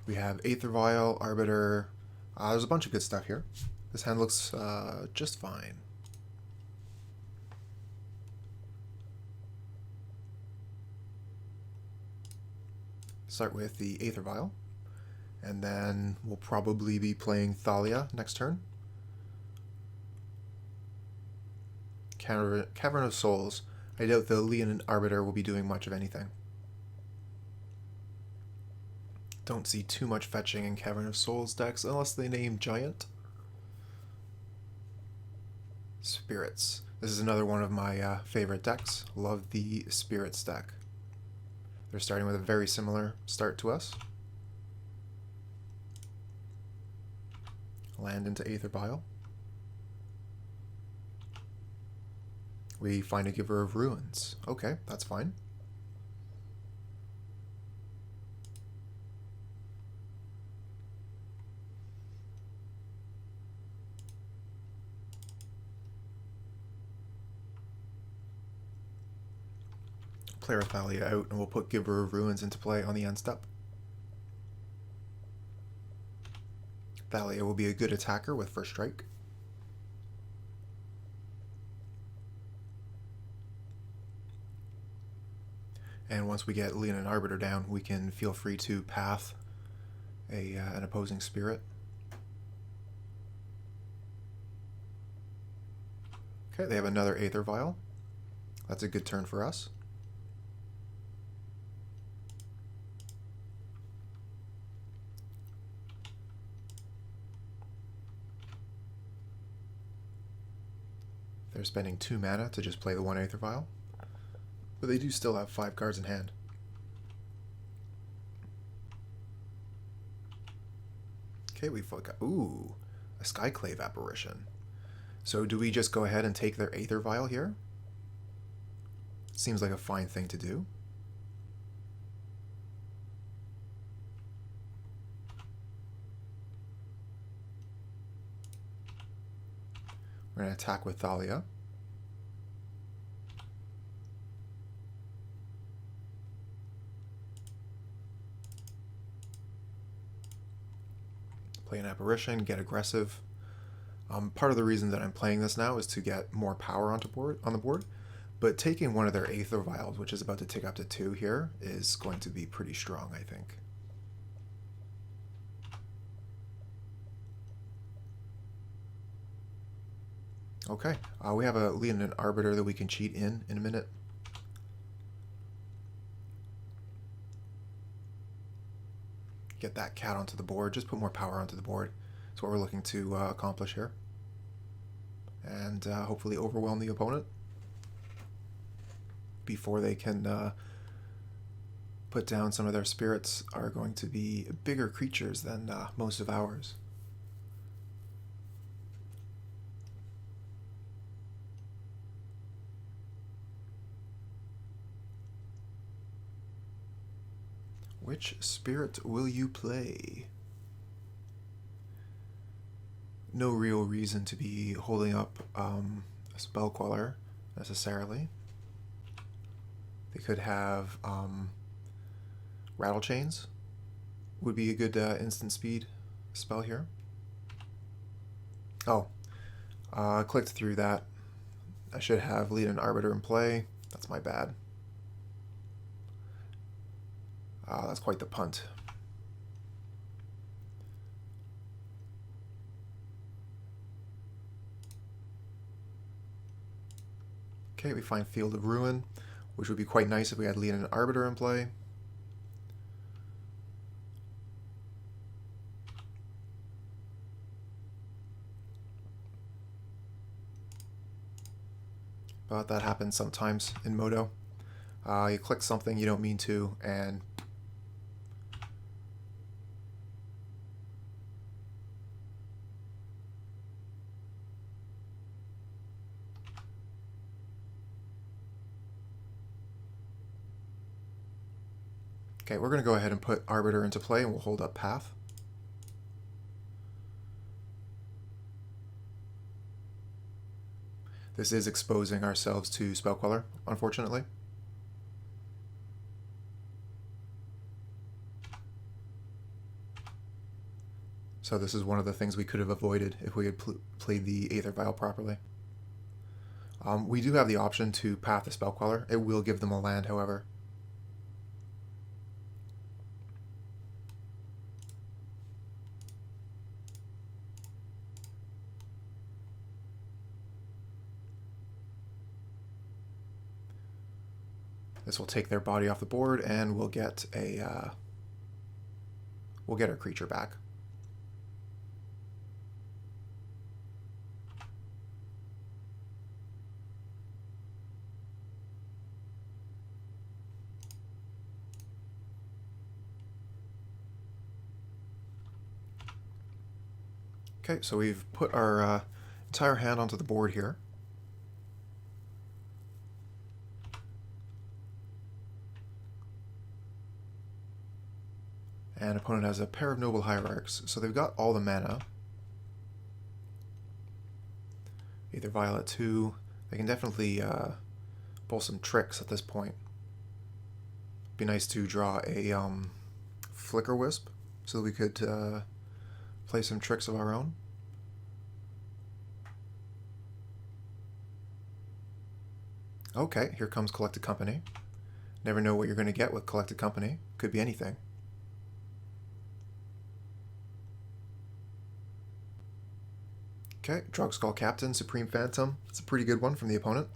We have Aether Vial, Arbiter. There's a bunch of good stuff here. This hand looks just fine. Start with the Aether Vial, and then we'll probably be playing Thalia next turn. Cavern of Souls. I doubt the Leonin Arbiter will be doing much of anything. Don't see too much fetching in Cavern of Souls decks unless they name Giant. Spirits. This is another one of my favorite decks. Love the Spirits deck. They're starting with a very similar start to us. Land into Aether Vial. We find a Giver of Ruins. Okay, that's fine. Play our Thalia out, and we'll put Giver of Ruins into play on the end step. Thalia will be a good attacker with First Strike. And once we get Leonin Arbiter down, we can feel free to path an opposing spirit. Okay, they have another Aether Vial. That's a good turn for us. They're spending 2 mana to just play the 1 Aether Vial, but they do still have 5 cards in hand. Okay, we've got, ooh, a Skyclave Apparition. So do we just go ahead and take their Aether Vial here? Seems like a fine thing to do. We're going to attack with Thalia. Play an Apparition, get aggressive. Part of the reason that I'm playing this now is to get more power on the board, but taking one of their Aether Vials, which is about to tick up to 2 here, is going to be pretty strong, I think. Okay, we have a Leonin Arbiter that we can cheat in a minute. Get that cat onto the board, just put more power onto the board. That's what we're looking to accomplish here. And hopefully overwhelm the opponent before they can put down some of their spirits. Are going to be bigger creatures than most of ours. Which spirit will you play? No real reason to be holding up a spell queller necessarily. They could have Rattle Chains. Would be a good instant speed spell here. Oh, I clicked through that. I should have Leonin Arbiter in play. That's my bad. That's quite the punt. Okay, we find Field of Ruin, which would be quite nice if we had Leonin Arbiter in play. But that happens sometimes in Modo. You click something you don't mean to, and okay, we're going to go ahead and put Arbiter into play, and we'll hold up Path. This is exposing ourselves to Spell Queller, unfortunately. So this is one of the things we could have avoided if we had played the Aether Vial properly. We do have the option to path the Spell Queller. It will give them a land, however. This will take their body off the board, and we'll get our creature back. Okay, so we've put our entire hand onto the board here. And opponent has a pair of Noble Hierarchs, so they've got all the mana. Aether Vial at 2. They can definitely pull some tricks at this point. Be nice to draw a Flickerwisp, so that we could play some tricks of our own. Okay, here comes Collected Company. Never know what you're going to get with Collected Company. Could be anything. Okay, Batterskull Captain, Supreme Phantom. It's a pretty good one from the opponent.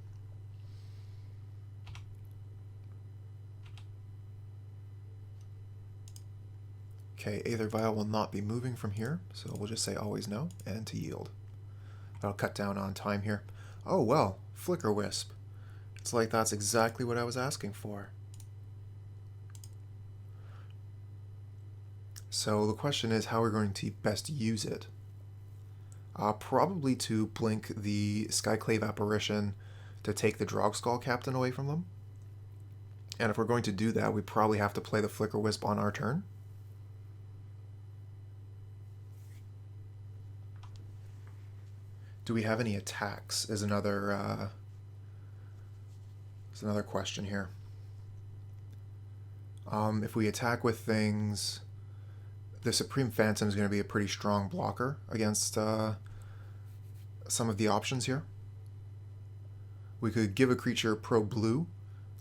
Okay, Aether Vial will not be moving from here, so we'll just say always no, and to yield. That'll cut down on time here. Oh well, Flickerwisp. It's like that's exactly what I was asking for. So the question is how we're going to best use it. Probably to blink the Skyclave Apparition to take the Batterskull Captain away from them. And if we're going to do that, we probably have to play the Flickerwisp on our turn. Do we have any attacks is another question here. If we attack with things, the Supreme Phantom is going to be a pretty strong blocker against some of the options here. We could give a creature Pro Blue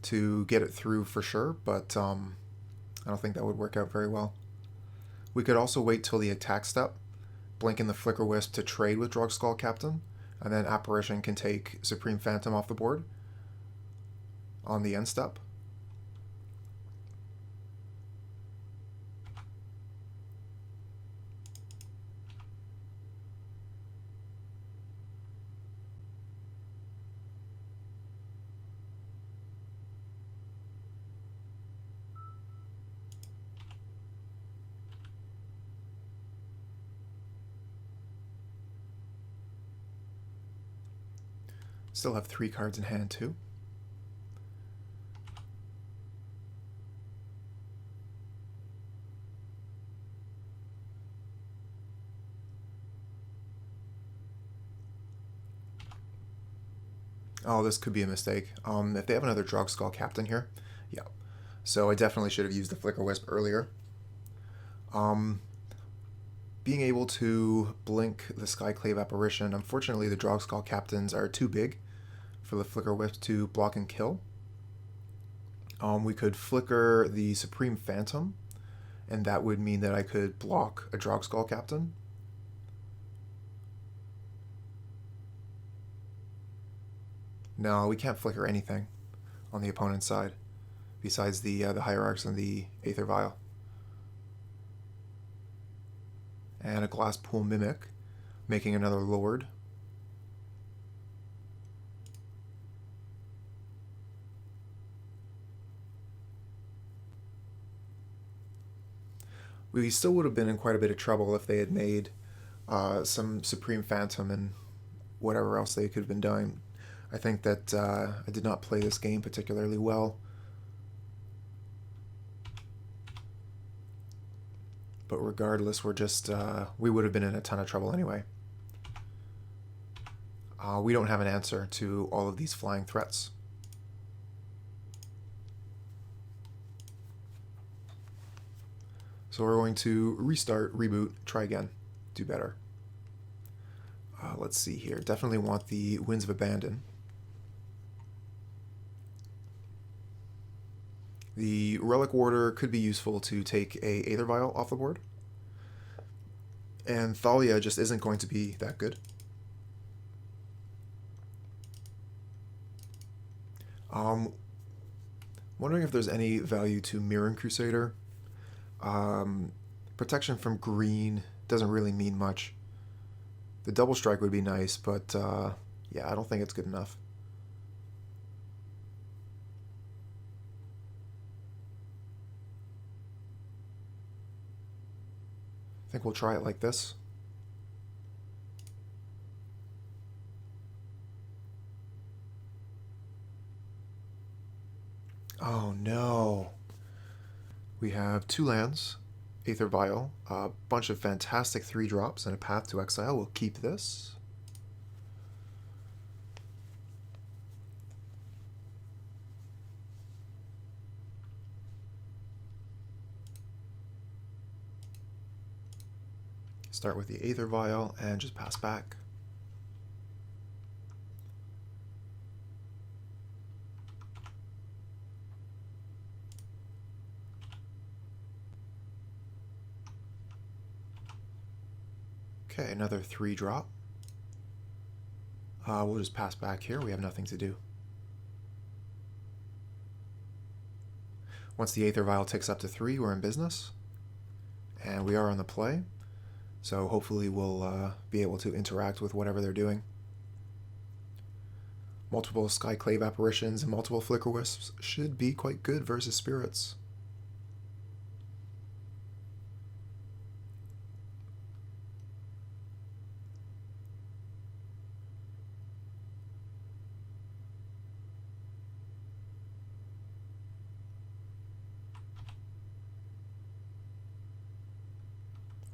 to get it through for sure, but I don't think that would work out very well. We could also wait till the attack step, blink in the Flickerwisp to trade with Batterskull Captain, and then Apparition can take Supreme Phantom off the board on the end step. Still have 3 cards in hand too. Oh, this could be a mistake. If they have another Batterskull Captain here, yeah. So I definitely should have used the Flickerwisp earlier. Being able to blink the Skyclave Apparition, unfortunately the Batterskull Captains are too big for the Flickerwisp to block and kill. We could flicker the Supreme Phantom, and that would mean that I could block a Batterskull Captain. No, we can't flicker anything on the opponent's side besides the Hierarchs and the Aether Vial. And a Glasspool Mimic, making another Lord. We still would have been in quite a bit of trouble if they had made some Supreme Phantom and whatever else they could have been doing. I think that I did not play this game particularly well. But regardless, we would have been in a ton of trouble anyway. We don't have an answer to all of these flying threats. So we're going to restart, reboot, try again. do better. Let's see here. Definitely want the Winds of Abandon. The Relic-Warder could be useful to take a Aether Vial off the board. And Thalia just isn't going to be that good. Wondering if there's any value to Mirran Crusader. Protection from green doesn't really mean much. The double strike would be nice, but yeah, I don't think it's good enough. I think we'll try it like this. Oh no. We have 2 lands, Aether Vial, a bunch of fantastic 3-drops, and a Path to Exile. We'll keep this. Start with the Aether Vial and just pass back. Okay, another 3-drop. We'll just pass back here. We have nothing to do. Once the Aether Vial ticks up to 3, we're in business. And we are on the play. So hopefully we'll be able to interact with whatever they're doing. Multiple Skyclave Apparitions and multiple Flickerwisps should be quite good versus Spirits.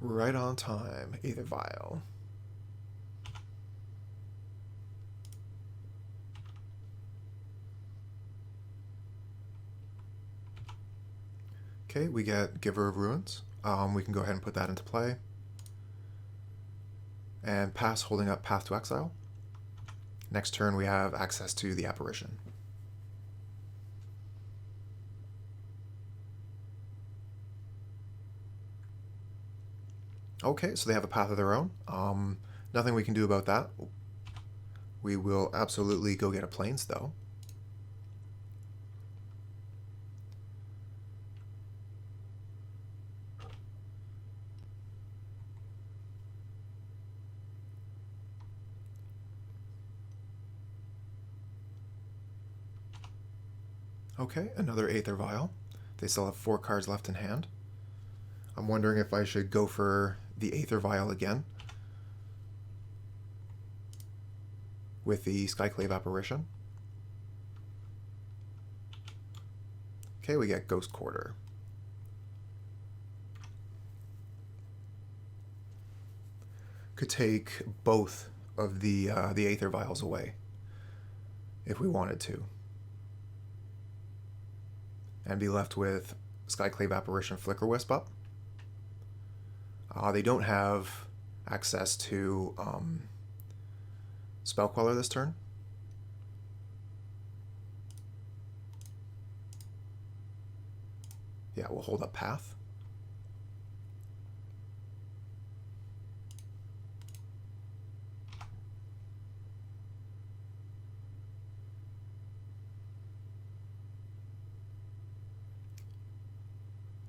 Right on time, Aether Vial. Okay, we get Giver of Ruins. We can go ahead and put that into play. And pass, holding up Path to Exile. Next turn we have access to the Apparition. Okay, so they have a path of their own. Nothing we can do about that. We will absolutely go get a Plains, though. Okay, another Aether Vial. They still have 4 cards left in hand. I'm wondering if I should go for the Aether Vial again with the Skyclave Apparition. Okay, we get Ghost Quarter. Could take both of the Aether Vials away if we wanted to, and be left with Skyclave Apparition, Flickerwisp up. They don't have access to Spell Queller this turn. Yeah, we'll hold up Path.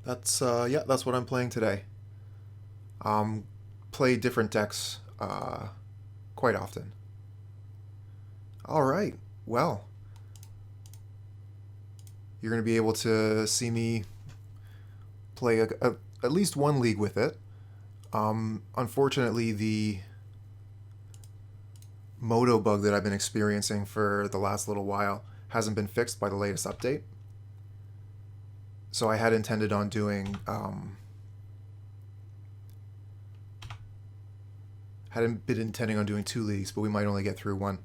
That's yeah, that's what I'm playing today. Play different decks quite often. All right, well, you're going to be able to see me play at least one league with it. Unfortunately, the Moto bug that I've been experiencing for the last little while hasn't been fixed by the latest update. So I had intended on doing hadn't been intending on doing 2 leagues, but we might only get through 1.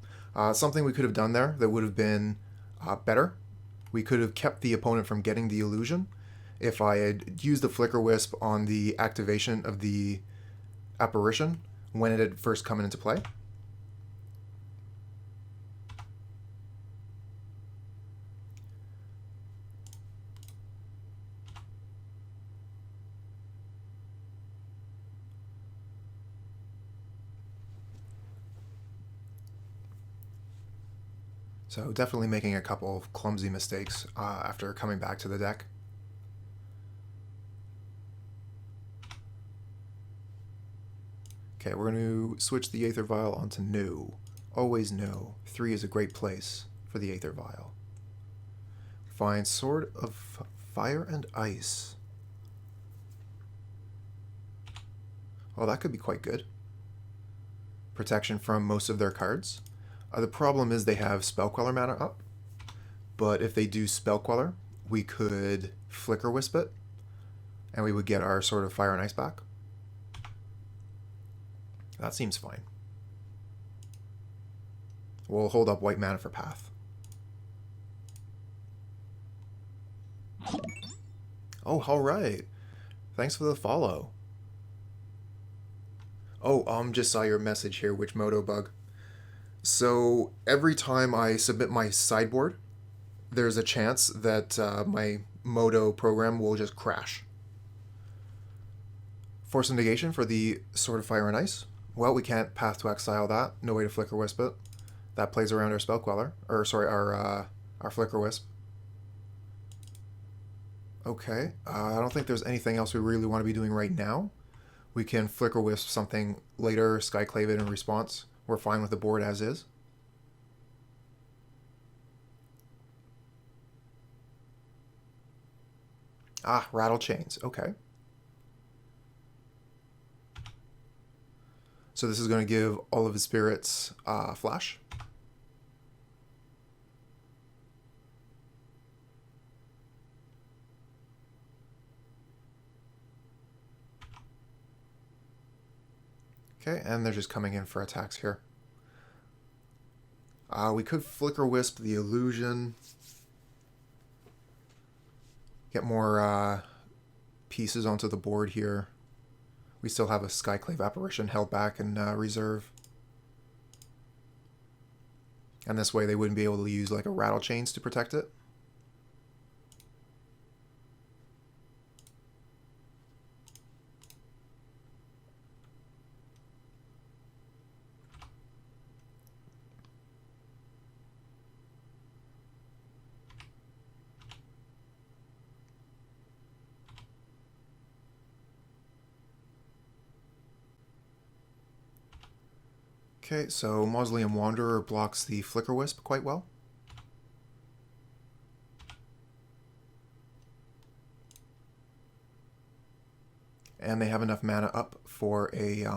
Something we could have done there that would have been better. We could have kept the opponent from getting the illusion if I had used the Flickerwisp on the activation of the Apparition when it had first come into play. So definitely making a couple of clumsy mistakes after coming back to the deck. Okay, we're going to switch the Aether Vial onto No. Always No. 3 is a great place for the Aether Vial. Find Sword of Fire and Ice. Well, that could be quite good. Protection from most of their cards. The problem is they have Spell Queller mana up, but if they do Spell Queller, we could Flickerwisp it, and we would get our Sword of Fire and Ice back. That seems fine. We'll hold up white mana for Path. Oh, alright. Thanks for the follow. Oh, just saw your message here, Witchmoto Bug. So every time I submit my sideboard, there's a chance that my Moto program will just crash. Force of Negation for the Sword of Fire and Ice. Well, we can't Path to Exile that. No way to Flickerwisp it. That plays around our Spell Queller. Or, sorry, our Flickerwisp. Okay. I don't think there's anything else we really want to be doing right now. We can Flickerwisp something later, Skyclave it in response. We're fine with the board as is. Ah, Rattle Chains. Okay. So this is going to give all of his spirits flash. Okay, and they're just coming in for attacks here. We could Flickerwisp the Illusion. Get more pieces onto the board here. We still have a Skyclave Apparition held back in reserve. And this way they wouldn't be able to use like a Rattle Chains to protect it. Okay, so Mausoleum Wanderer blocks the Flickerwisp quite well. And they have enough mana up for a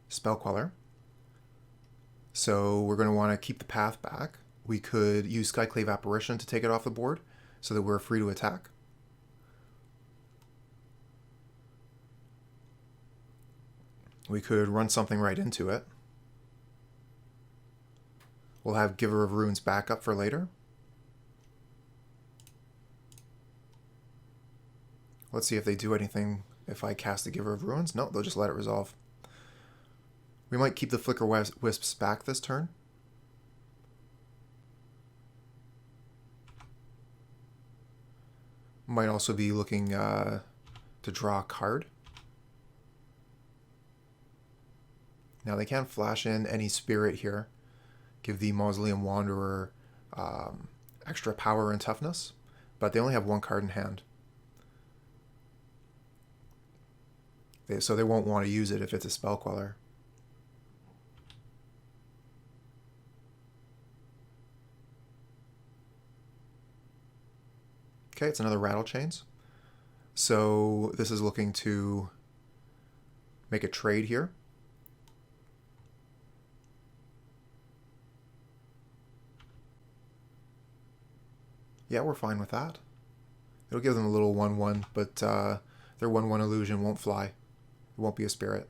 Spell Queller. So we're going to want to keep the path back. We could use Skyclave Apparition to take it off the board so that we're free to attack. We could run something right into it. We'll have Giver of Runes back up for later. Let's see if they do anything if I cast the Giver of Runes. No, they'll just let it resolve. We might keep the Flickerwisps back this turn. Might also be looking to draw a card. Now they can't flash in any spirit here. Give the Mausoleum Wanderer extra power and toughness, but they only have one card in hand. So they won't want to use it if it's a Spell Queller. Okay, it's another Rattle Chains. So this is looking to make a trade here. Yeah, we're fine with that. It'll give them a little 1-1, but their 1-1 illusion won't fly. It won't be a spirit.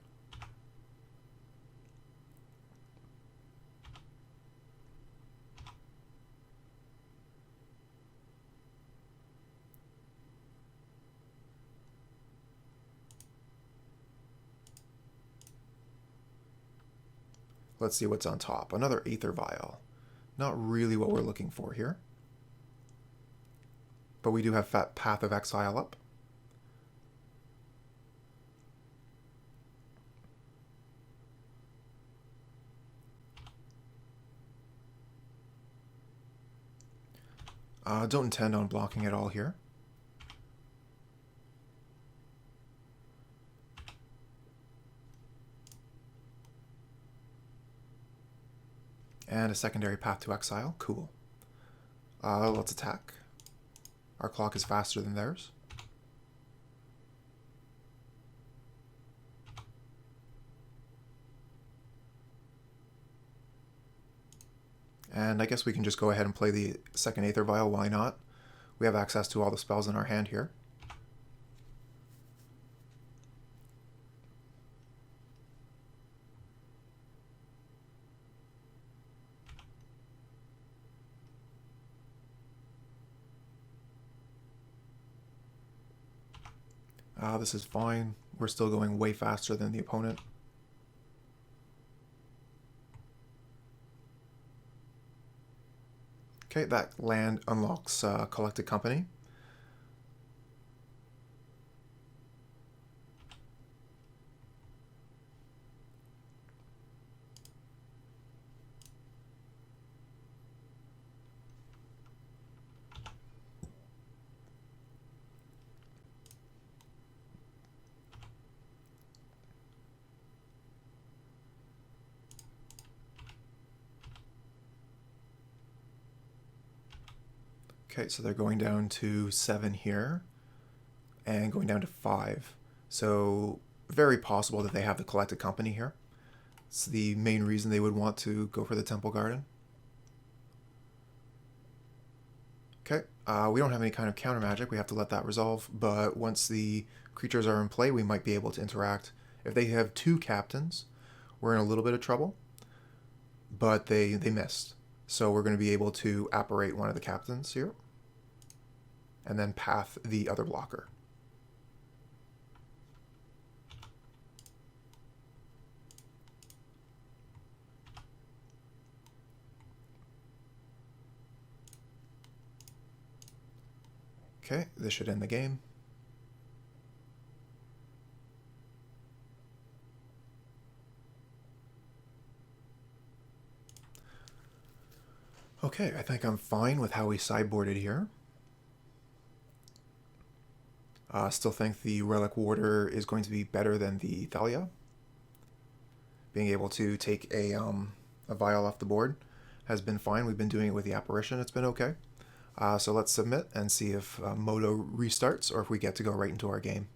Let's see what's on top. Another Aether Vial. Not really what we're looking for here. But we do have Path of Exile up. Don't intend on blocking at all here. And a secondary Path to Exile. Cool. Let's attack. Our clock is faster than theirs. And I guess we can just go ahead and play the second Aether Vial, why not? We have access to all the spells in our hand here. This is fine. We're still going way faster than the opponent. Okay, that land unlocks Collected Company. Okay, so they're going down to 7 here, and going down to 5. So, very possible that they have the Collected Company here. It's the main reason they would want to go for the Temple Garden. Okay, we don't have any kind of counter magic, we have to let that resolve, but once the creatures are in play, we might be able to interact. If they have 2 captains, we're in a little bit of trouble, but they missed. So we're going to be able to apparate one of the captains here, and then path the other blocker. Okay, this should end the game. Okay, I think I'm fine with how we sideboarded here. Still think the Relic-Warder is going to be better than the Thalia. Being able to take a vial off the board has been fine. We've been doing it with the Apparition. It's been okay. So let's submit and see if Moto restarts or if we get to go right into our game.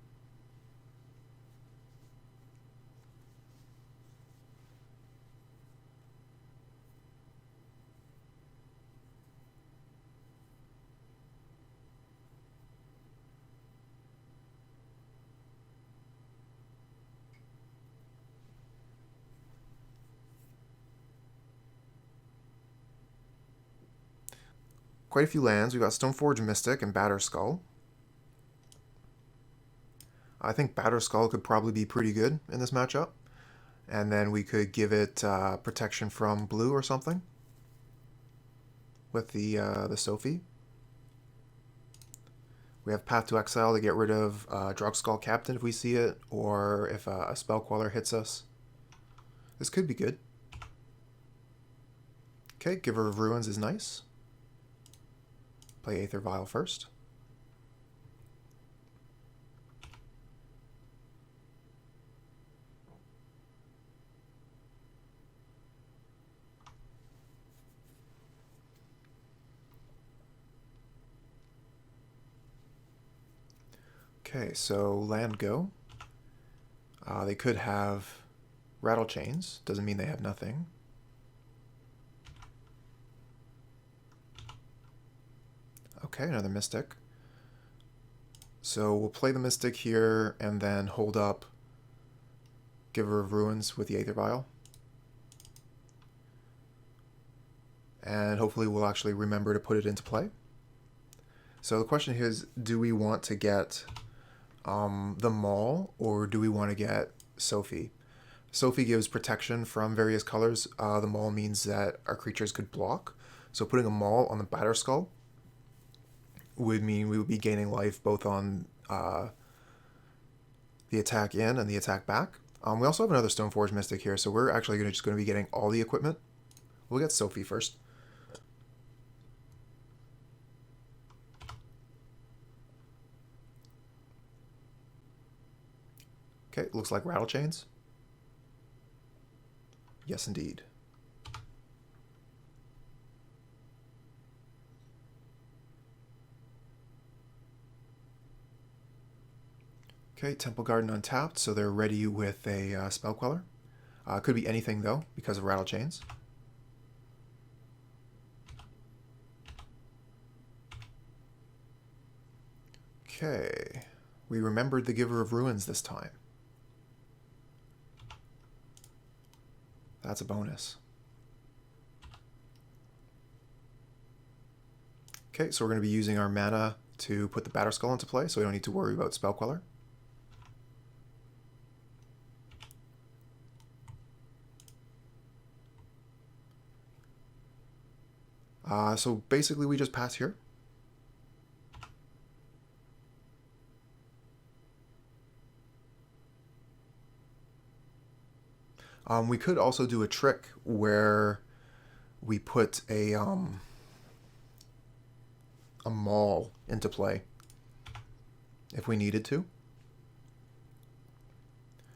Quite a few lands. We've got Stoneforge Mystic and Batterskull. I think Batterskull could probably be pretty good in this matchup. And then we could give it protection from blue or something with the Sophie. We have Path to Exile to get rid of Drugstall Captain if we see it, or if a Spell Queller hits us. This could be good. Okay, Giver of Ruins is nice. Play Aether Vial first. Okay, so land go. They could have Rattle Chains. Doesn't mean they have nothing. Okay, another Mystic. So we'll play the Mystic here and then hold up Giver of Ruins with the Aether Vial. And hopefully we'll actually remember to put it into play. So the question here is, do we want to get the Maul or do we want to get Sophie? Sophie gives protection from various colors. The Maul means that our creatures could block. So putting a Maul on the Batterskull would mean we would be gaining life both on the attack in and the attack back. We also have another Stoneforge Mystic here, so we're actually just going to be getting all the equipment. We'll get Sophie first. Okay, looks like rattle chains. Yes, indeed. Okay, Temple Garden untapped, so they're ready with a Spell Queller. Could be anything, though, because of rattle chains. Okay, we remembered the Giver of Ruins this time. That's a bonus. Okay, so we're going to be using our mana to put the Batterskull into play, so we don't need to worry about Spell Queller. So basically we just pass here. We could also do a trick where we put a Maul into play if we needed to.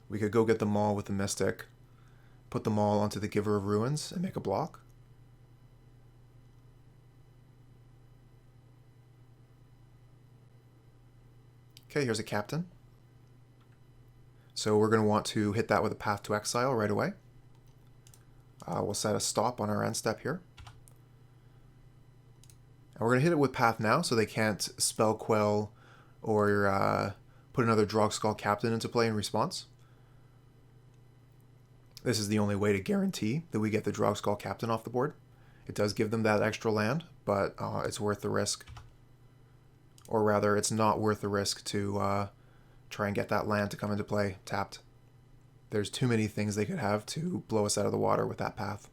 We could go get the Maul with the Mystic, put the Maul onto the Giver of Ruins, and make a block. Okay, here's a Captain. So we're going to want to hit that with a Path to Exile right away. We'll set a stop on our end step here. And we're going to hit it with Path now, so they can't Spell Quell or put another Drogskull Captain into play in response. This is the only way to guarantee that we get the Drogskull Captain off the board. It does give them that extra land, but it's worth the risk. Or rather, it's not worth the risk to try and get that land to come into play tapped. There's too many things they could have to blow us out of the water with that path.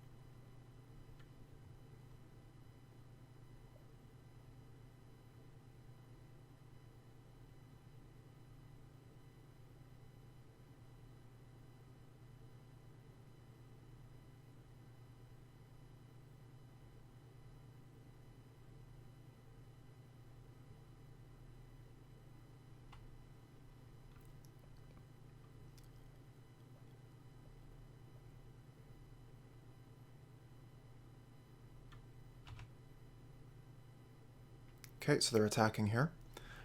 Okay, so they're attacking here.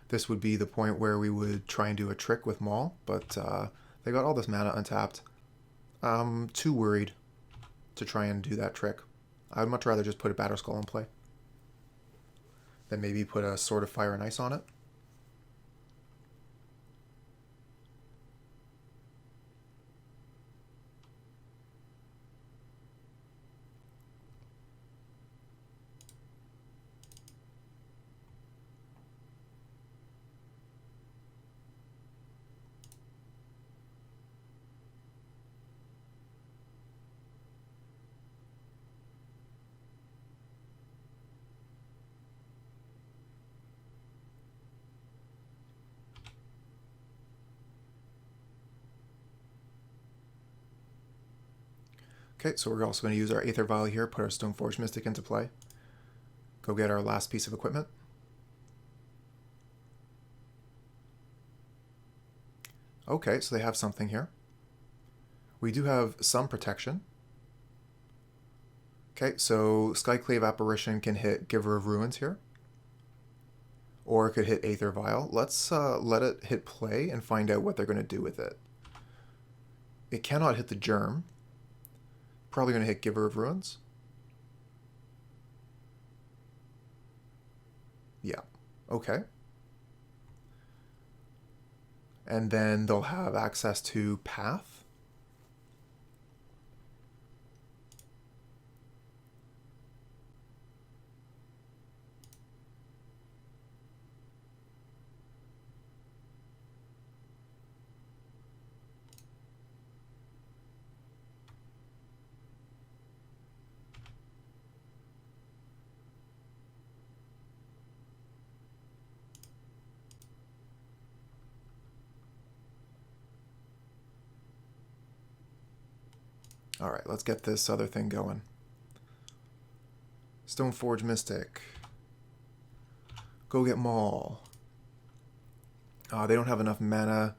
This would be the point where we would try and do a trick with Maul, but they got all this mana untapped. I'm too worried to try and do that trick. I would much rather just put a Batterskull in play. Then maybe put a Sword of Fire and Ice on it. Okay, so we're also going to use our Aether Vial here, put our Stoneforge Mystic into play. Go get our last piece of equipment. Okay, so they have something here. We do have some protection. Okay, so Skyclave Apparition can hit Giver of Ruins here. Or it could hit Aether Vial. Let's let it hit play and find out what they're going to do with it. It cannot hit the Germ. Probably going to hit Giver of Ruins. Yeah, okay. And then they'll have access to Path. Alright, let's get this other thing going. Stoneforge Mystic. Go get Maul. They don't have enough mana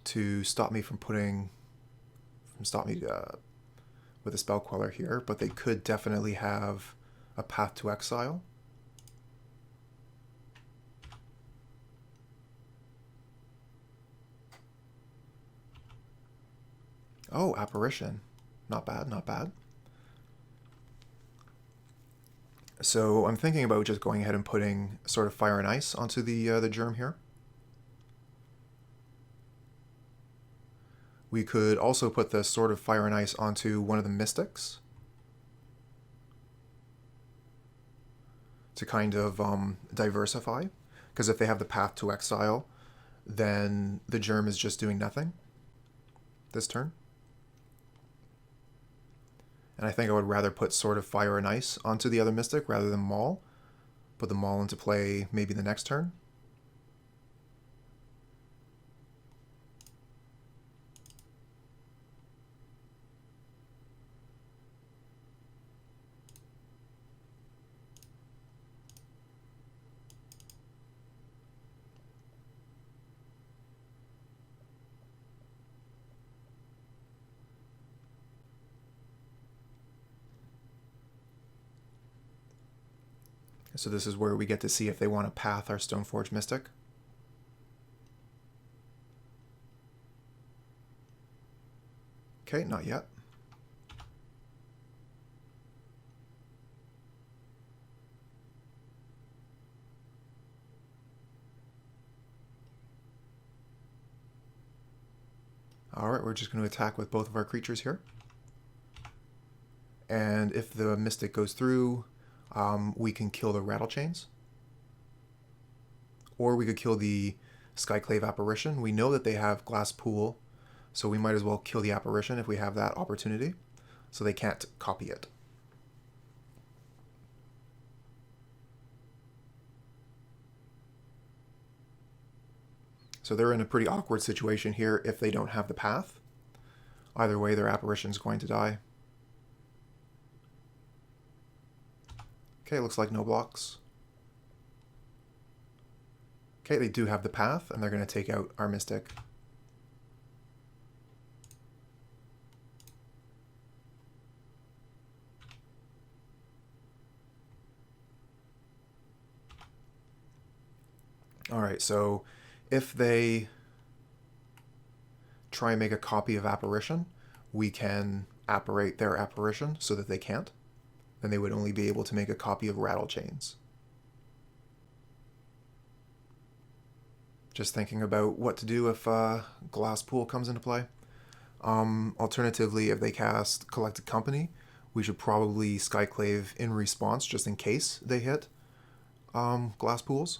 to stop me from with a spell queller here, but they could definitely have a path to exile. Oh, Apparition. Not bad, not bad. So I'm thinking about just going ahead and putting sort of Fire and Ice onto the germ here. We could also put the Sword of Fire and Ice onto one of the Mystics to kind of diversify, because if they have the path to exile, then the germ is just doing nothing this turn. And I think I would rather put Sword of Fire and Ice onto the other Mystic rather than Maul. Put the Maul into play maybe the next turn. So this is where we get to see if they want to path our Stoneforge Mystic. Okay, not yet. Alright, we're just going to attack with both of our creatures here. And if the Mystic goes through, we can kill the Rattle Chains. Or we could kill the Skyclave Apparition. We know that they have Glass Pool, so we might as well kill the Apparition if we have that opportunity, so they can't copy it. So they're in a pretty awkward situation here if they don't have the path. Either way, their Apparition's going to die. Okay, looks like no blocks. Okay, they do have the path, and they're going to take out our Mystic. Alright, so if they try and make a copy of Apparition, we can apparate their Apparition so that they can't. Then they would only be able to make a copy of Rattle Chains. Just thinking about what to do if Glass Pool comes into play. Alternatively, if they cast Collected Company, we should probably Skyclave in response just in case they hit Glass Pools.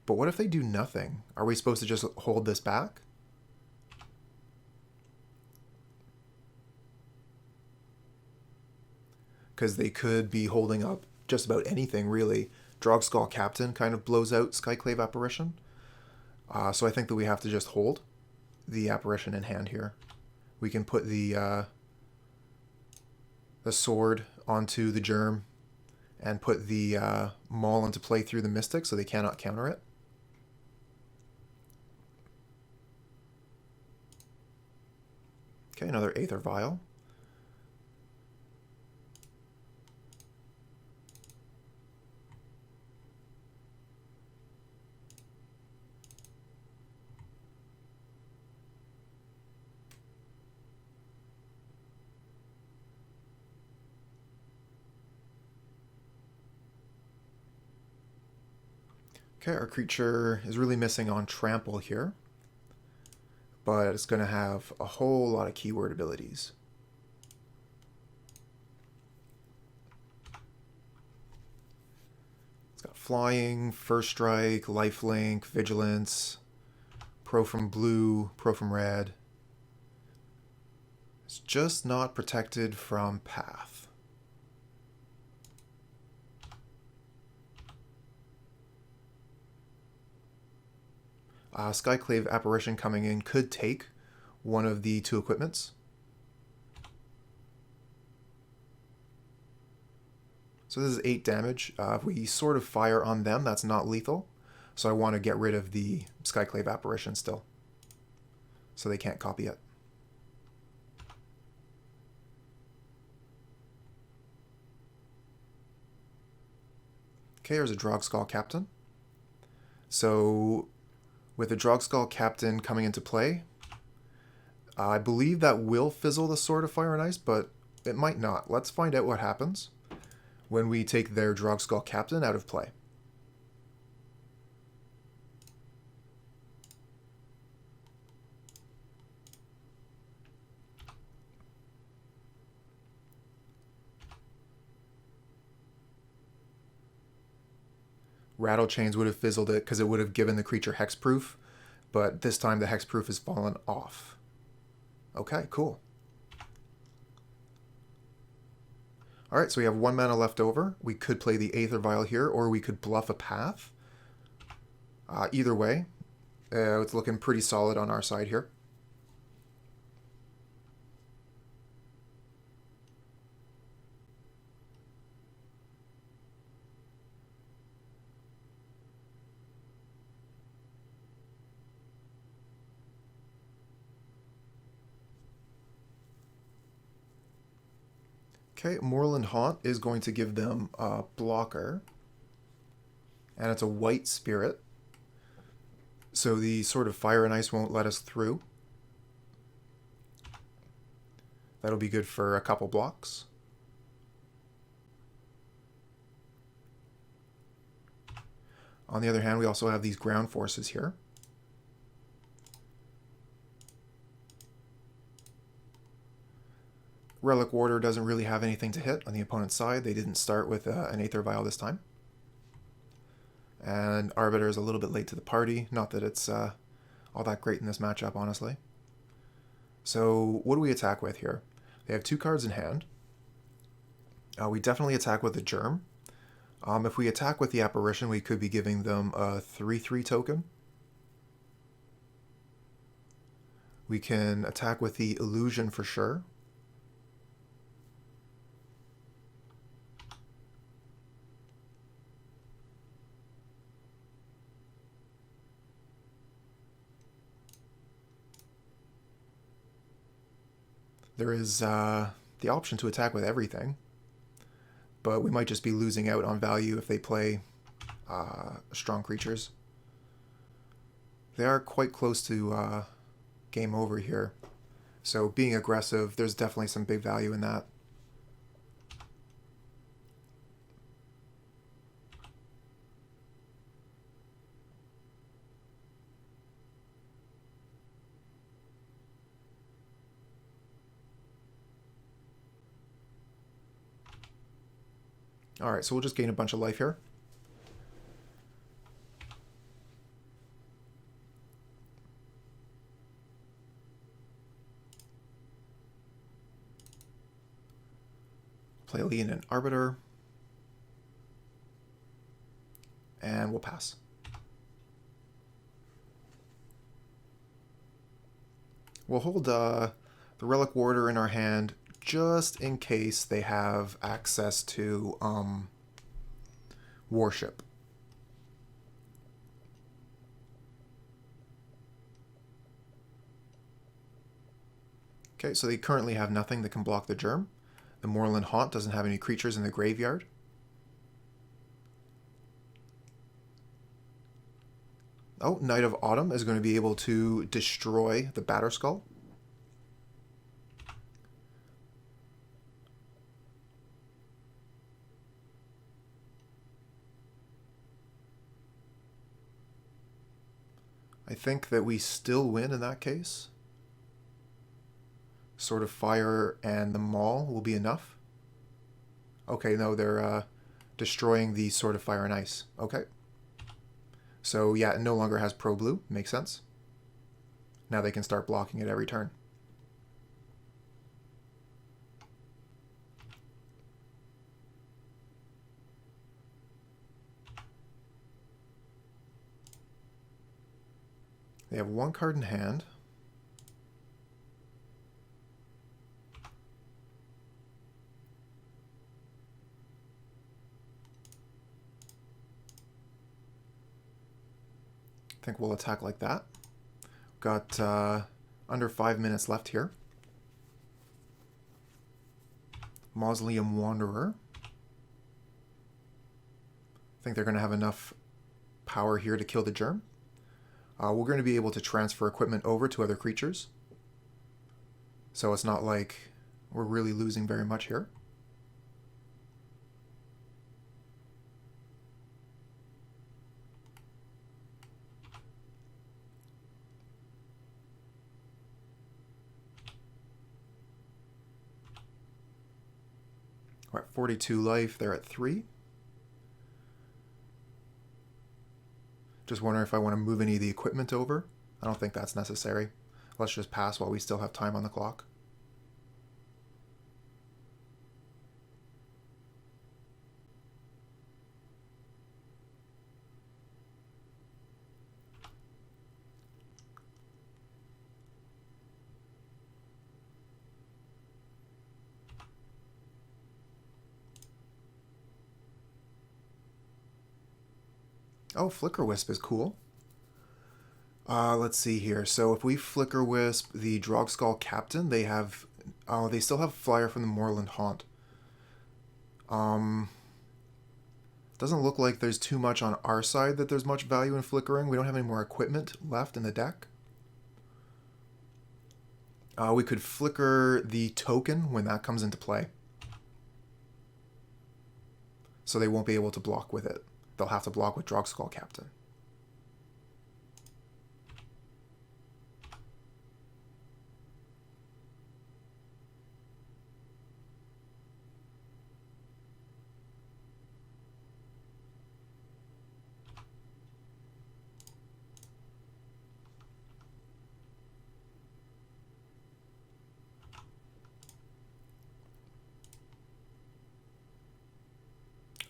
But what if they do nothing? Are we supposed to just hold this back? Because they could be holding up just about anything, really. Drogskull Captain kind of blows out Skyclave Apparition. So I think that we have to just hold the Apparition in hand here. We can put the sword onto the germ and put the Maul into play through the Mystic so they cannot counter it. Okay, another Aether Vial. Okay, our creature is really missing on Trample here, but it's going to have a whole lot of keyword abilities. It's got Flying, First Strike, Lifelink, Vigilance, Pro from Blue, Pro from Red. It's just not protected from Path. Skyclave Apparition coming in could take one of the 2 equipments. So this is 8 damage. If we Sword of Fire on them, that's not lethal. So I want to get rid of the Skyclave Apparition still, so they can't copy it. Okay, there's a Drogskull Captain. So with the Drogskull Captain coming into play, I believe that will fizzle the Sword of Fire and Ice, but it might not. Let's find out what happens when we take their Drogskull Captain out of play. Rattle Chains would have fizzled it because it would have given the creature hexproof, but this time the hexproof has fallen off. Okay, cool. Alright, so we have 1 mana left over. We could play the Aether Vial here, or we could bluff a path. Either way, it's looking pretty solid on our side here. Okay, Moorland Haunt is going to give them a blocker, and it's a white spirit, so the Sword of Fire and Ice won't let us through. That'll be good for a couple blocks. On the other hand, we also have these ground forces here. Relic-Warder doesn't really have anything to hit on the opponent's side. They didn't start with an Aether Vial this time. And Arbiter is a little bit late to the party. Not that it's all that great in this matchup, honestly. So what do we attack with here? They have 2 cards in hand. We definitely attack with the Germ. If we attack with the Apparition, we could be giving them a 3/3 token. We can attack with the Illusion for sure. There is the option to attack with everything, but we might just be losing out on value if they play strong creatures. They are quite close to game over here, so being aggressive, there's definitely some big value in that. Alright, so we'll just gain a bunch of life here. Play Leonin Arbiter. And we'll pass. We'll hold the Relic-Warder in our hand just in case they have access to Warship. Okay, so they currently have nothing that can block the Germ. The Moorland Haunt doesn't have any creatures in the graveyard. Oh, Knight of Autumn is going to be able to destroy the Batterskull. I think that we still win in that case. Sword of Fire and the Maul will be enough. Okay, no, they're destroying the Sword of Fire and Ice. Okay. So yeah, it no longer has Pro Blue. Makes sense. Now they can start blocking it every turn. They have 1 card in hand. I think we'll attack like that. Got under 5 minutes left here. Mausoleum Wanderer. I think they're going to have enough power here to kill the germ. We're going to be able to transfer equipment over to other creatures. So it's not like we're really losing very much here. We're at 42 life, they're at 3. Just wondering if I want to move any of the equipment over. I don't think that's necessary. Let's just pass while we still have time on the clock. Oh, Flickerwisp is cool. Let's see here. So if we Flickerwisp the Batterskull Captain, they have, they still have Flyer from the Moorland Haunt. Doesn't look like there's too much on our side that there's much value in flickering. We don't have any more equipment left in the deck. We could flicker the token when that comes into play. So they won't be able to block with it. They'll have to block with Batterskull Captain.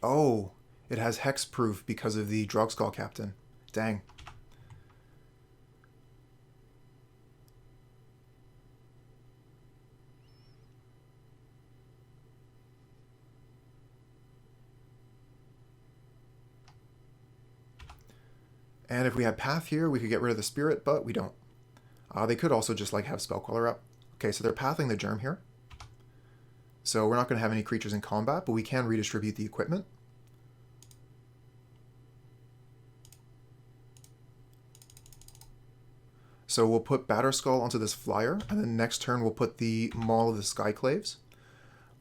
Oh, it has hexproof because of the Batterskull Captain. Dang. And if we had Path here, we could get rid of the Spirit, but we don't. They could also just like have Spellcaller up. Okay, so they're pathing the Germ here. So we're not going to have any creatures in combat, but we can redistribute the equipment. So we'll put Batterskull onto this flyer, and then next turn we'll put the Maul of the Skyclaves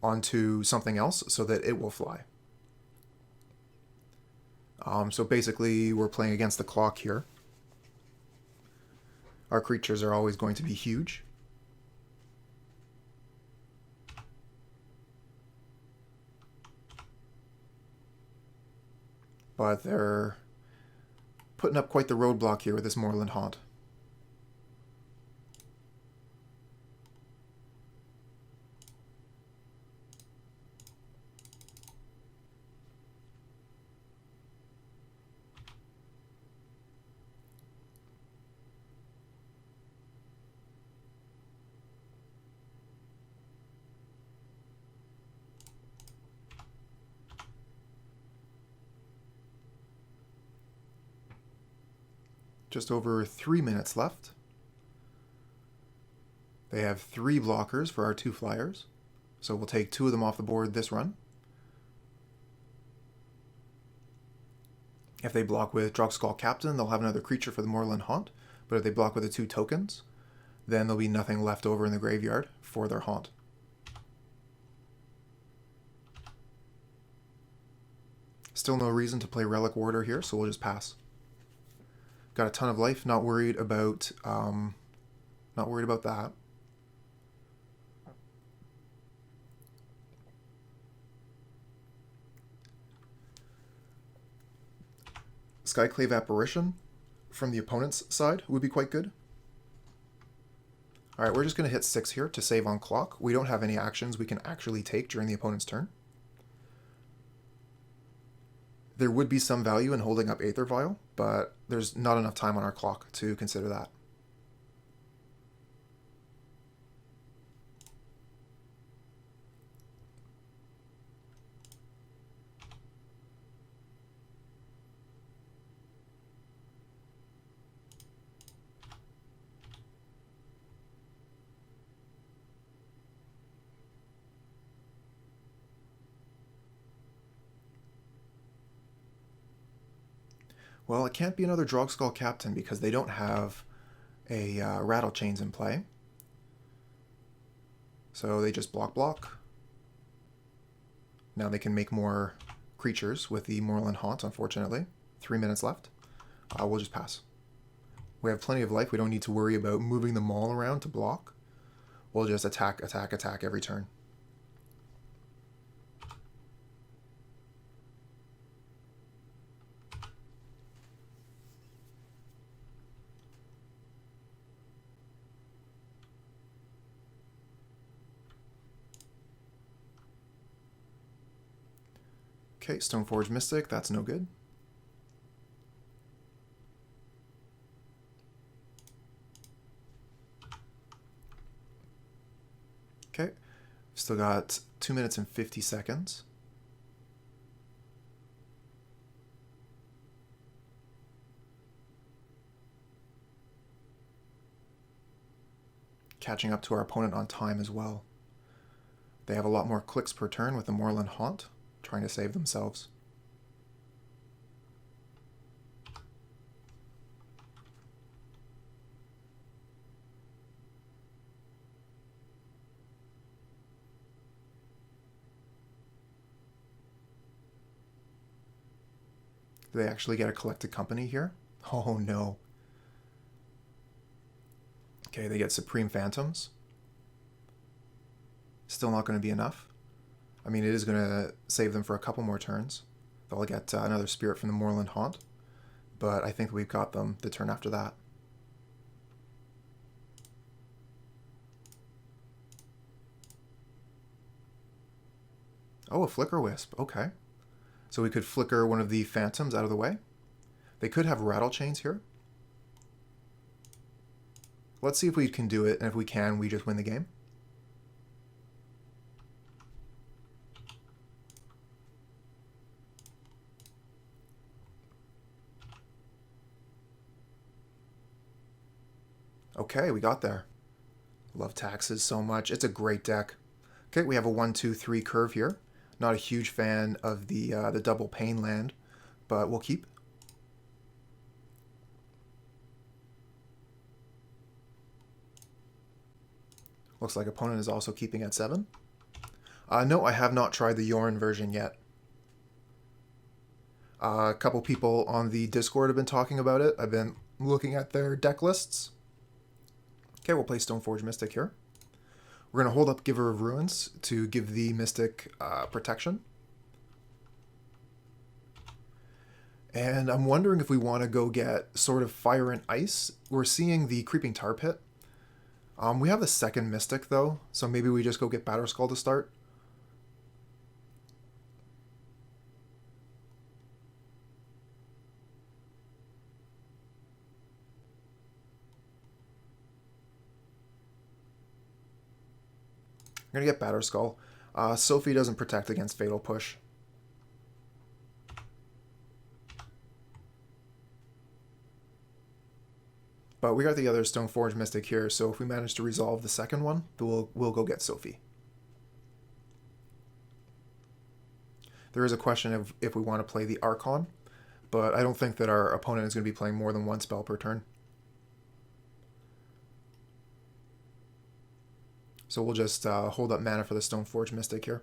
onto something else so that it will fly. So basically we're playing against the clock here. Our creatures are always going to be huge. But they're putting up quite the roadblock here with this Moorland Haunt. Just over 3 minutes left. They have 3 blockers for our 2 flyers, so we'll take 2 of them off the board this run. If they block with Batterskull Captain, they'll have another creature for the Moorland Haunt, but if they block with the 2 tokens, then there'll be nothing left over in the graveyard for their Haunt. Still no reason to play Relic-Warder here, so we'll just pass. Got a ton of life, not worried about that. Skyclave Apparition from the opponent's side would be quite good. Alright, we're just going to hit 6 here to save on clock. We don't have any actions we can actually take during the opponent's turn. There would be some value in holding up Aether Vial, but there's not enough time on our clock to consider that. Well, it can't be another Drogskull Captain because they don't have a Rattle Chains in play. So they just block. Now they can make more creatures with the Moorland Haunt, unfortunately. 3 minutes left. We'll just pass. We have plenty of life. We don't need to worry about moving the Maul around to block. We'll just attack every turn. Okay, Stoneforge Mystic, that's no good. Okay, still got 2 minutes and 50 seconds. Catching up to our opponent on time as well. They have a lot more clicks per turn with the Moorland Haunt, trying to save themselves. Do they actually get a collected company here? Oh no. Okay, they get Supreme Phantoms. Still not going to be enough. I mean, it is going to save them for a couple more turns. They'll get another Spirit from the Moorland Haunt. But I think we've got them the turn after that. Oh, a Flickerwisp. Okay. So we could flicker one of the Phantoms out of the way. They could have Rattle Chains here. Let's see if we can do it, and if we can, we just win the game. Okay, we got there. Love taxes so much. It's a great deck. Okay, we have a 1-2-3 curve here. Not a huge fan of the double pain land, but we'll keep. Looks like opponent is also keeping at 7. No, I have not tried the Yorn version yet. A couple people on the Discord have been talking about it. I've been looking at their deck lists. Okay, we'll play Stoneforge Mystic here. We're going to hold up Giver of Ruins to give the Mystic protection. And I'm wondering if we want to go get Sword of Fire and Ice. We're seeing the Creeping Tar Pit. We have the second Mystic, though, so maybe we just go get Batterskull to start. I'm going to get Batterskull. Sophie doesn't protect against Fatal Push. But we got the other Stoneforge Mystic here, so if we manage to resolve the second one, then we'll go get Sophie. There is a question of if we want to play the Archon, but I don't think that our opponent is going to be playing more than one spell per turn. So we'll just hold up mana for the Stoneforge Mystic here.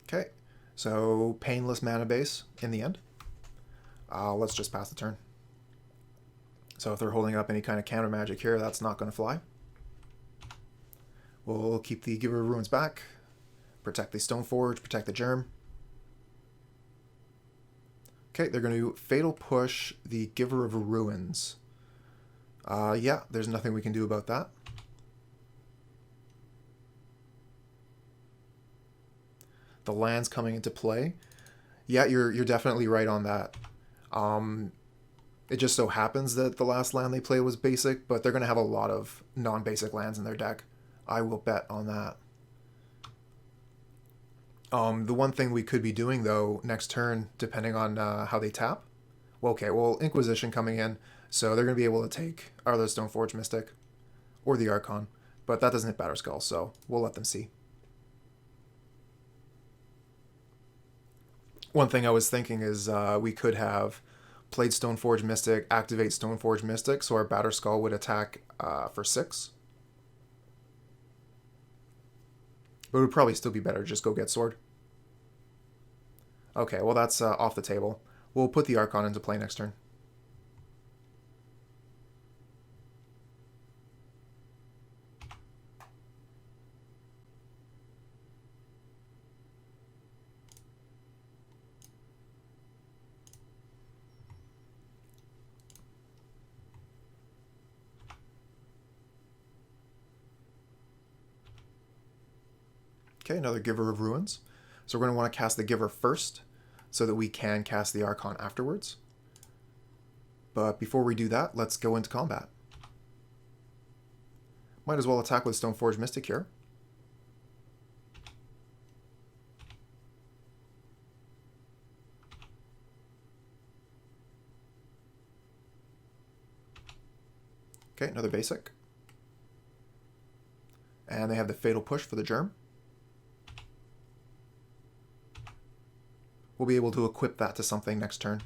Okay, so painless mana base in the end. Let's just pass the turn. So if they're holding up any kind of counter magic here, that's not going to fly. We'll keep the Giver of Ruins back, protect the Stoneforge, protect the Germ. Okay, they're going to Fatal Push the Giver of Ruins. Yeah, there's nothing we can do about that. The land's coming into play. Yeah, you're definitely right on that. It just so happens that the last land they played was basic, but they're going to have a lot of non-basic lands in their deck. I will bet on that. The one thing we could be doing, though, next turn, depending on how they tap. Well, okay, well, Inquisition coming in, so they're going to be able to take either Stoneforge Mystic or the Archon. But that doesn't hit Batterskull, so we'll let them see. One thing I was thinking is we could have played Stoneforge Mystic, activate Stoneforge Mystic, so our Batterskull would attack for 6. But it would probably still be better to just go get Sword. Okay, well that's off the table. We'll put the Archon into play next turn. Okay, another Giver of Ruins. So we're going to want to cast the Giver first so that we can cast the Archon afterwards. But before we do that, let's go into combat. Might as well attack with Stoneforge Mystic here. Okay, another basic. And they have the Fatal Push for the Germ. We'll be able to equip that to something next turn.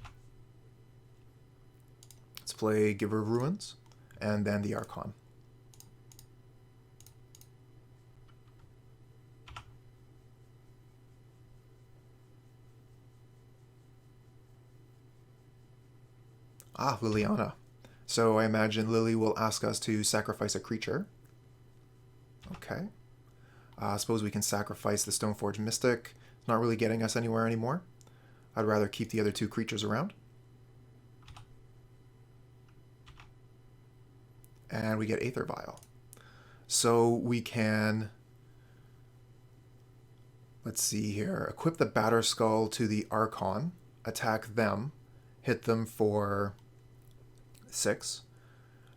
Let's play Giver of Ruins, and then the Archon. Ah, Liliana. So I imagine Lily will ask us to sacrifice a creature. Okay. I suppose we can sacrifice the Stoneforge Mystic. It's not really getting us anywhere anymore. I'd rather keep the other 2 creatures around. And we get Aether Vial. So we can, let's see here, equip the Batterskull to the Archon, attack them, hit them for 6,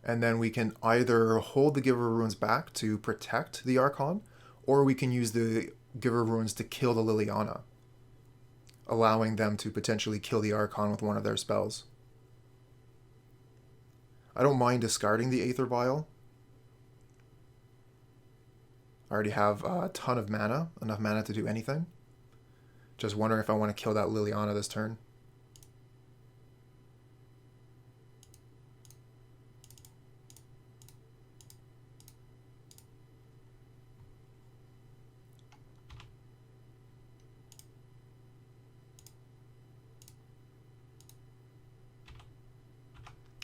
and then we can either hold the Giver of Ruins back to protect the Archon, or we can use the Giver of Ruins to kill the Liliana, allowing them to potentially kill the Archon with one of their spells. I don't mind discarding the Aether Vial. I already have a ton of mana, enough mana to do anything. Just wondering if I want to kill that Liliana this turn.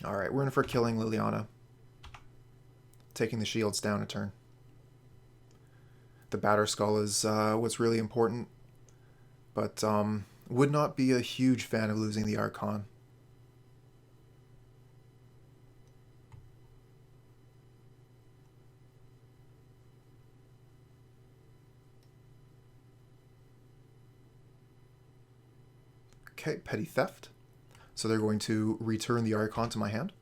Alright, we're in for killing Liliana. Taking the shields down a turn. The Batterskull is what's really important, but would not be a huge fan of losing the Archon. Okay, Petty Theft. So they're going to return the Archon to my hand.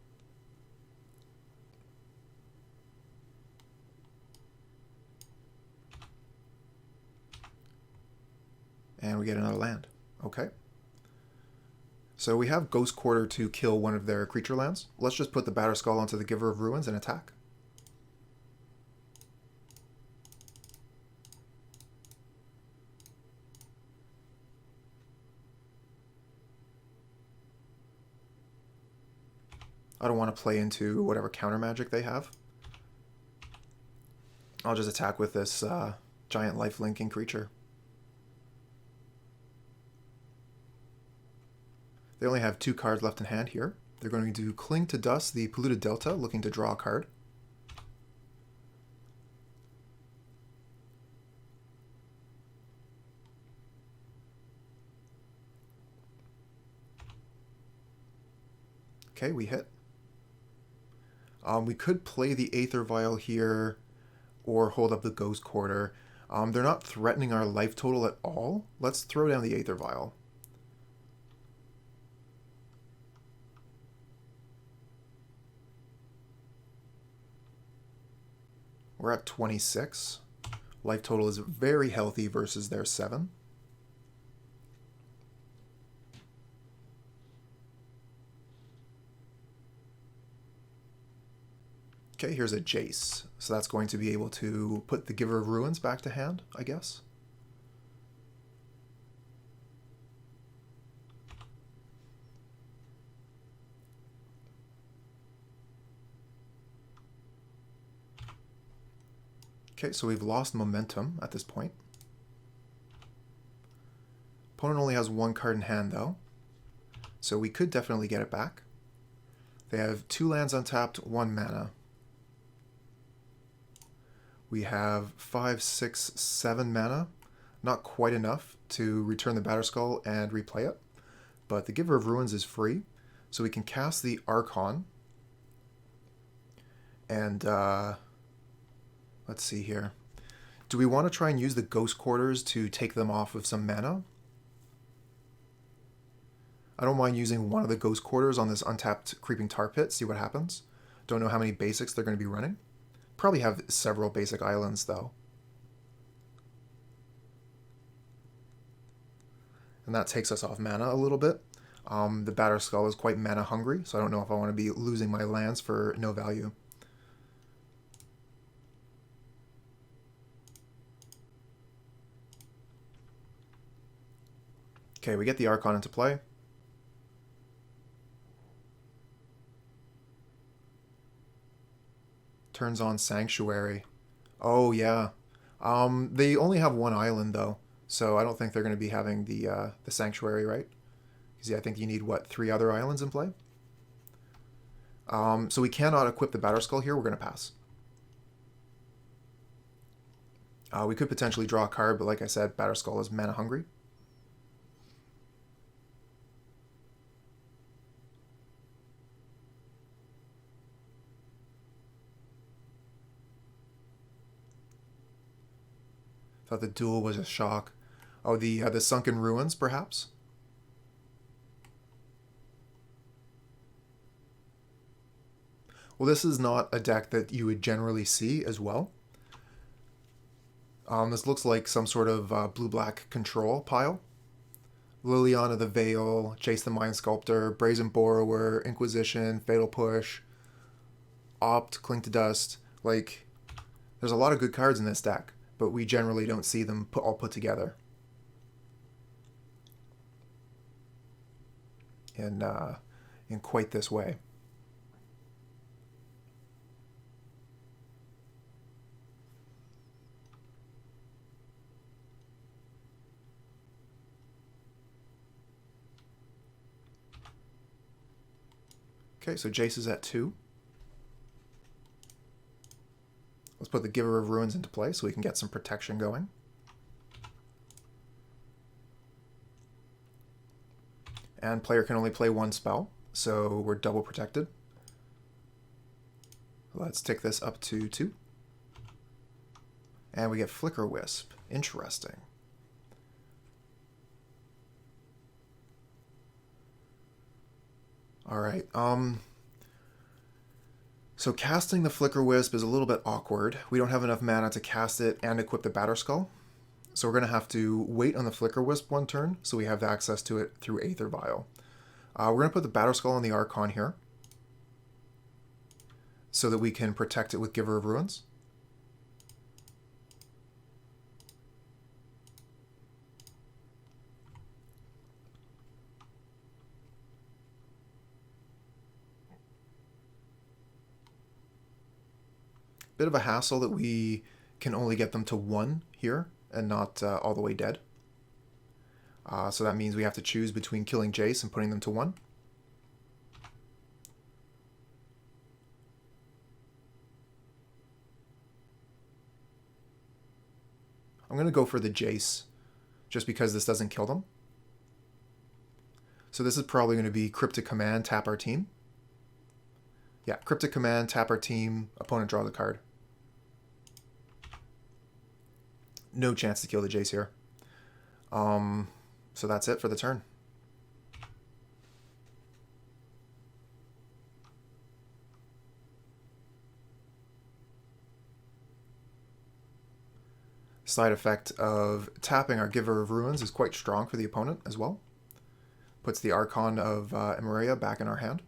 And we get another land. Okay. So we have Ghost Quarter to kill one of their creature lands. Let's just put the Batterskull onto the Giver of Ruins and attack. I don't want to play into whatever counter magic they have. I'll just attack with this giant life-linking creature. They only have 2 cards left in hand here. They're going to Cling to Dust, the Polluted Delta, looking to draw a card. Okay, we hit. We could play the Aether Vial here or hold up the Ghost Quarter. They're not threatening our life total at all. Let's throw down the Aether Vial. We're at 26. Life total is very healthy versus their 7. Okay, here's a Jace. So that's going to be able to put the Giver of Ruins back to hand, I guess. Okay, so we've lost momentum at this point. Opponent only has one card in hand, though, so we could definitely get it back. They have 2 lands untapped, 1 mana. We have 5, 6, 7 mana. Not quite enough to return the Batterskull and replay it, but the Giver of Ruins is free, so we can cast the Archon. And, let's see here. Do we want to try and use the Ghost Quarters to take them off of some mana? I don't mind using one of the Ghost Quarters on this untapped Creeping Tar Pit, see what happens. Don't know how many basics they're going to be running. Probably have several basic islands, though. And that takes us off mana a little bit. The Batterskull is quite mana hungry, so I don't know if I want to be losing my lands for no value. Okay, we get the Archon into play. Turns on Sanctuary. Oh, yeah. They only have 1 island, though, so I don't think they're going to be having the Sanctuary, right? Because, yeah, I think you need, what, 3 other islands in play? So we cannot equip the Batterskull here. We're going to pass. We could potentially draw a card, but like I said, Batterskull is mana hungry. Thought the duel was a shock. Oh, the Sunken Ruins, perhaps? Well, this is not a deck that you would generally see as well. This looks like some sort of blue-black control pile. Liliana the Veil, Chase the Mind Sculptor, Brazen Borrower, Inquisition, Fatal Push, Opt, Cling to Dust. Like, there's a lot of good cards in this deck, but we generally don't see them all put together in quite this way. Okay, so Jace is at 2. Let's put the Giver of Ruins into play so we can get some protection going. And player can only play 1 spell, so we're double protected. Let's take this up to 2. And we get Flickerwisp. Interesting. Alright, so casting the Flickerwisp is a little bit awkward. We don't have enough mana to cast it and equip the Batterskull. So we're going to have to wait on the Flickerwisp 1 turn, so we have access to it through Aether Vial. We're going to put the Batterskull on the Archon here, so that we can protect it with Giver of Ruins. Bit of a hassle that we can only get them to 1 here and not all the way dead. So that means we have to choose between killing Jace and putting them to 1. I'm going to go for the Jace just because this doesn't kill them. So this is probably going to be Cryptic Command, tap our team. Yeah, Cryptic Command, tap our team, opponent draw the card. No chance to kill the Jace here. So that's it for the turn. Side effect of tapping our Giver of Ruins is quite strong for the opponent as well. Puts the Archon of Emeria back in our hand.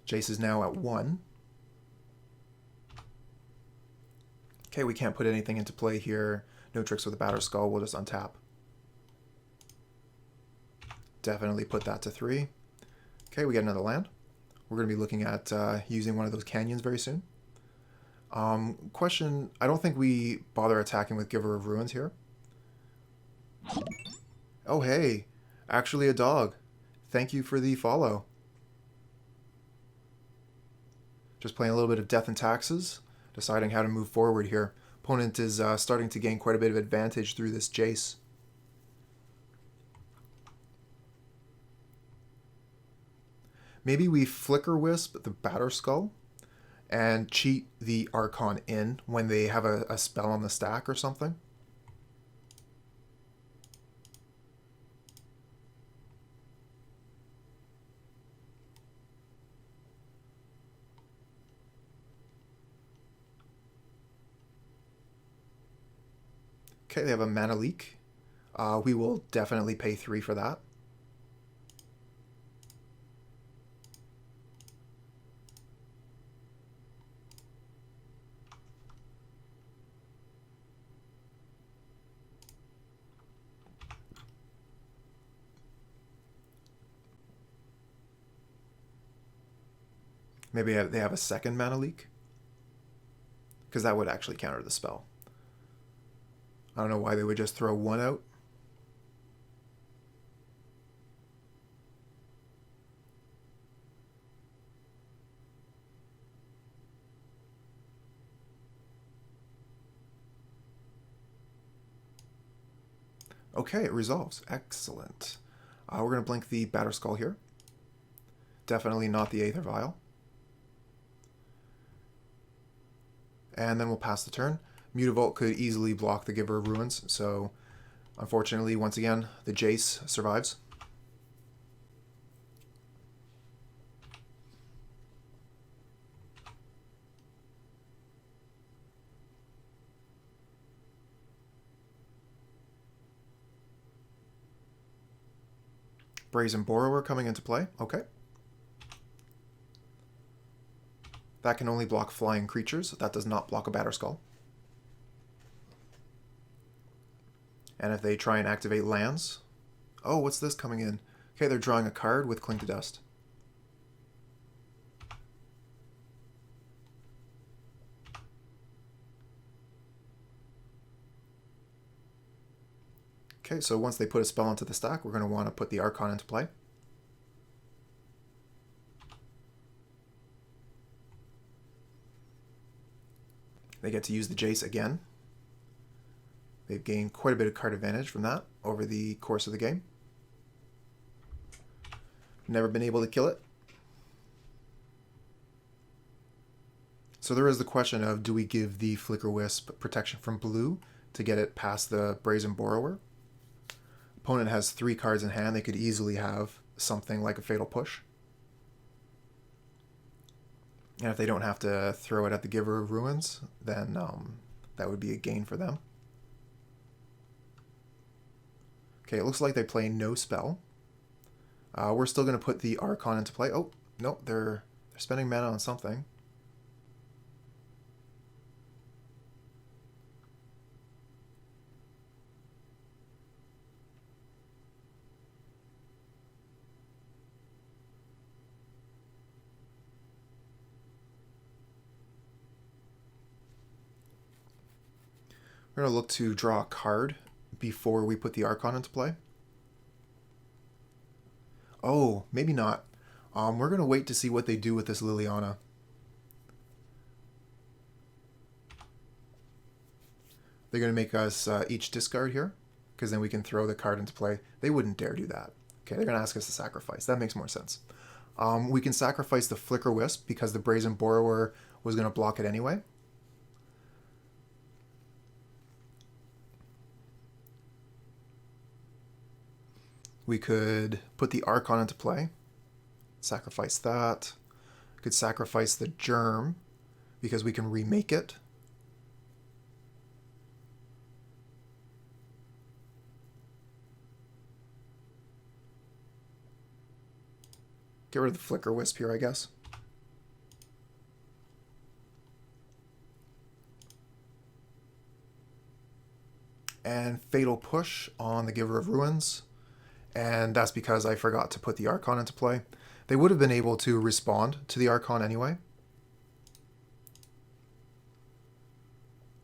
Jace is now at 1. Okay, we can't put anything into play here. No tricks with the Batterskull. We'll just untap. Definitely put that to 3. Okay, we get another land. We're going to be looking at using one of those canyons very soon. Question, I don't think we bother attacking with Giver of Ruins here. Oh, hey, actually a dog. Thank you for the follow. Just playing a little bit of Death and Taxes, deciding how to move forward here. Opponent is starting to gain quite a bit of advantage through this Jace. Maybe we Flickerwisp the Batterskull and cheat the Archon in when they have a spell on the stack or something. Okay, they have a mana leak. We will definitely pay 3 for that. Maybe they have a second mana leak, because that would actually counter the spell. I don't know why they would just throw 1 out. Okay, it resolves. Excellent. We're going to blink the Batterskull here. Definitely not the Aether Vial. And then we'll pass the turn. Mutavault could easily block the Giver of Ruins, so unfortunately, once again, the Jace survives. Brazen Borrower coming into play. Okay. That can only block flying creatures. That does not block a Batterskull. And if they try and activate lands... Oh, what's this coming in? Okay, they're drawing a card with Cling to Dust. Okay, so once they put a spell into the stack, we're going to want to put the Archon into play. They get to use the Jace again. They've gained quite a bit of card advantage from that over the course of the game. Never been able to kill it. So there is the question of, do we give the Flickerwisp protection from blue to get it past the Brazen Borrower? Opponent has 3 cards in hand. They could easily have something like a Fatal Push. And if they don't have to throw it at the Giver of Ruins, then that would be a gain for them. Okay, it looks like they play no spell. We're still going to put the Archon into play. Oh, no, they're spending mana on something. We're going to look to draw a card before we put the Archon into play. Oh, maybe not. We're going to wait to see what they do with this Liliana. They're going to make us each discard here, because then we can throw the card into play. They wouldn't dare do that. Okay, they're going to ask us to sacrifice. That makes more sense. We can sacrifice the Flickerwisp, because the Brazen Borrower was going to block it anyway. We could put the Archon into play, sacrifice that. We could sacrifice the Germ, because we can remake it. Get rid of the Flickerwisp here, I guess. Fatal Push on the Giver of Ruins, and that's because I forgot to put the Archon into play. They would have been able to respond to the Archon anyway.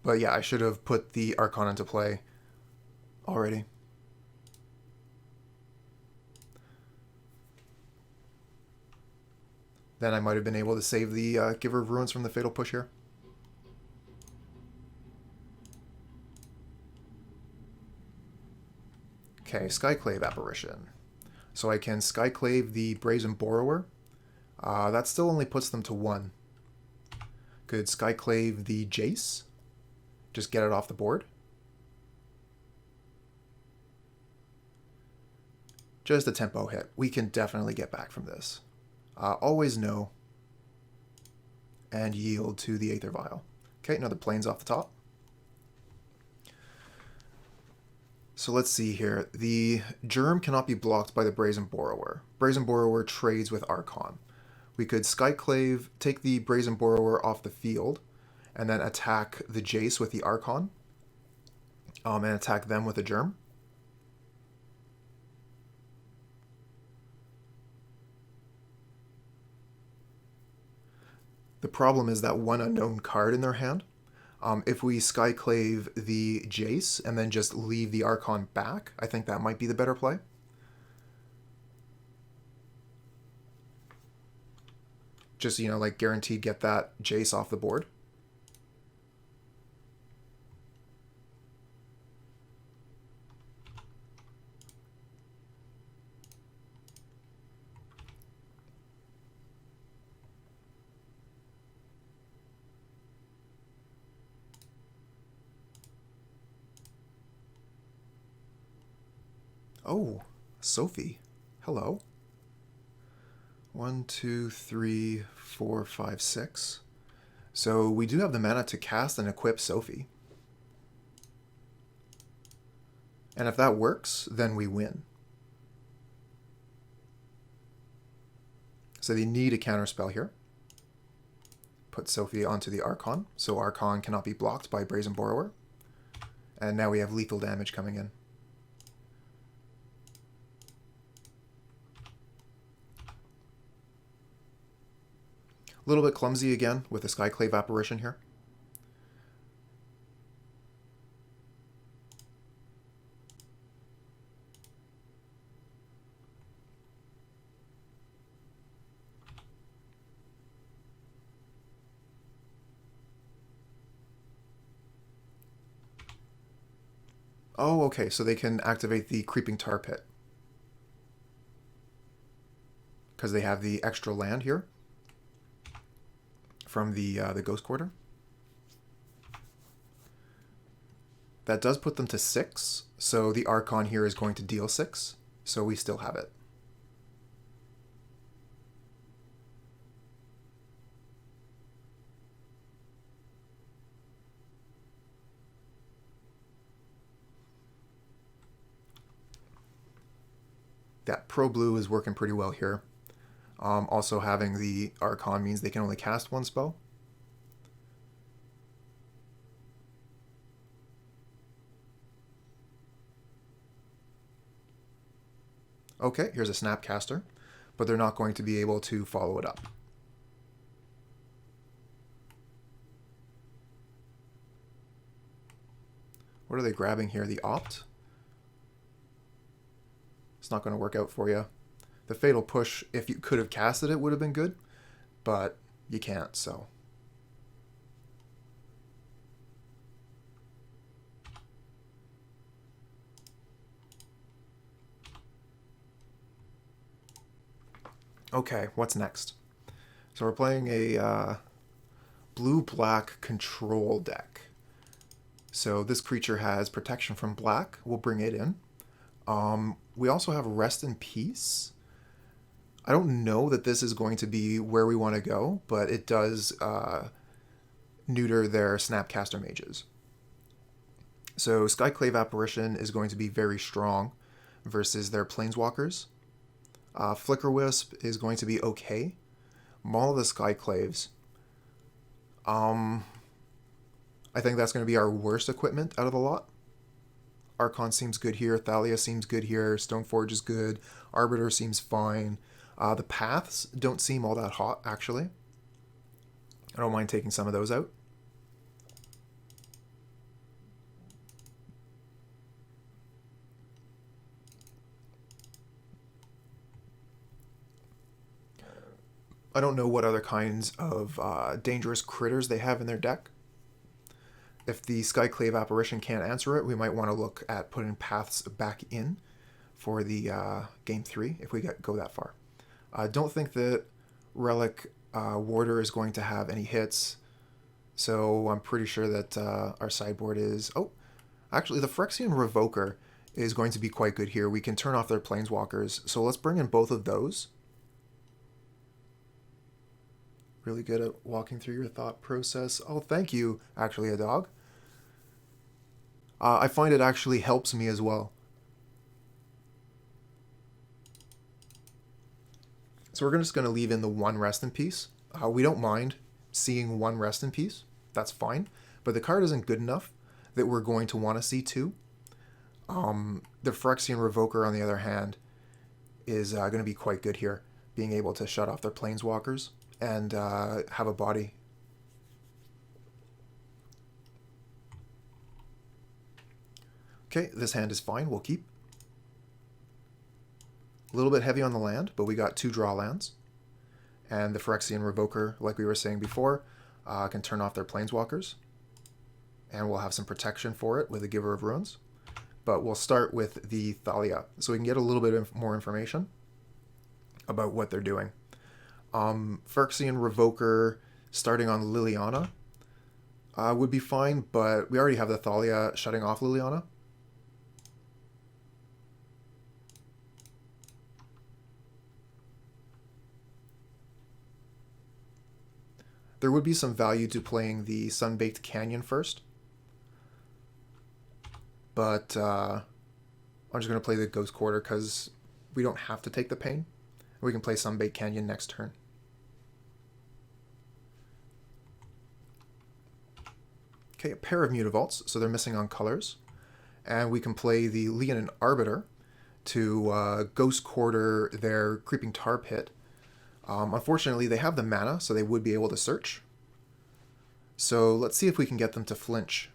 But yeah, I should have put the Archon into play already. Then I might have been able to save the Giver of Ruins from the Fatal Push here. Okay, Skyclave Apparition. So I can Skyclave the Brazen Borrower. That still only puts them to 1. Could Skyclave the Jace. Just get it off the board. Just a tempo hit. We can definitely get back from this. Always no. And yield to the Aether Vial. Okay, another Plains off the top. So let's see here. The Germ cannot be blocked by the Brazen Borrower. Brazen Borrower trades with Archon. We could Skyclave, take the Brazen Borrower off the field, and then attack the Jace with the Archon, and attack them with a Germ. The problem is that one unknown card in their hand. If we Skyclave the Jace and then just leave the Archon back, I think that might be the better play. Just, you know, like guaranteed get that Jace off the board. Oh, Sophie. Hello. 1, 2, 3, 4, 5, 6. So we do have the mana to cast and equip Sophie. And if that works, then we win. So they need a counterspell here. Put Sophie onto the Archon, so Archon cannot be blocked by Brazen Borrower. And now we have lethal damage coming in. A little bit clumsy again with the Skyclave Apparition here. Oh, okay, so they can activate the Creeping Tar Pit. Because they have the extra land here from the Ghost Quarter. That does put them to 6, so the Archon here is going to deal 6, so we still have it. That Pro Blue is working pretty well here. Also having the Archon means they can only cast 1 spell. Okay, here's a Snapcaster, but they're not going to be able to follow it up. What are they grabbing here? The Opt? It's not going to work out for you. The Fatal Push, if you could have casted it, would have been good, but you can't, so. Okay, what's next? So we're playing a blue-black control deck. So this creature has protection from black. We'll bring it in. We also have Rest in Peace. I don't know that this is going to be where we want to go, but it does neuter their Snapcaster mages. So Skyclave Apparition is going to be very strong versus their Planeswalkers. Flickerwisp is going to be okay. Maul of the Skyclaves. I think that's going to be our worst equipment out of the lot. Archon seems good here. Thalia seems good here. Stoneforge is good. Arbiter seems fine. The paths don't seem all that hot, actually. I don't mind taking some of those out. I don't know what other kinds of dangerous critters they have in their deck. If the Skyclave Apparition can't answer it, we might want to look at putting paths back in for the game 3 if we go that far. I don't think that Relic-Warder is going to have any hits, so I'm pretty sure that our sideboard is... Oh, actually, the Phyrexian Revoker is going to be quite good here. We can turn off their Planeswalkers, so let's bring in both of those. Really good at walking through your thought process. Oh, thank you, actually, a dog. I find it actually helps me as well. So we're just going to leave in the 1 Rest in Peace. We don't mind seeing 1 Rest in Peace. That's fine. But the card isn't good enough that we're going to want to see 2. The Phyrexian Revoker, on the other hand, is going to be quite good here, being able to shut off their Planeswalkers and have a body. Okay, this hand is fine. We'll keep. A little bit heavy on the land, but we got 2 draw lands. And the Phyrexian Revoker, like we were saying before, can turn off their Planeswalkers. And we'll have some protection for it with the Giver of Runes. But we'll start with the Thalia, so we can get a little bit more information about what they're doing. Phyrexian Revoker starting on Liliana would be fine, but we already have the Thalia shutting off Liliana. There would be some value to playing the Sunbaked Canyon first, but I'm just going to play the Ghost Quarter because we don't have to take the pain. We can play Sunbaked Canyon next turn. Okay, a pair of Mutavaults, so they're missing on colors. And we can play the Leonin Arbiter to Ghost Quarter their Creeping Tar Pit. Unfortunately, they have the mana, so they would be able to search. So let's see if we can get them to flinch.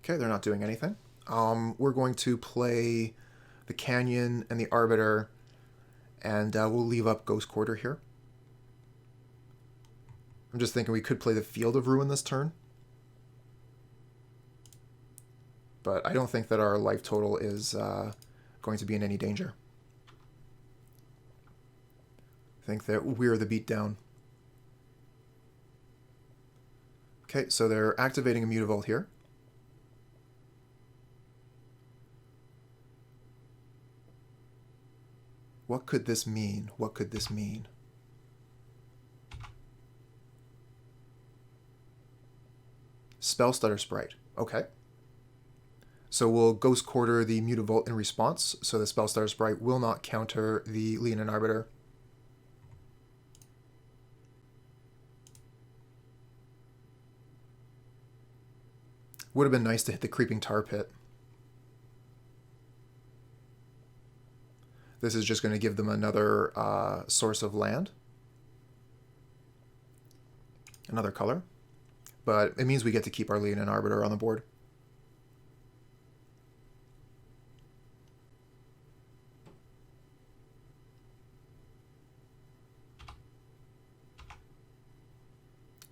Okay, they're not doing anything. We're going to play the Canyon and the Arbiter, and we'll leave up Ghost Quarter here. I'm just thinking we could play the Field of Ruin this turn. But I don't think that our life total is going to be in any danger. I think that we're the beatdown. Okay, so they're activating a Mutavault here. What could this mean? What could this mean? Spellstutter Sprite. Okay. So we'll Ghost Quarter the Mutavault in response, so the Spellstutter Sprite will not counter the Leonin Arbiter. Would have been nice to hit the Creeping Tar Pit. This is just going to give them another source of land. Another color. But it means we get to keep our Leonin Arbiter on the board.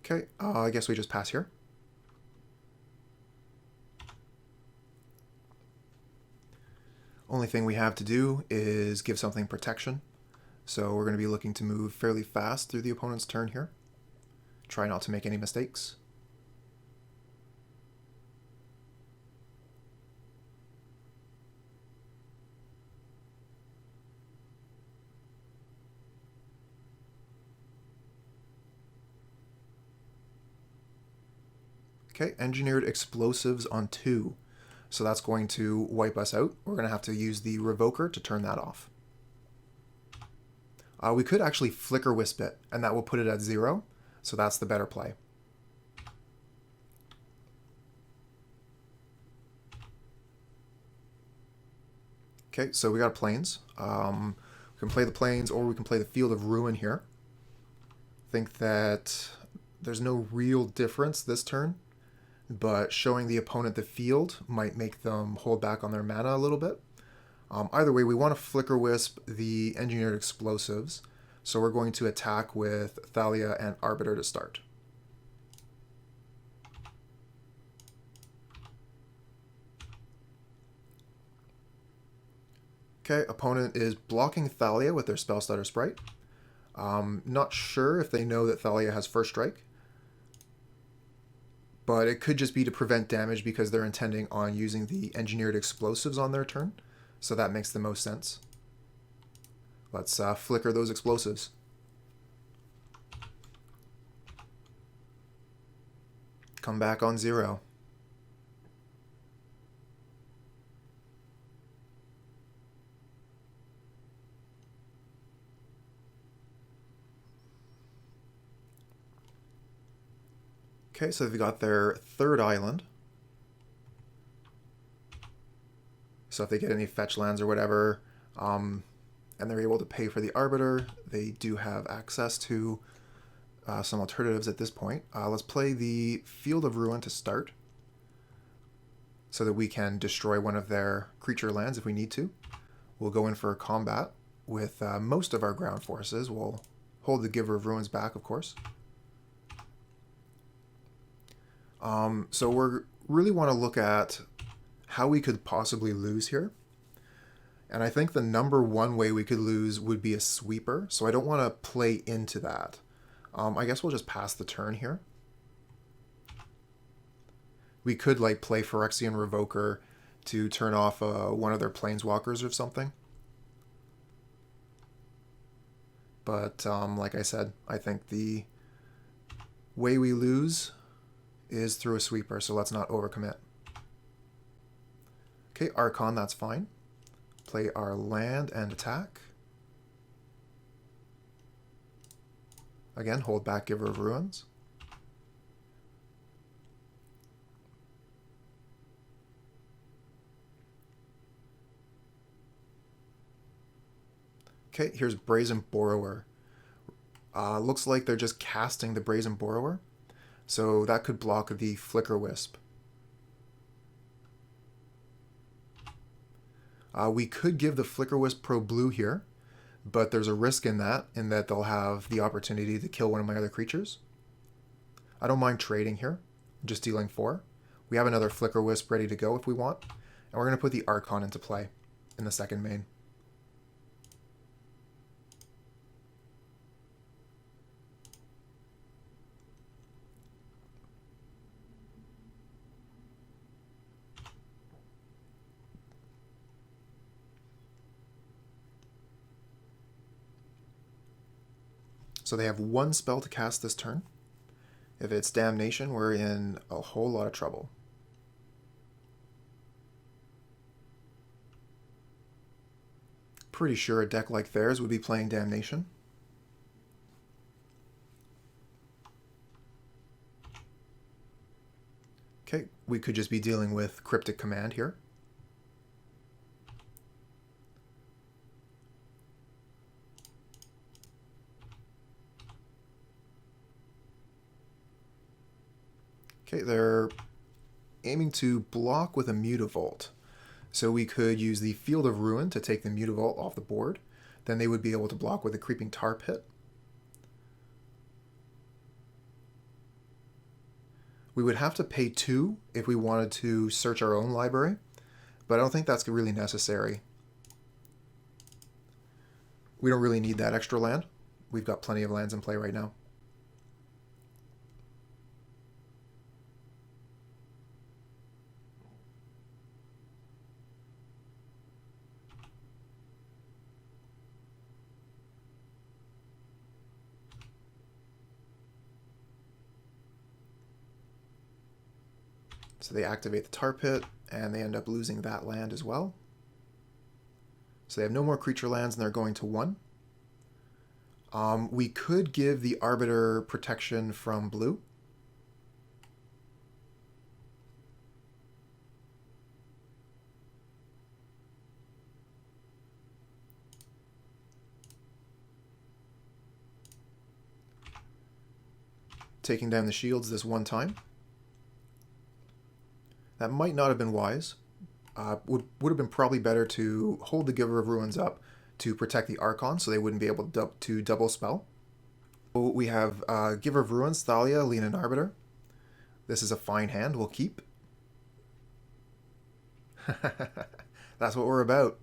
Okay, I guess we just pass here. Only thing we have to do is give something protection. So we're going to be looking to move fairly fast through the opponent's turn here. Try not to make any mistakes. Okay, Engineered Explosives on 2. So that's going to wipe us out. We're going to have to use the Revoker to turn that off. We could actually Flickerwisp it, and that will put it at 0, so that's the better play. Okay, so we got Plains. We can play the Plains, or we can play the Field of Ruin here. I think that there's no real difference this turn, but showing the opponent the field might make them hold back on their mana a little bit. Either way, we want to Flickerwisp the Engineered Explosives, so we're going to attack with Thalia and Arbiter to start. Okay, opponent is blocking Thalia with their Spellstutter Sprite. Not sure if they know that Thalia has First Strike, but it could just be to prevent damage because they're intending on using the Engineered Explosives on their turn, so that makes the most sense. Let's flicker those explosives. Come back on 0. Okay, so they've got their third island. So if they get any fetch lands or whatever, and they're able to pay for the Arbiter, they do have access to some alternatives at this point. Let's play the Field of Ruin to start, so that we can destroy one of their creature lands if we need to. We'll go in for a combat with most of our ground forces. We'll hold the Giver of Ruins back, of course. So we really want to look at how we could possibly lose here. And I think the number one way we could lose would be a sweeper, so I don't want to play into that. I guess we'll just pass the turn here. We could like play Phyrexian Revoker to turn off one of their planeswalkers or something. But like I said, I think the way we lose is through a sweeper, so let's not overcommit. Okay, Archon, that's fine. Play our land and attack. Again, hold back Giver of Ruins. Okay, here's Brazen Borrower. Looks like they're just casting the Brazen Borrower, so that could block the Flickerwisp. We could give the Flickerwisp Pro Blue here, but there's a risk in that they'll have the opportunity to kill one of my other creatures. I don't mind trading here, just dealing 4. We have another Flickerwisp ready to go if we want, and we're going to put the Archon into play in the second main. So they have 1 spell to cast this turn. If it's Damnation, we're in a whole lot of trouble. Pretty sure a deck like theirs would be playing Damnation. Okay, we could just be dealing with Cryptic Command here. Okay, they're aiming to block with a Mutavault. So we could use the Field of Ruin to take the Mutavault off the board. Then they would be able to block with a Creeping Tar Pit. We would have to pay 2 if we wanted to search our own library, but I don't think that's really necessary. We don't really need that extra land. We've got plenty of lands in play right now. So they activate the Tar Pit, and they end up losing that land as well. So they have no more creature lands, and they're going to 1. We could give the Arbiter protection from blue. Taking down the shields this one time. That might not have been wise. Would have been probably better to hold the Giver of Ruins up to protect the Archon so they wouldn't be able to double spell. We have Giver of Ruins, Thalia, Leonin Arbiter. This is a fine hand, we'll keep. That's what we're about.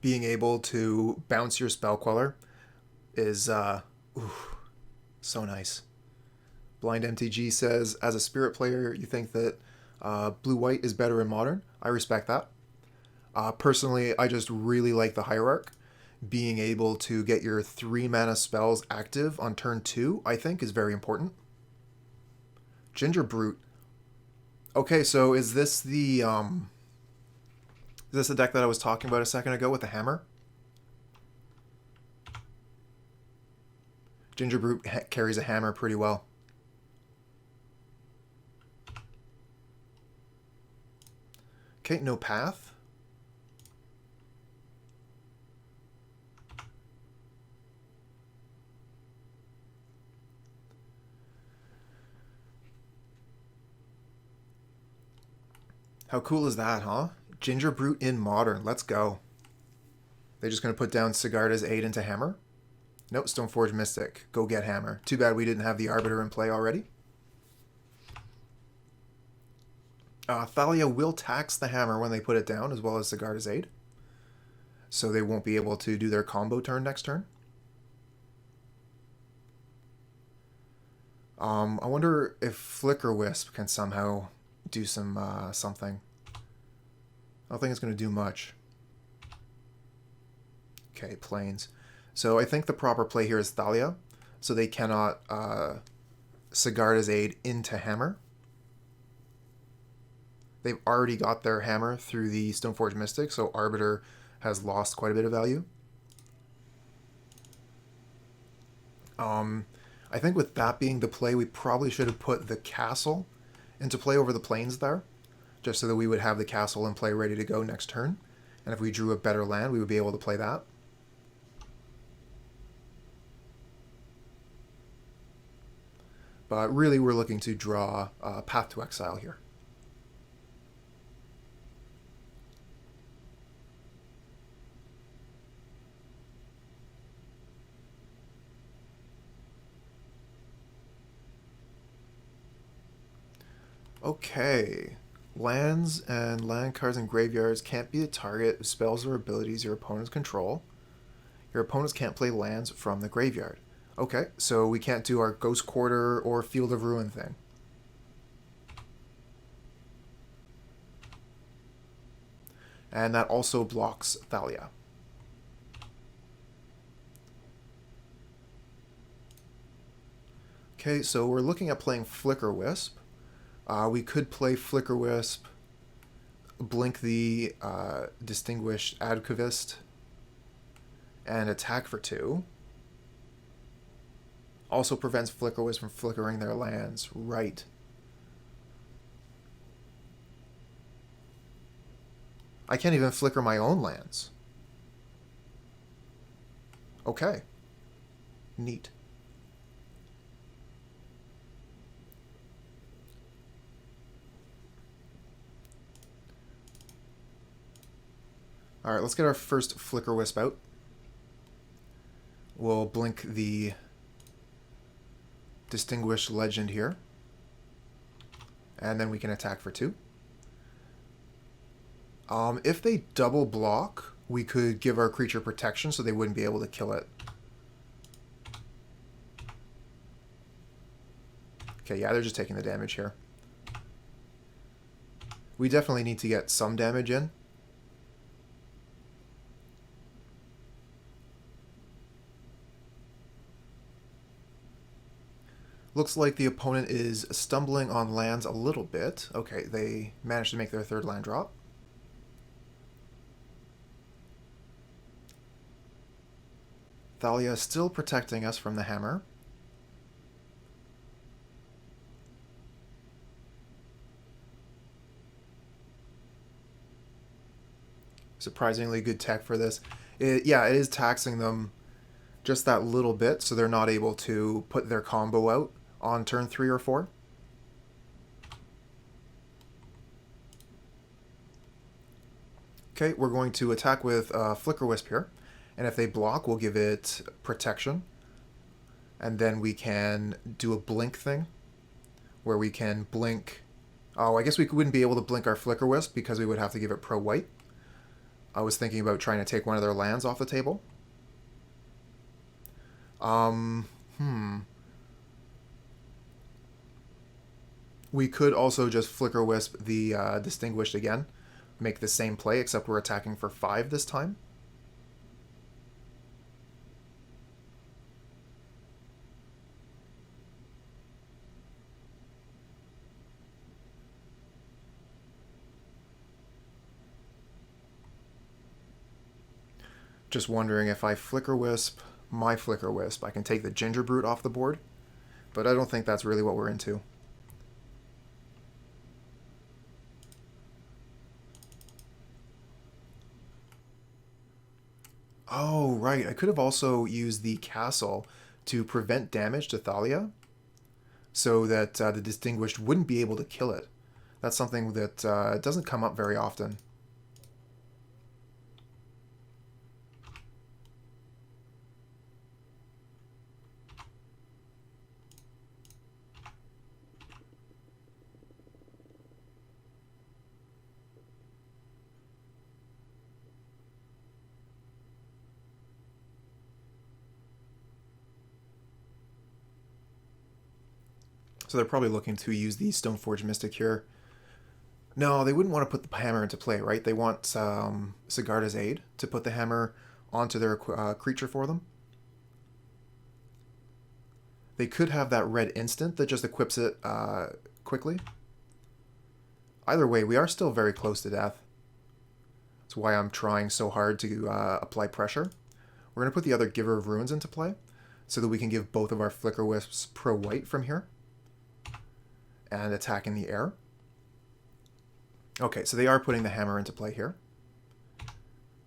Being able to bounce your Spell Queller is so nice. Blind MTG says, as a Spirit player, you think that blue-white is better in Modern. I respect that. Personally, I just really like the Hierarch. Being able to get your 3-mana spells active on turn 2, I think, is very important. Ginger Brute. Okay, so is this the deck that I was talking about a second ago with the hammer? Ginger Brute carries a hammer pretty well. Okay, no path. How cool is that, huh? Ginger Brute in Modern. Let's go. They're just going to put down Sigarda's Aid into Hammer? Nope, Stoneforge Mystic. Go get Hammer. Too bad we didn't have the Arbiter in play already. Thalia will tax the Hammer when they put it down, as well as Sigarda's Aid. So they won't be able to do their combo turn next turn. I wonder if Flickerwisp can somehow do some something. I don't think it's going to do much. Okay, Plains. So I think the proper play here is Thalia. So they cannot Sigarda's Aid into Hammer. They've already got their Hammer through the Stoneforge Mystic, so Arbiter has lost quite a bit of value. I think with that being the play, we probably should have put the castle into play over the Plains there, just so that we would have the castle in play ready to go next turn. And if we drew a better land, we would be able to play that. But really, we're looking to draw Path to Exile here. Okay. Lands and land cards and graveyards can't be a target of spells or abilities your opponents control. Your opponents can't play lands from the graveyard. Okay, so we can't do our Ghost Quarter or Field of Ruin thing. And that also blocks Thalia. Okay, so we're looking at playing Flickerwisp. We could play Flickerwisp, blink the Distinguished Archivist, and attack for 2. Also prevents Flickerwisp from flickering their lands. Right. I can't even flicker my own lands. Okay. Neat. Alright, let's get our first Flickerwisp out. We'll blink the Distinguished Legend here. And then we can attack for 2. If they double block, we could give our creature protection so they wouldn't be able to kill it. Okay, yeah, they're just taking the damage here. We definitely need to get some damage in. Looks like the opponent is stumbling on lands a little bit. Okay, they managed to make their 3rd land drop. Thalia still protecting us from the hammer. Surprisingly good tech for this. Yeah, it is taxing them just that little bit, so they're not able to put their combo out on turn 3 or 4. Okay, we're going to attack with Flickerwisp here, and if they block, we'll give it protection, and then we can do a blink thing, where we can blink... Oh, I guess we wouldn't be able to blink our Flickerwisp because we would have to give it pro-white. I was thinking about trying to take one of their lands off the table. We could also just Flickerwisp the Distinguished again. Make the same play, except we're attacking for 5 this time. Just wondering if I Flickerwisp my Flickerwisp, I can take the Ginger Brute off the board, but I don't think that's really what we're into. Oh, right. I could have also used the castle to prevent damage to Thalia so that the Distinguished wouldn't be able to kill it. That's something that doesn't come up very often. So they're probably looking to use the Stoneforge Mystic here. No, they wouldn't want to put the hammer into play, right? They want Sigarda's Aid to put the hammer onto their creature for them. They could have that red instant that just equips it quickly. Either way, we are still very close to death. That's why I'm trying so hard to apply pressure. We're going to put the other Giver of Runes into play so that we can give both of our Flickerwisps pro-white from here and attack in the air. Okay, so they are putting the hammer into play here,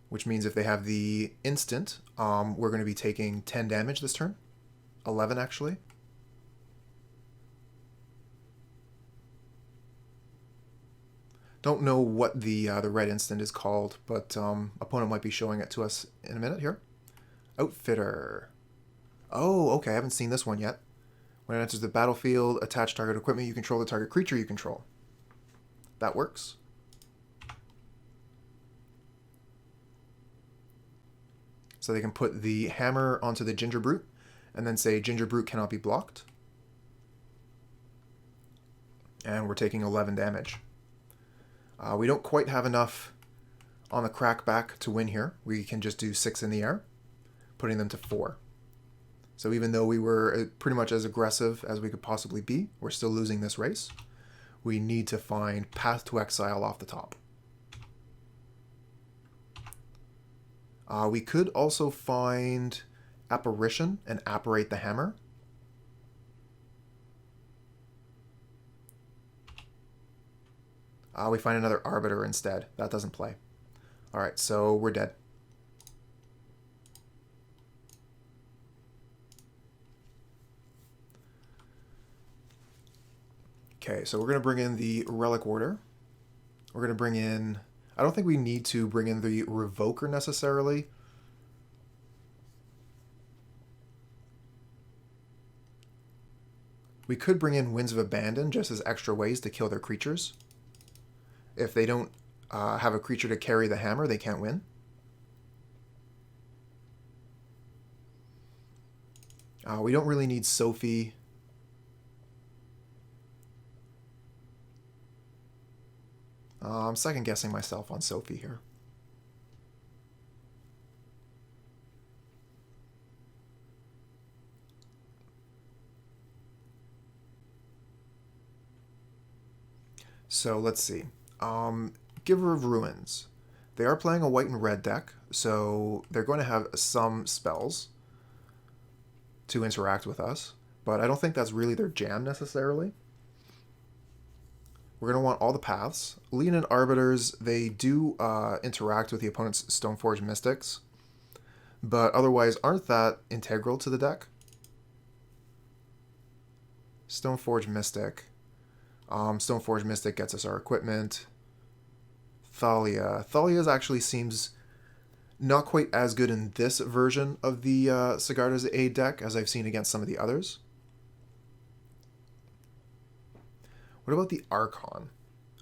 which means if they have the instant, we're going to be taking 10 damage this turn. 11, actually. Don't know what the red instant is called, but opponent might be showing it to us in a minute here. Outfitter. Oh, okay, I haven't seen this one yet. When it enters the battlefield, attach target equipment you control the target creature you control. That works. So they can put the hammer onto the Ginger Brute, and then say Ginger Brute cannot be blocked. And we're taking 11 damage. We don't quite have enough on the crackback to win here. We can just do 6 in the air, putting them to 4. So even though we were pretty much as aggressive as we could possibly be, we're still losing this race. We need to find Path to Exile off the top. We could also find Apparition and apparate the hammer. We find another Arbiter instead. That doesn't play. Alright, so we're dead. Okay, so we're going to bring in the Relic-Warder. We're going to bring in... I don't think we need to bring in the Revoker necessarily. We could bring in Winds of Abandon just as extra ways to kill their creatures. If they don't have a creature to carry the hammer, they can't win. We don't really need Sophie. I'm second guessing myself on Sophie here. So let's see. Giver of Ruins. They are playing a white and red deck, so they're going to have some spells. to interact with us, but I don't think that's really their jam necessarily. We're going to want all the paths. Leonin Arbiters, they do interact with the opponent's Stoneforge Mystics, but otherwise aren't that integral to the deck. Stoneforge Mystic. Stoneforge Mystic gets us our equipment. Thalia. Thalia's actually seems not quite as good in this version of the Sigarda's Aid deck as I've seen against some of the others. What about the Archon?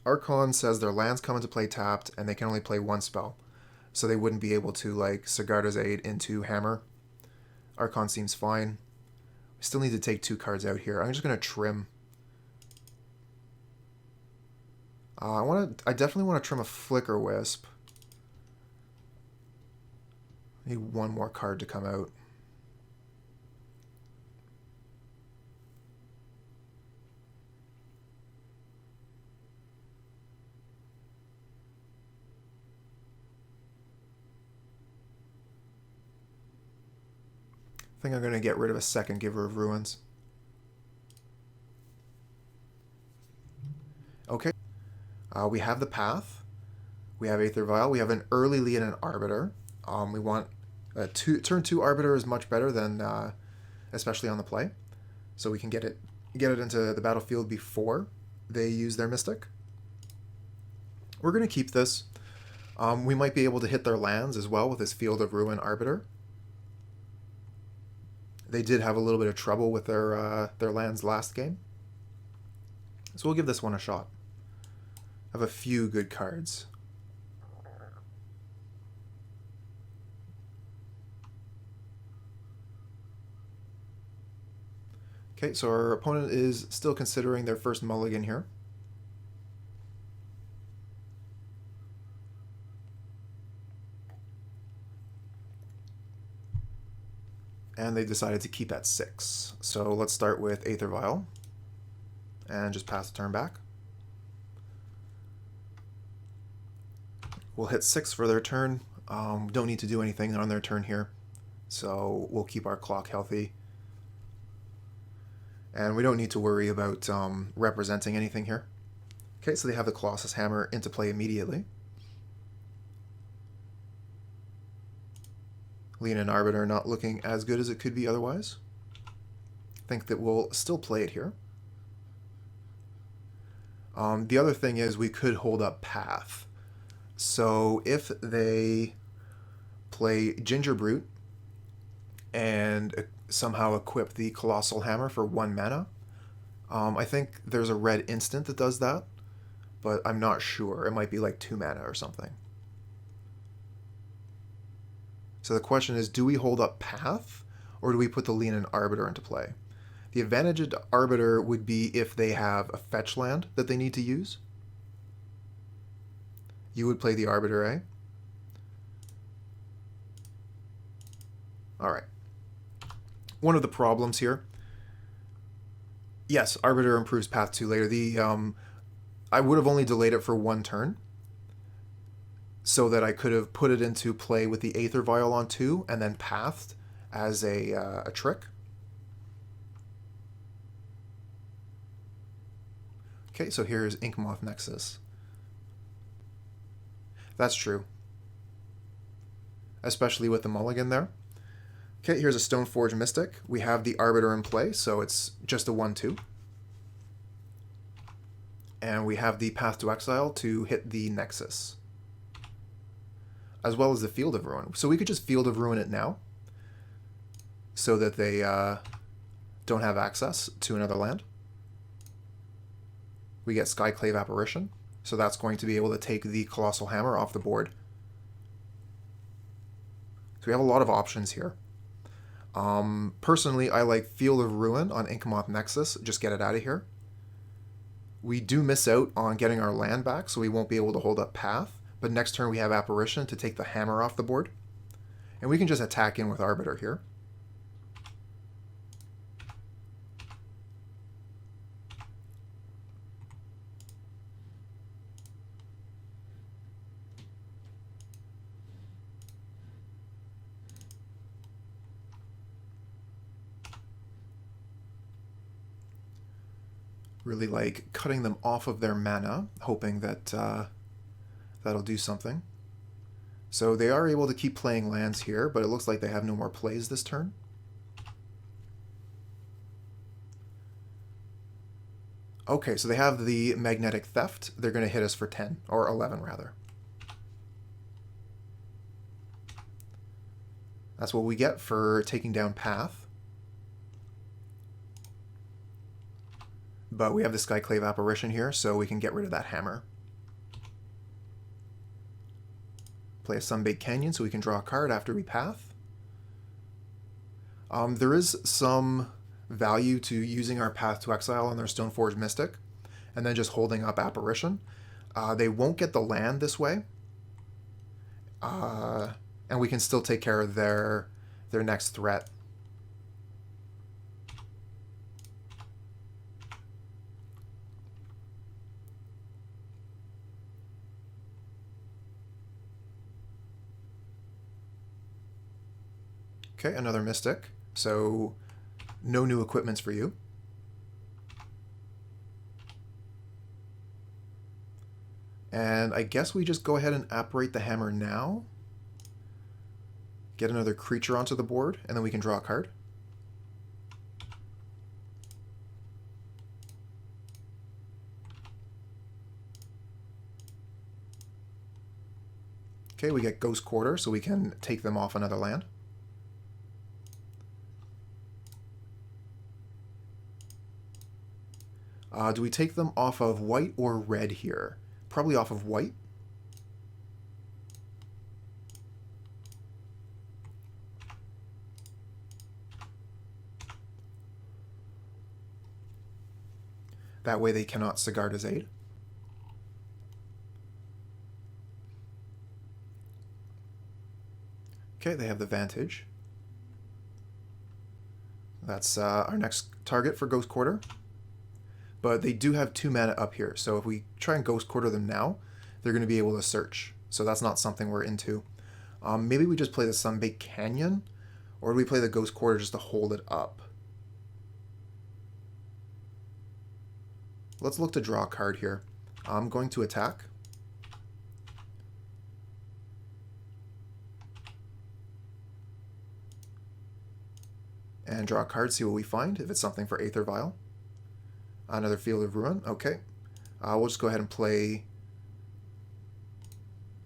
Archon says their lands come into play tapped and they can only play one spell. So they wouldn't be able to, like, Sigarda's Aid into Hammer. Archon seems fine. We still need to take 2 cards out here. I'm just going to trim. I definitely want to trim a Flickerwisp. I need 1 more card to come out. I think I'm going to get rid of a second Giver of Ruins. Okay. We have the path. We have Aether Vial. We have an early Leonin Arbiter. We want turn 2 Arbiter is much better than, especially on the play. So we can get it into the battlefield before they use their Mystic. We're going to keep this. We might be able to hit their lands as well with this Field of Ruin Arbiter. They did have a little bit of trouble with their lands last game. So we'll give this one a shot. I have a few good cards. Okay, so our opponent is still considering their first mulligan here. And they decided to keep at 6. So let's start with Aether Vial. And just pass the turn back. We'll hit 6 for their turn. Don't need to do anything on their turn here. So we'll keep our clock healthy. And we don't need to worry about representing anything here. Okay, so they have the Colossus Hammer into play immediately. Leonin Arbiter not looking as good as it could be otherwise. I think that we'll still play it here. The other thing is we could hold up Path. So if they play Ginger Brute and somehow equip the Colossal Hammer for 1 mana, I think there's a red instant that does that, but I'm not sure. It might be like 2 mana or something. So the question is, do we hold up Path, or do we put the Leonin Arbiter into play? The advantaged Arbiter would be if they have a fetch land that they need to use. You would play the Arbiter, eh? Alright. One of the problems here. Yes, Arbiter improves Path 2 later. I would have only delayed it for 1 turn, so that I could have put it into play with the Aether Vial on 2 and then pathed as a trick. Okay, so here's Inkmoth Nexus. That's true. Especially with the mulligan there. Okay, here's a Stoneforge Mystic. We have the Arbiter in play, so it's just a 1/2. And we have the Path to Exile to hit the Nexus, as well as the Field of Ruin. So we could just Field of Ruin it now, so that they don't have access to another land. We get Skyclave Apparition, so that's going to be able to take the Colossal Hammer off the board. So we have a lot of options here. Personally, I like Field of Ruin on Inkmoth Nexus. Just get it out of here. We do miss out on getting our land back, so we won't be able to hold up Path. But next turn we have Apparition to take the Hammer off the board. And we can just attack in with Arbiter here. really like cutting them off of their mana, hoping that that'll do something. So they are able to keep playing lands here, but it looks like they have no more plays this turn. Okay, so they have the Magnetic Theft. They're going to hit us for 10, or 11 rather. That's what we get for taking down Path. But we have the Skyclave Apparition here, so we can get rid of that hammer. Play a Sunbaked Canyon so we can draw a card after we Path. There is some value to using our Path to Exile on their Stoneforge Mystic, and then just holding up Apparition. They won't get the land this way, and we can still take care of their next threat. Okay, another Mystic. So no new equipments for you. And I guess we just go ahead and apparate the hammer now. Get another creature onto the board, and then we can draw a card. Okay, we get Ghost Quarter, so we can take them off another land. Do we take them off of white or red here? Probably off of white. That way they cannot Sigarda's Aid. Okay, they have the Vantage. That's our next target for Ghost Quarter. But they do have 2 mana up here, so if we try and Ghost Quarter them now, they're going to be able to search. So that's not something we're into. Maybe we just play the Sunbaked Canyon, or do we play the Ghost Quarter just to hold it up? Let's look to draw a card here. I'm going to attack. And draw a card, see what we find, if it's something for Aether Vial. Another Field of Ruin, okay. We'll just go ahead and play...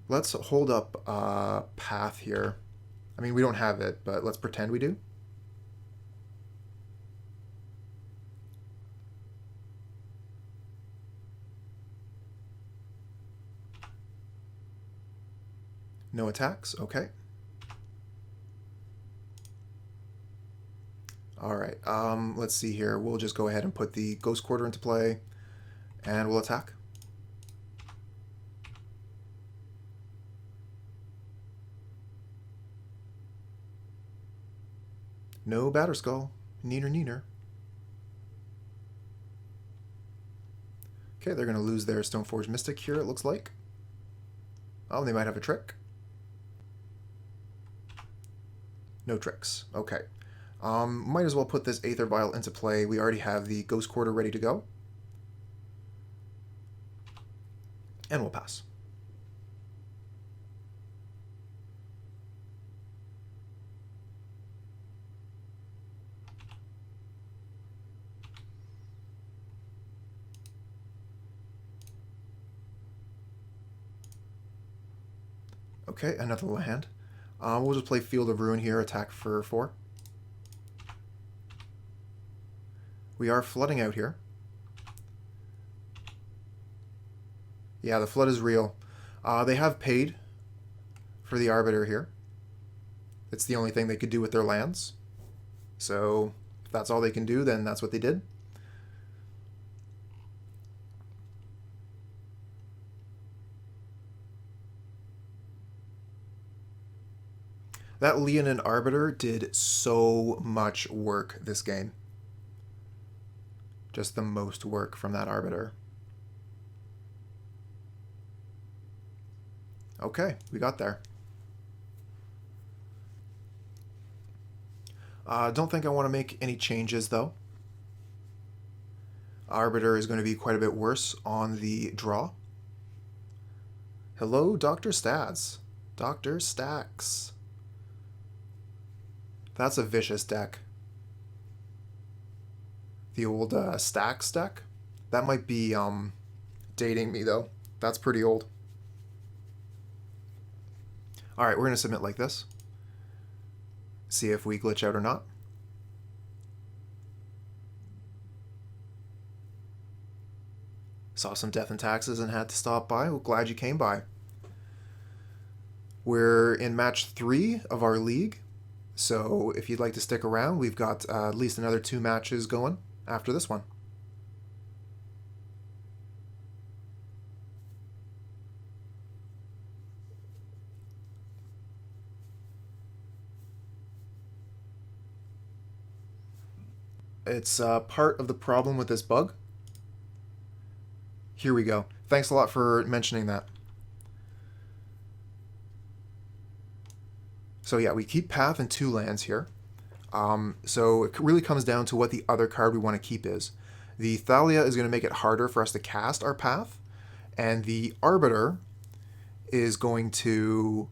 Let's hold up Path here. I mean, we don't have it, but let's pretend we do. No attacks, okay. Alright, let's see here. We'll just go ahead and put the Ghost Quarter into play, and we'll attack. No Batterskull. Neener, neener. Okay, they're going to lose their Stoneforge Mystic here, it looks like. Oh, they might have a trick. No tricks. Okay. Might as well put this Aether Vial into play. We already have the Ghost Quarter ready to go. And we'll pass. Okay, another land. We'll just play Field of Ruin here, attack for 4. We are flooding out here. Yeah, the flood is real. They have paid for the Arbiter here. It's the only thing they could do with their lands. So, if that's all they can do, then that's what they did. That Leonin Arbiter did so much work this game. Just the most work from that Arbiter. Okay, we got there. Don't think I want to make any changes, though. Arbiter is going to be quite a bit worse on the draw. Hello, Dr. Stats. Dr. Stacks. That's a vicious deck. The old Stacks deck? That might be dating me, though. That's pretty old. Alright, we're going to submit like this. See if we glitch out or not. Saw some death and taxes and had to stop by. Well, glad you came by. We're in match 3 of our league. So if you'd like to stick around, we've got at least another 2 matches going after this one. It's part of the problem with this bug. Here we go. Thanks a lot for mentioning that. So yeah, we keep Path and 2 lands here. So it really comes down to what the other card we want to keep is. The Thalia is going to make it harder for us to cast our Path, and the Arbiter is going to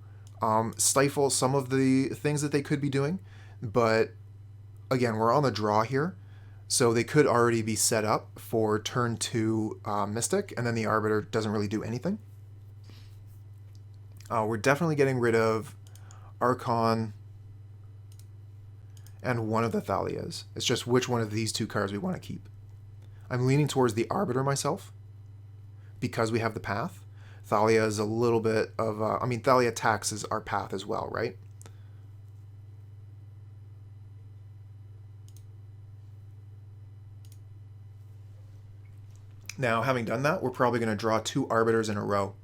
stifle some of the things that they could be doing. But again, we're on the draw here, so they could already be set up for turn 2 Mystic, and then the Arbiter doesn't really do anything. We're definitely getting rid of Archon and one of the Thalias. It's just which one of these 2 cards we want to keep. I'm leaning towards the Arbiter myself because we have the Path. Thalia is a little bit of I mean, Thalia taxes our Path as well, right? Now, having done that, we're probably going to draw 2 Arbiters in a row.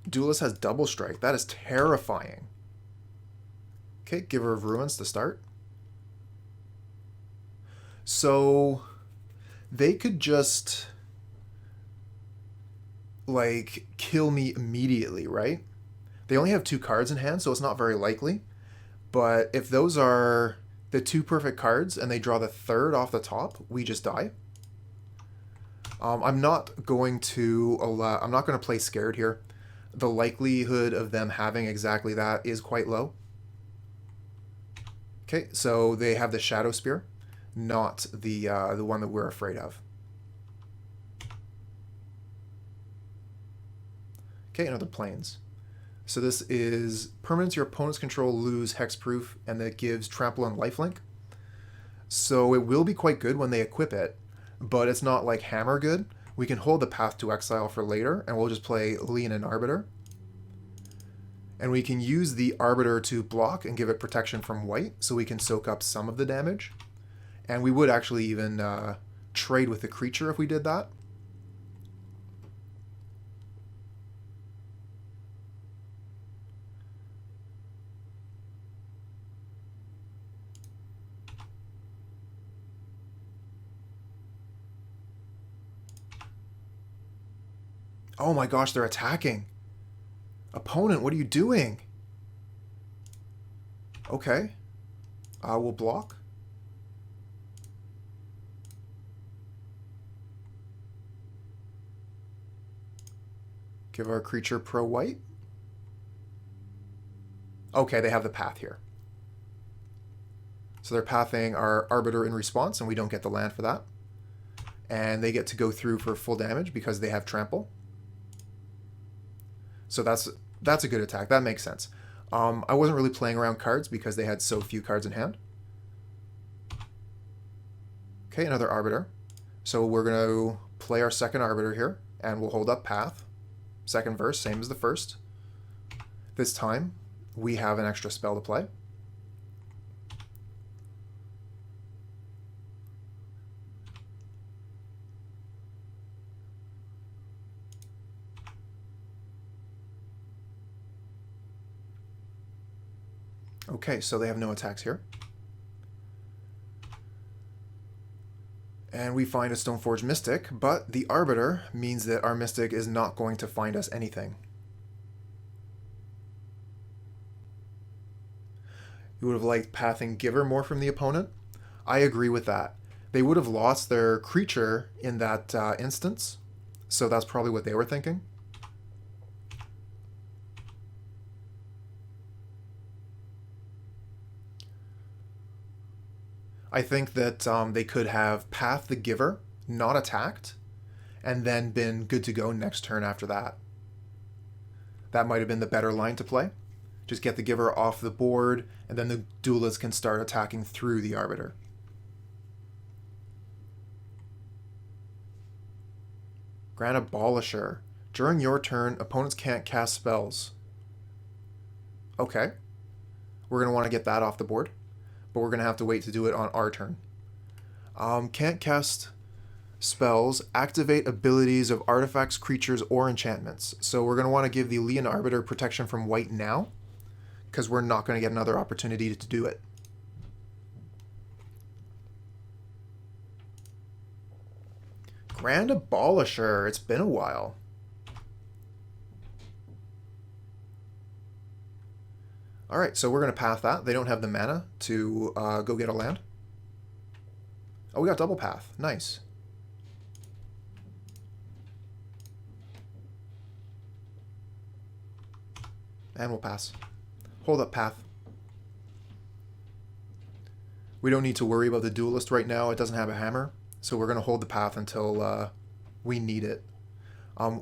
Duelist has double strike. That is terrifying. Okay, Giver of Ruins to start. So they could just like kill me immediately, right? They only have 2 cards in hand, so it's not very likely. But if those are the 2 perfect cards and they draw the 3rd off the top, we just die. I'm not going to allow, I'm not going to play scared here. The likelihood of them having exactly that is quite low. Okay, so they have the Shadow Spear, not the one that we're afraid of. Okay, another Plains. So this is permanents your opponents control lose hexproof, and that gives trample and lifelink. So it will be quite good when they equip it, but it's not like hammer good. We can hold the Path to Exile for later, and we'll just play Leonin Arbiter. And we can use the Arbiter to block and give it protection from white, so we can soak up some of the damage. And we would actually even trade with the creature if we did that. Oh my gosh, they're attacking. Opponent, what are you doing? Okay. We'll block. Give our creature pro-white. Okay, they have the Path here. So they're pathing our Arbiter in response, and we don't get the land for that. And they get to go through for full damage because they have Trample. So that's a good attack. That makes sense. I wasn't really playing around cards because they had so few cards in hand. Okay, another Arbiter. So we're going to play our second Arbiter here, and we'll hold up Path. Second verse, same as the first. This time, we have an extra spell to play. Okay, so they have no attacks here. And we find a Stoneforge Mystic, but the Arbiter means that our Mystic is not going to find us anything. You would have liked Pathing Giver more from the opponent? I agree with that. They would have lost their creature in that instance, so that's probably what they were thinking. I think that they could have Path the Giver, not attacked, and then been good to go next turn after that. That might have been the better line to play. Just get the Giver off the board, and then the Duelist can start attacking through the Arbiter. Grand Abolisher. During your turn, opponents can't cast spells. Okay. We're going to want to get that off the board, but we're going to have to wait to do it on our turn. Can't cast spells, activate abilities of artifacts, creatures, or enchantments. So we're going to want to give the Leonin Arbiter protection from white now, because we're not going to get another opportunity to do it. Grand Abolisher. It's been a while. Alright, so we're going to path that. They don't have the mana to go get a land. Oh, we got double path. Nice. And we'll pass. Hold up path. We don't need to worry about the Duelist right now. It doesn't have a hammer. So we're going to hold the path until we need it.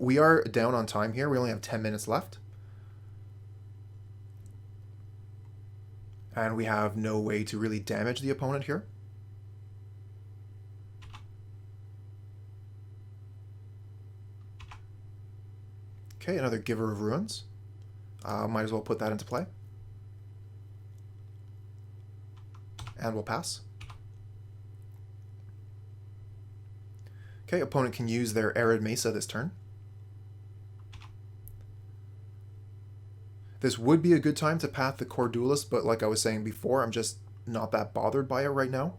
We are down on time here. We only have 10 minutes left. And we have no way to really damage the opponent here. Okay, another Giver of Ruins. Might as well put that into play. And we'll pass. Okay, opponent can use their Arid Mesa this turn. This would be a good time to path the core Duelist, but like I was saying before, I'm just not that bothered by it right now.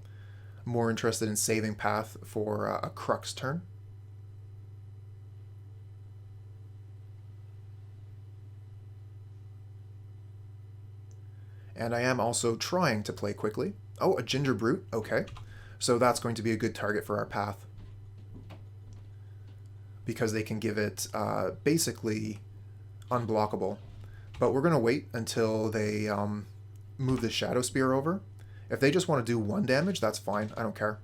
I'm more interested in saving path for a Crux turn. And I am also trying to play quickly. Oh, a Ginger Brute. Okay. So that's going to be a good target for our path, because they can give it basically unblockable. But we're going to wait until they move the Shadow Spear over. If they just want to do 1 damage, that's fine. I don't care.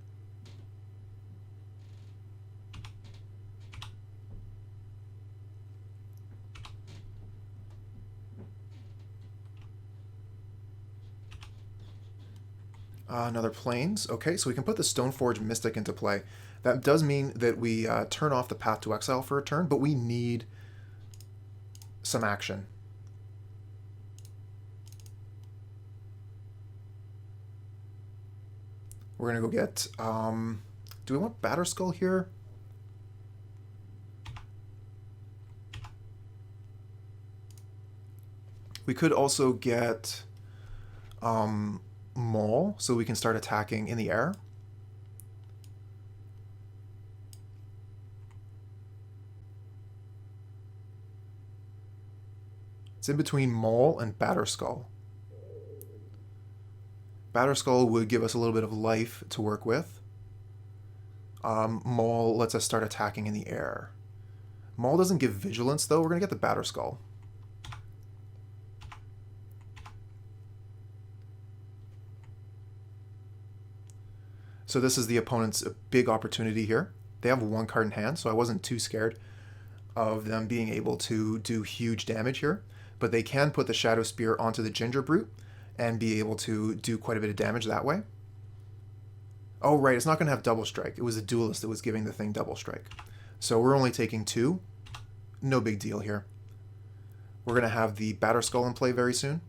Another Plains. Okay, so we can put the Stoneforge Mystic into play. That does mean that we turn off the Path to Exile for a turn, but we need some action. We're going to go get... do we want Batterskull here? We could also get Maul, so we can start attacking in the air. It's in between Maul and Batterskull. Batterskull would give us a little bit of life to work with. Maul lets us start attacking in the air. Maul doesn't give vigilance, though. We're going to get the Batterskull. So this is the opponent's big opportunity here. They have 1 card in hand, so I wasn't too scared of them being able to do huge damage here. But they can put the Shadow Spear onto the Ginger Brute and be able to do quite a bit of damage that way. Oh, right, it's not going to have Double Strike. It was a Duelist that was giving the thing Double Strike. So we're only taking 2. No big deal here. We're going to have the Batterskull in play very soon.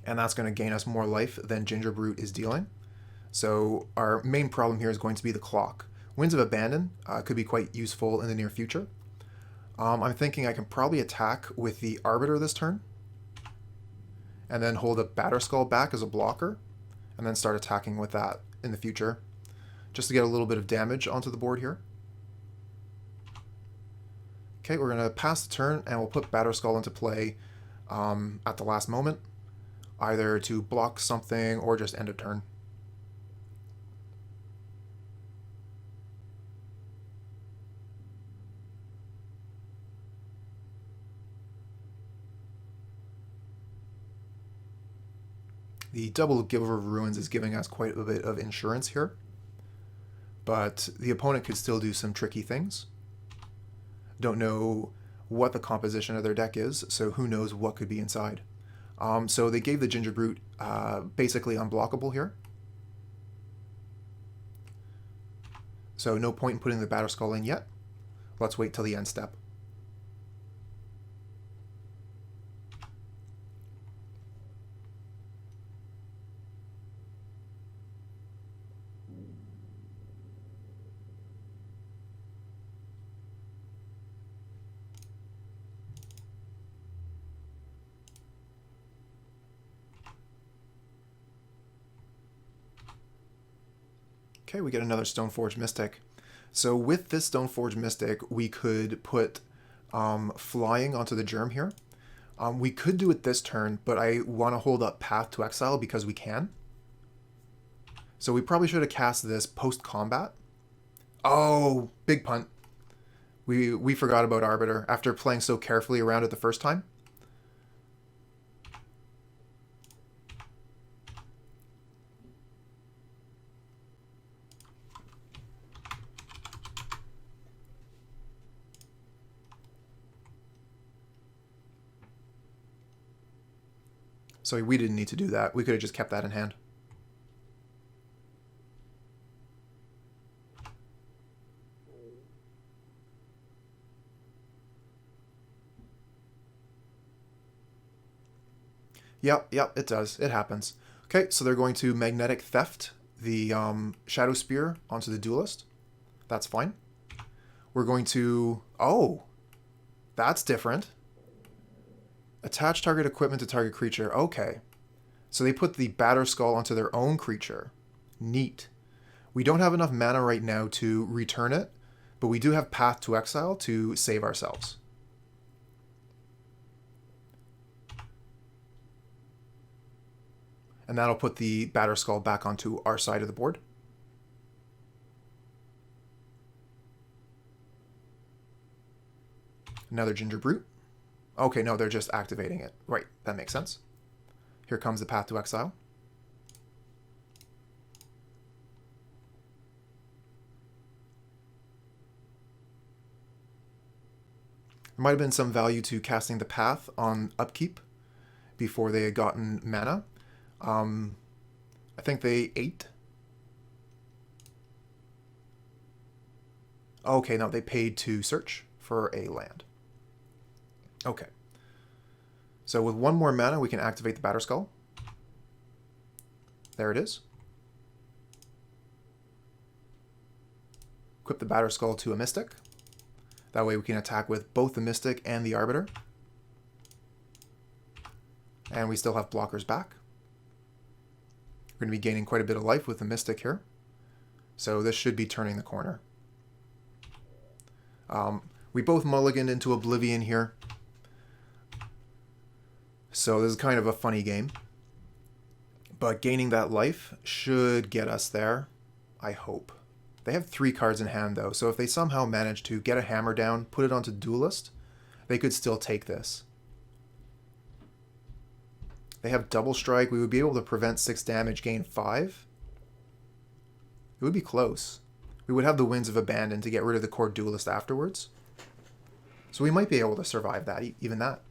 And that's going to gain us more life than Ginger Brute is dealing. So our main problem here is going to be the clock. Winds of Abandon could be quite useful in the near future. I'm thinking I can probably attack with the Arbiter this turn, and then hold a Batterskull back as a blocker, and then start attacking with that in the future, just to get a little bit of damage onto the board here. Okay, we're going to pass the turn, and we'll put Batterskull into play at the last moment, either to block something or just end a turn. The double Giver of Ruins is giving us quite a bit of insurance here, but the opponent could still do some tricky things. Don't know what the composition of their deck is, so who knows what could be inside. So they gave the Ginger Brute basically unblockable here. So no point in putting the Batterskull in yet. Let's wait till the end step. Okay, we get another Stoneforge Mystic. So with this Stoneforge Mystic, we could put flying onto the Germ here. We could do it this turn, but I want to hold up Path to Exile because we can. So we probably should have cast this post-combat. Oh, big punt. We forgot about Arbiter after playing so carefully around it the first time. So we didn't need to do that. We could have just kept that in hand. Yep, it does. It happens. Okay, so they're going to Magnetic Theft the Shadow Spear onto the Duelist. That's fine. We're going to... Oh! That's different. Attach target equipment to target creature. Okay. So they put the Batterskull onto their own creature. Neat. We don't have enough mana right now to return it, but we do have Path to Exile to save ourselves. And that'll put the Batterskull back onto our side of the board. Another Ginger Brute. Okay, no, they're just activating it. Right, that makes sense. Here comes the Path to Exile. There might have been some value to casting the Path on upkeep before they had gotten mana. I think they ate. Okay, no, they paid to search for a land. Okay. So with one more mana, we can activate the Batterskull. There it is. Equip the Batterskull to a Mystic. That way we can attack with both the Mystic and the Arbiter. And we still have blockers back. We're going to be gaining quite a bit of life with the Mystic here. So this should be turning the corner. We both mulliganed into Oblivion here. So this is kind of a funny game. But gaining that life should get us there, I hope. They have 3 cards in hand though, so if they somehow manage to get a hammer down, put it onto Duelist, they could still take this. They have Double Strike. We would be able to prevent 6 damage, gain 5. It would be close. We would have the Winds of Abandon to get rid of the core Duelist afterwards. So we might be able to survive that, even that.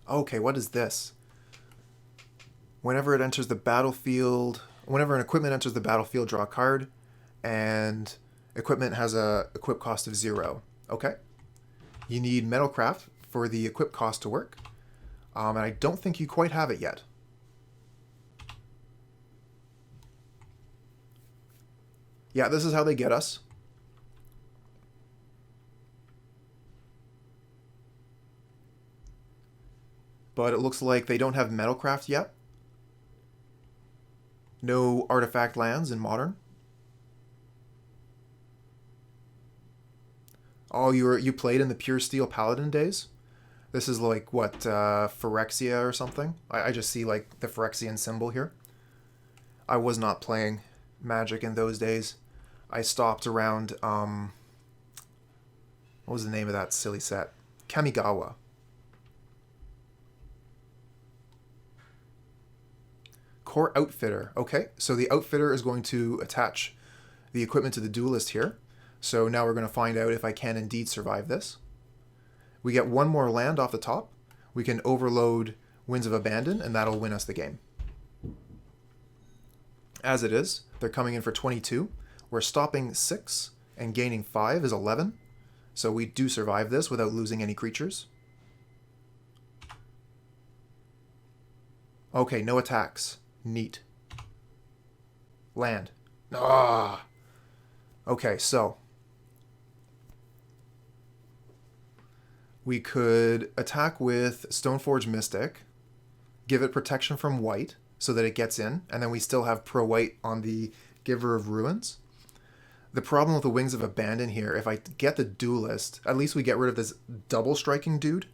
Okay, what is this? Whenever it enters the battlefield, whenever an equipment enters the battlefield, draw a card, and equipment has a equip cost of 0. Okay. You need Metalcraft for the equip cost to work, and I don't think you quite have it yet. Yeah, this is how they get us. But it looks like they don't have Metalcraft yet. No artifact lands in Modern. Oh, you played in the Pure Steel Paladin days? This is like, what, Phyrexia or something? I just see, like, the Phyrexian symbol here. I was not playing Magic in those days. I stopped around, What was the name of that silly set? Kamigawa. Core Outfitter. Okay, so the Outfitter is going to attach the equipment to the Duelist here. So now we're going to find out if I can indeed survive this. We get one more land off the top. We can overload Winds of Abandon, and that'll win us the game. As it is, they're coming in for 22. We're stopping 6, and gaining 5 is 11. So we do survive this without losing any creatures. Okay, no attacks. Neat. Land. Ah. Okay, so we could attack with Stoneforge Mystic, give it protection from white so that it gets in, and then we still have pro white on the Giver of Ruins. The problem with the Wings of Abandon here, if I get the Duelist, at least we get rid of this double striking dude.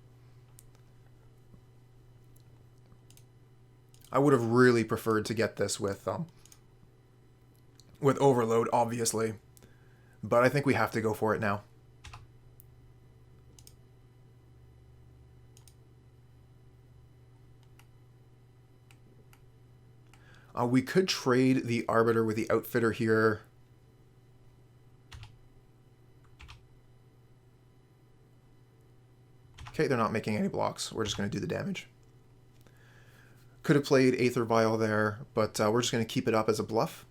I would have really preferred to get this with Overload, obviously. But I think we have to go for it now. We could trade the Arbiter with the Outfitter here. Okay, they're not making any blocks. We're just going to do the damage. Could have played Aether Vial there, but we're just going to keep it up as a bluff.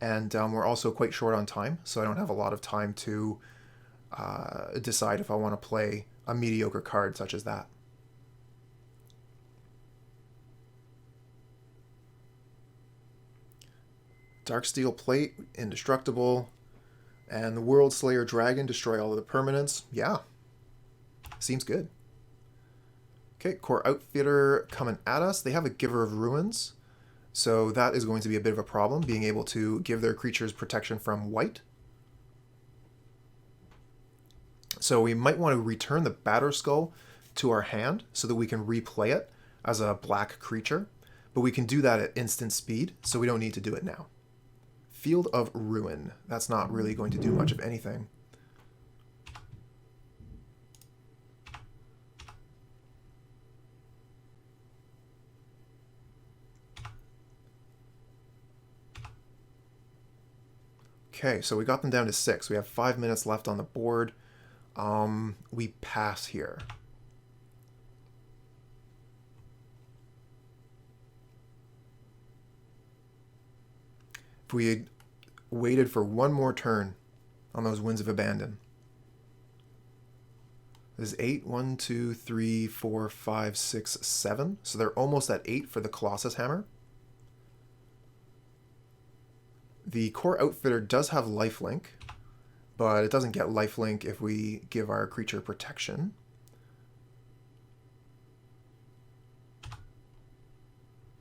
And we're also quite short on time, so I don't have a lot of time to decide if I want to play a mediocre card such as that. Darksteel Plate, indestructible. And the World Slayer Dragon, destroy all of the permanents. Yeah, seems good. Okay, Core Outfitter coming at us. They have a Giver of Ruins, so that is going to be a bit of a problem, being able to give their creatures protection from white. So we might want to return the Batterskull to our hand so that we can replay it as a black creature, but we can do that at instant speed, so we don't need to do it now. Field of Ruin. That's not really going to do much of anything. Okay, so we got them down to 6. We have 5 minutes left on the board. We pass here. If we had waited for one more turn on those Winds of Abandon. This is 8, 1, 2, 3, 4, 5, 6, 7. So they're almost at 8 for the Colossus Hammer. The Core Outfitter does have lifelink, but it doesn't get lifelink if we give our creature protection.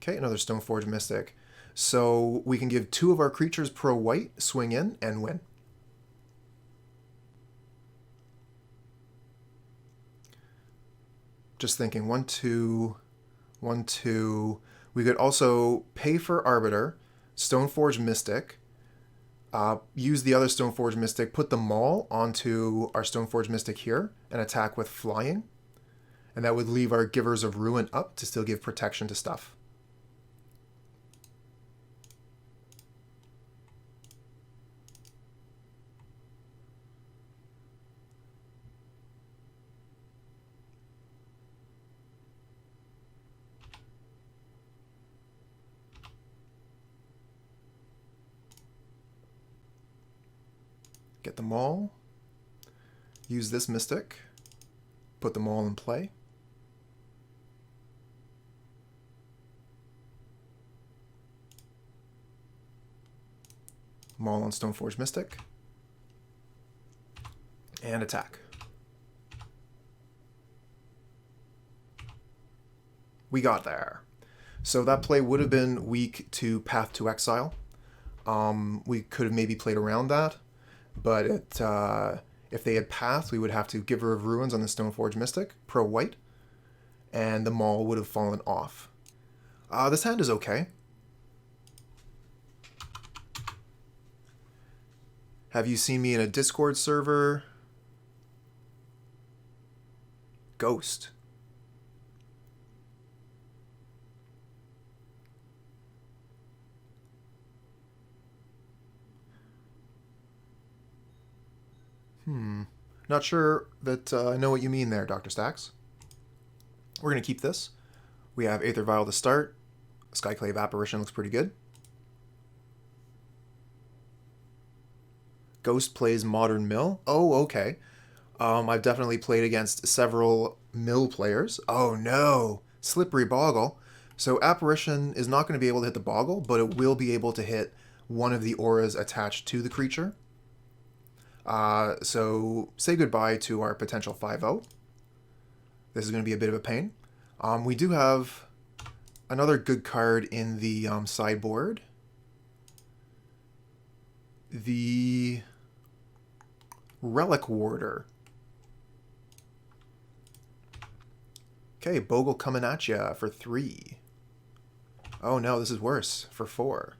Okay, another Stoneforge Mystic. So we can give 2 of our creatures pro white, swing in, and win. Just thinking, 1, 2, 1, 2. We could also pay for Arbiter, Stoneforge Mystic, use the other Stoneforge Mystic, put the Maul onto our Stoneforge Mystic here, and attack with flying. And that would leave our Givers of Ruin up to still give protection to stuff. Get the Maul, use this Mystic, put the Maul in play. Maul on Stoneforge Mystic, and attack. We got there. So that play would have been weak to Path to Exile. We could have maybe played around that. But if they had Path, we would have to Giver of Ruins on the Stoneforge Mystic, pro white, and the Maul would have fallen off. This hand is okay. Have you seen me in a Discord server? Ghost. Not sure that I know what you mean there, Dr. Stacks. We're going to keep this. We have Aether Vial to start. Skyclave Apparition looks pretty good. Ghost plays Modern Mill. Oh, okay. I've definitely played against several Mill players. Oh no! Slippery Boggle. So Apparition is not going to be able to hit the Boggle, but it will be able to hit one of the auras attached to the creature. So say goodbye to our potential 5-0. This is going to be a bit of a pain. We do have another good card in the sideboard. The Relic-Warder. Okay, Bogle coming at ya for 3. Oh no, this is worse, for 4.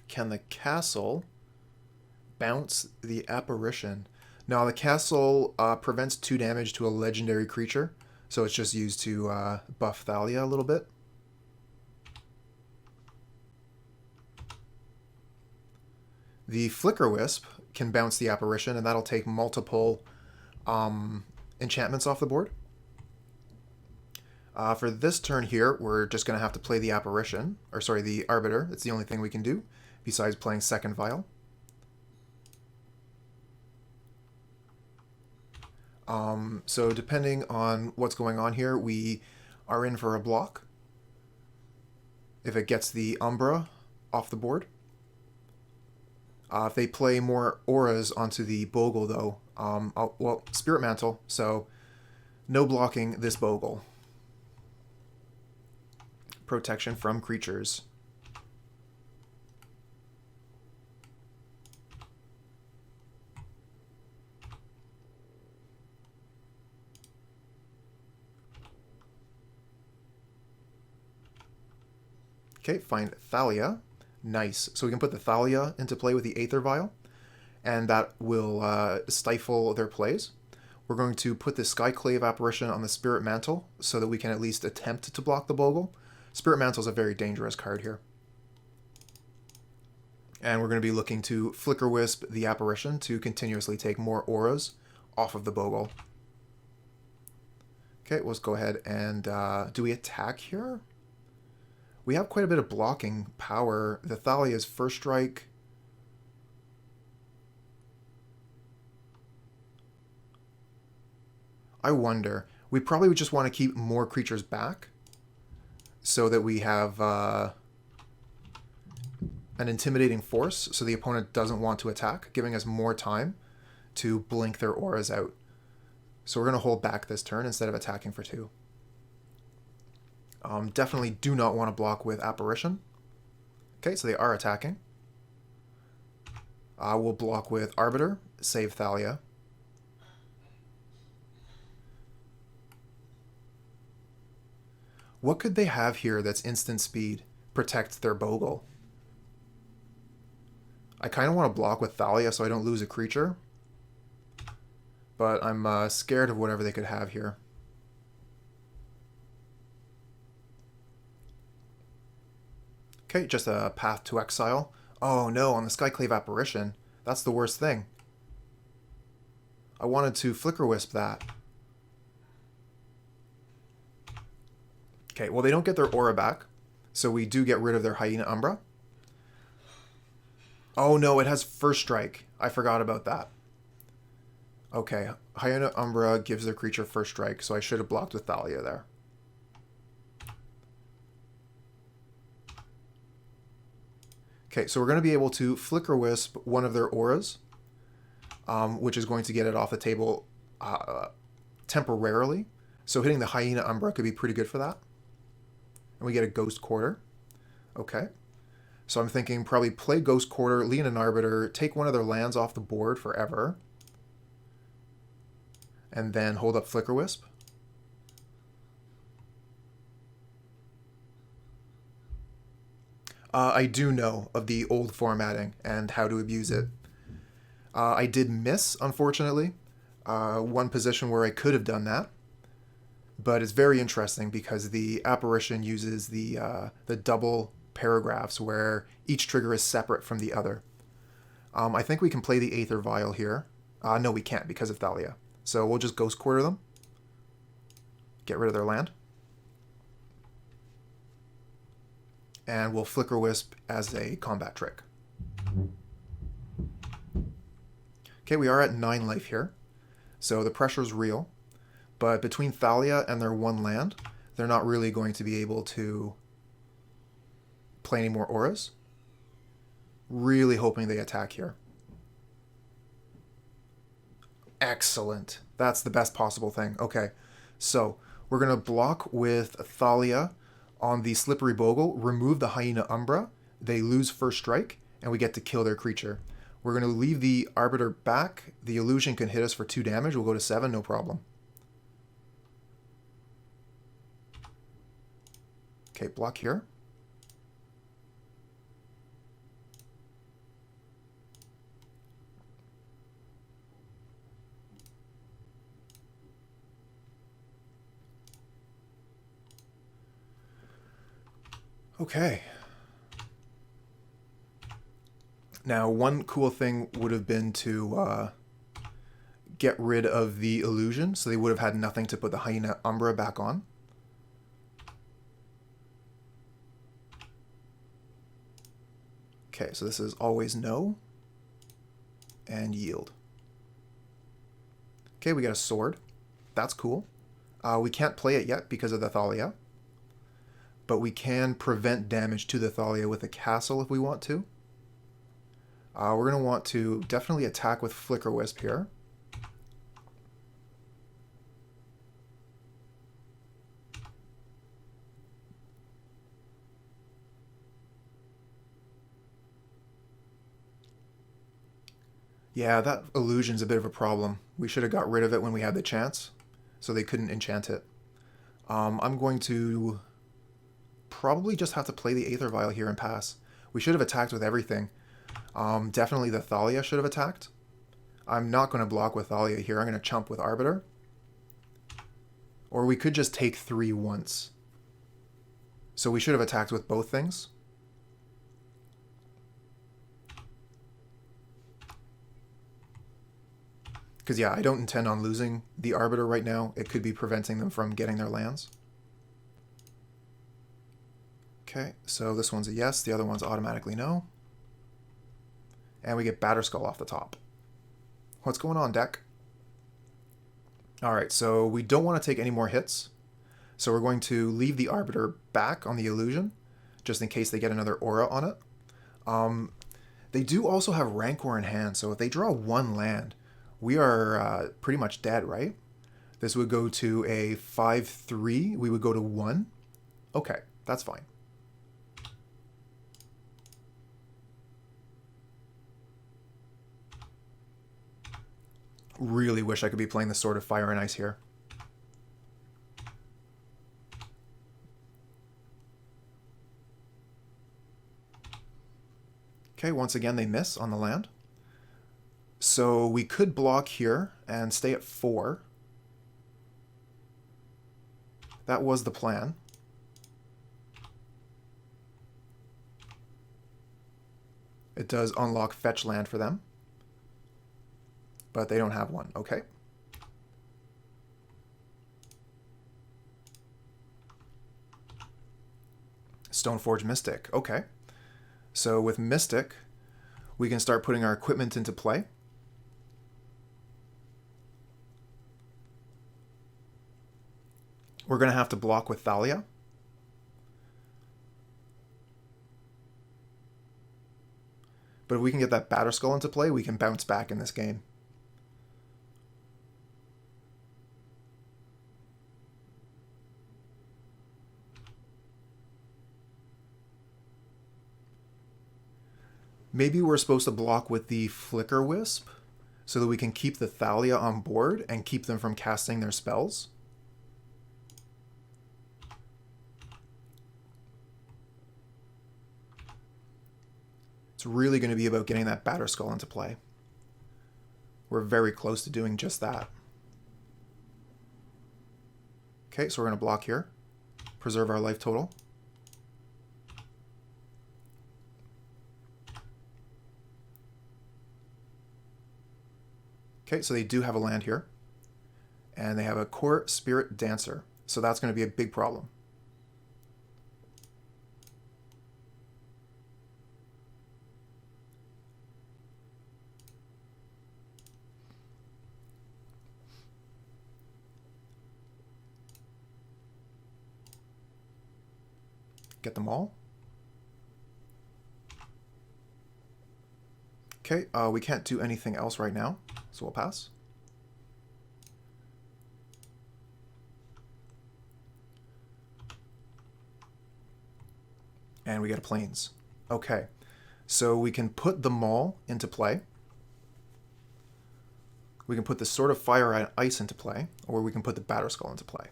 Can the castle bounce the apparition? Now the castle prevents 2 damage to a legendary creature, so it's just used to buff Thalia a little bit. The Flickerwisp can bounce the apparition, and that'll take multiple enchantments off the board. For this turn here, we're just going to have to play the apparition, or sorry, the Arbiter. It's the only thing we can do, besides playing second Vial. So depending on what's going on here, we are in for a block. If it gets the Umbra off the board. If they play more auras onto the Bogle, though, well, Spirit Mantle, so no blocking this Bogle. Protection from creatures. Okay, find Thalia. Nice. So we can put the Thalia into play with the Aether Vial, and that will stifle their plays. We're going to put the Skyclave Apparition on the Spirit Mantle so that we can at least attempt to block the Bogle. Spirit Mantle is a very dangerous card here. And we're going to be looking to Flickerwisp the Apparition to continuously take more auras off of the Bogle. Okay, let's go ahead and do we attack here? We have quite a bit of blocking power. The Thalia's first strike. I wonder. We probably would just want to keep more creatures back so that we have an intimidating force so the opponent doesn't want to attack, giving us more time to blink their auras out. So we're going to hold back this turn instead of attacking for 2. Definitely do not want to block with Apparition. Okay, so they are attacking. We'll block with Arbiter, save Thalia. What could they have here that's instant speed? Protect their Bogle. I kind of want to block with Thalia so I don't lose a creature. But I'm scared of whatever they could have here. Okay, just a path to exile. Oh no, on the Skyclave Apparition. That's the worst thing. I wanted to Flickerwisp that. Okay, well they don't get their aura back, so we do get rid of their Hyena Umbra. Oh no, it has first strike. I forgot about that. Okay, Hyena Umbra gives their creature first strike, so I should have blocked with Thalia there. Okay, so we're going to be able to Flickerwisp one of their auras, which is going to get it off the table temporarily. So hitting the Hyena Umbra could be pretty good for that. And we get a Ghost Quarter. Okay. So I'm thinking probably play Ghost Quarter, Leonin Arbiter, take one of their lands off the board forever, and then hold up Flickerwisp. I do know of the old formatting and how to abuse it. I did miss, unfortunately, one position where I could have done that. But it's very interesting because the apparition uses the double paragraphs where each trigger is separate from the other. I think we can play the Aether Vial here. No, we can't because of Thalia. So we'll just Ghost Quarter them. Get rid of their land. And we'll Flickerwisp as a combat trick. Okay, we are at 9 life here. So the pressure's real. But between Thalia and their 1 land, they're not really going to be able to play any more auras. Really hoping they attack here. Excellent. That's the best possible thing. Okay, so we're going to block with Thalia on the Slippery Bogle, remove the Hyena Umbra, they lose first strike, and we get to kill their creature. We're going to leave the Arbiter back. The illusion can hit us for 2 damage. We'll go to 7, no problem. Okay, block here. Okay. Now, one cool thing would have been to get rid of the illusion, so they would have had nothing to put the Hyena Umbra back on. Okay, so this is always no, and yield. Okay, we got a sword. That's cool. We can't play it yet because of the Thalia, but we can prevent damage to the Thalia with a castle if we want to. We're going to want to definitely attack with Flickerwisp here. Yeah, that illusion's a bit of a problem. We should have got rid of it when we had the chance, so they couldn't enchant it. I'm going to probably just have to play the Aether Vial here and pass. We should have attacked with everything. Definitely the Thalia should have attacked. I'm not going to block with Thalia here. I'm going to chump with Arbiter. Or we could just take 3 once. So we should have attacked with both things. Because yeah, I don't intend on losing the Arbiter right now. It could be preventing them from getting their lands. Okay, so this one's a yes, the other one's automatically no. And we get Batterskull off the top. What's going on, deck? Alright, so we don't want to take any more hits. So we're going to leave the Arbiter back on the illusion, just in case they get another aura on it. They do also have Rancor in hand, so if they draw 1 land, we are pretty much dead, right? This would go to a 5-3. We would go to 1. Okay, that's fine. Really wish I could be playing the Sword of Fire and Ice here. Okay, once again they miss on the land. So we could block here and stay at 4. That was the plan. It does unlock fetch land for them. But they don't have one. Okay. Stoneforge Mystic. Okay. So with Mystic, we can start putting our equipment into play. We're going to have to block with Thalia. But if we can get that Batterskull into play, we can bounce back in this game. Maybe we're supposed to block with the Flickerwisp so that we can keep the Thalia on board and keep them from casting their spells. It's really going to be about getting that Batterskull into play. We're very close to doing just that. Okay, so we're going to block here. Preserve our life total. Okay, so they do have a land here. And they have a Core Spirit Dancer. So that's going to be a big problem. Get them all. Okay, we can't do anything else right now, so we'll pass. And we get a Plains. Okay, so we can put the Maul into play. We can put the Sword of Fire and Ice into play, or we can put the Batterskull into play.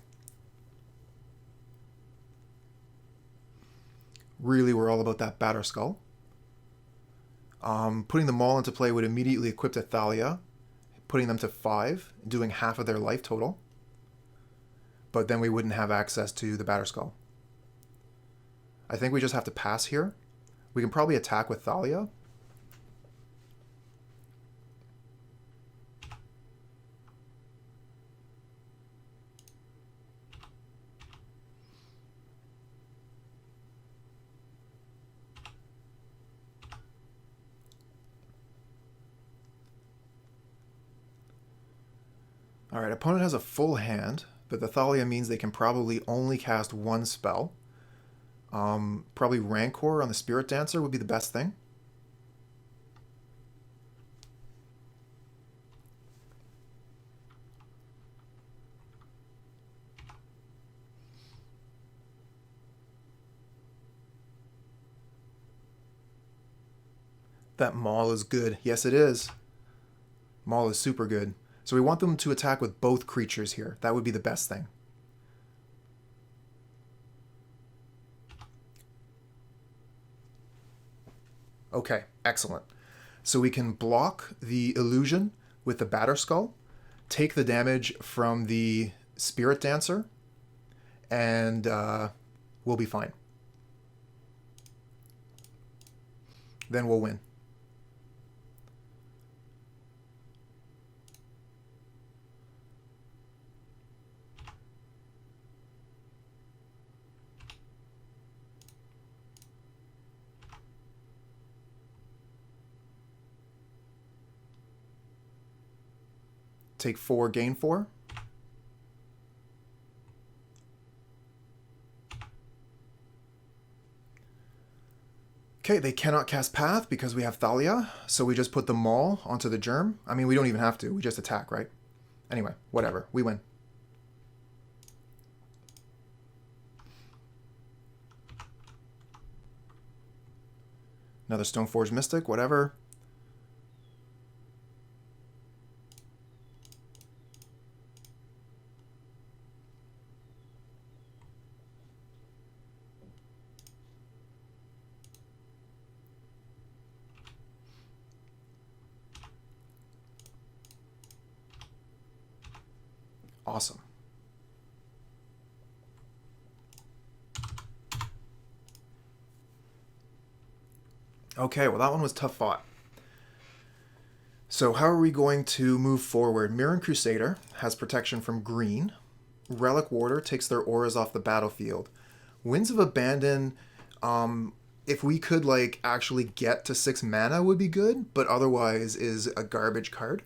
Really, we're all about that Batterskull. Putting the Maul into play would immediately equip to Thalia, putting them to 5, doing half of their life total. But then we wouldn't have access to the Batterskull. I think we just have to pass here. We can probably attack with Thalia. Alright, opponent has a full hand, but the Thalia means they can probably only cast one spell. Probably Rancor on the Spirit Dancer would be the best thing. That Maul is good. Yes, it is. Maul is super good. So we want them to attack with both creatures here. That would be the best thing. Okay, excellent. So we can block the illusion with the Batterskull, take the damage from the Spirit Dancer, and we'll be fine. Then we'll win. Take 4, gain 4. Okay, they cannot cast Path because we have Thalia, so we just put the Maul onto the Germ. I mean, we don't even have to. We just attack, right? Anyway, whatever. We win. Another Stoneforge Mystic, whatever. Awesome. Okay, well that one was tough fought. So how are we going to move forward? Mirran Crusader has protection from green. Relic-Warder takes their auras off the battlefield. Winds of Abandon, if we could like actually get to 6 mana would be good, but otherwise is a garbage card.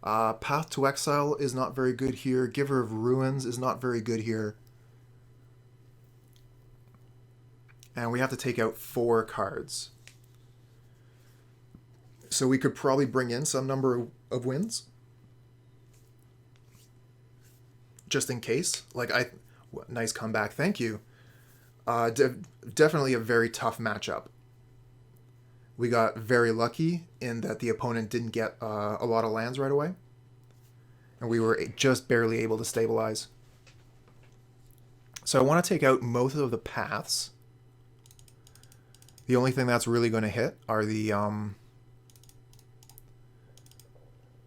Path to Exile is not very good here. Giver of Ruins is not very good here. And we have to take out 4 cards. So we could probably bring in some number of wins. Just in case. Like, nice comeback. Thank you. Definitely a very tough matchup. We got very lucky in that the opponent didn't get a lot of lands right away. And we were just barely able to stabilize. So I want to take out most of the paths. The only thing that's really going to hit are the,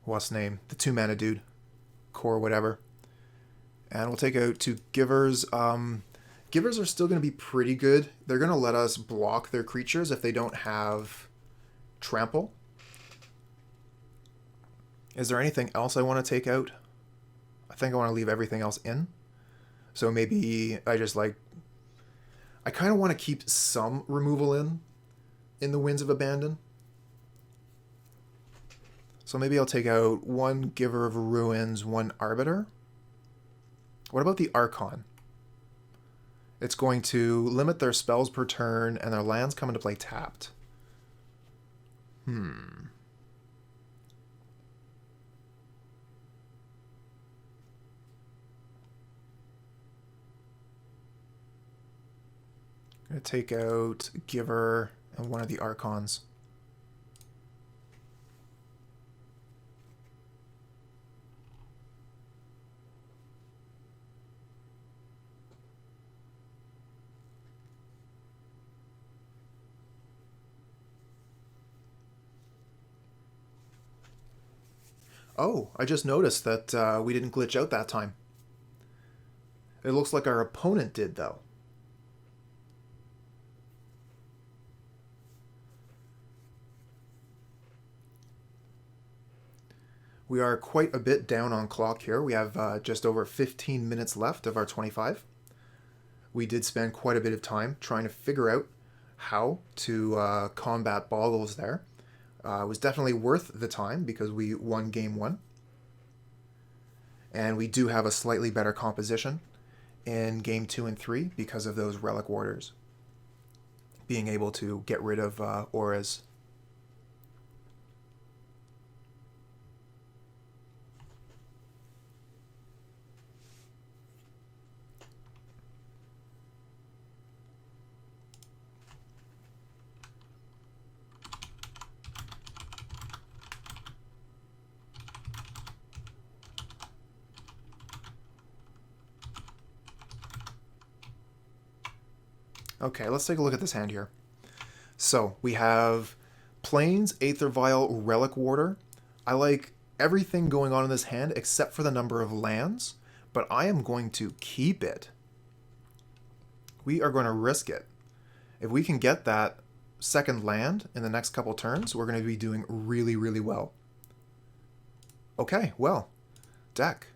what's name? The 2-mana dude. Core whatever. And we'll take out 2 Givers. Givers are still going to be pretty good. They're going to let us block their creatures if they don't have Trample. Is there anything else I want to take out? I think I want to leave everything else in. So maybe I just like... I kind of want to keep some removal in the Winds of Abandon. So maybe I'll take out 1 Giver of Ruins, 1 Arbiter. What about the Archon? It's going to limit their spells per turn, and their lands come into play tapped. Gonna take out Giver and 1 of the Archons. Oh, I just noticed that we didn't glitch out that time. It looks like our opponent did, though. We are quite a bit down on clock here. We have just over 15 minutes left of our 25. We did spend quite a bit of time trying to figure out how to combat Boggles there. It was definitely worth the time because we won game 1. And we do have a slightly better composition in game 2 and 3 because of those Relic Warders being able to get rid of auras. Okay, let's take a look at this hand here. So, we have Plains, Aether Vial, Relic-Warder. I like everything going on in this hand except for the number of lands, but I am going to keep it. We are going to risk it. If we can get that second land in the next couple turns, we're going to be doing really, really well. Okay, well, deck.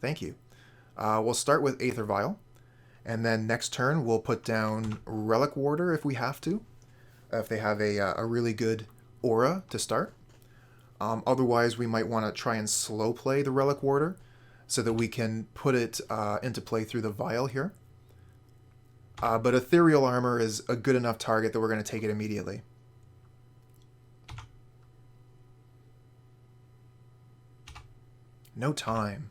Thank you. We'll start with Aether Vial. And then next turn, we'll put down Relic-Warder if we have to, if they have a really good aura to start. Otherwise, we might want to try and slow play the Relic-Warder so that we can put it into play through the Vial here. But Ethereal Armor is a good enough target that we're going to take it immediately. No time.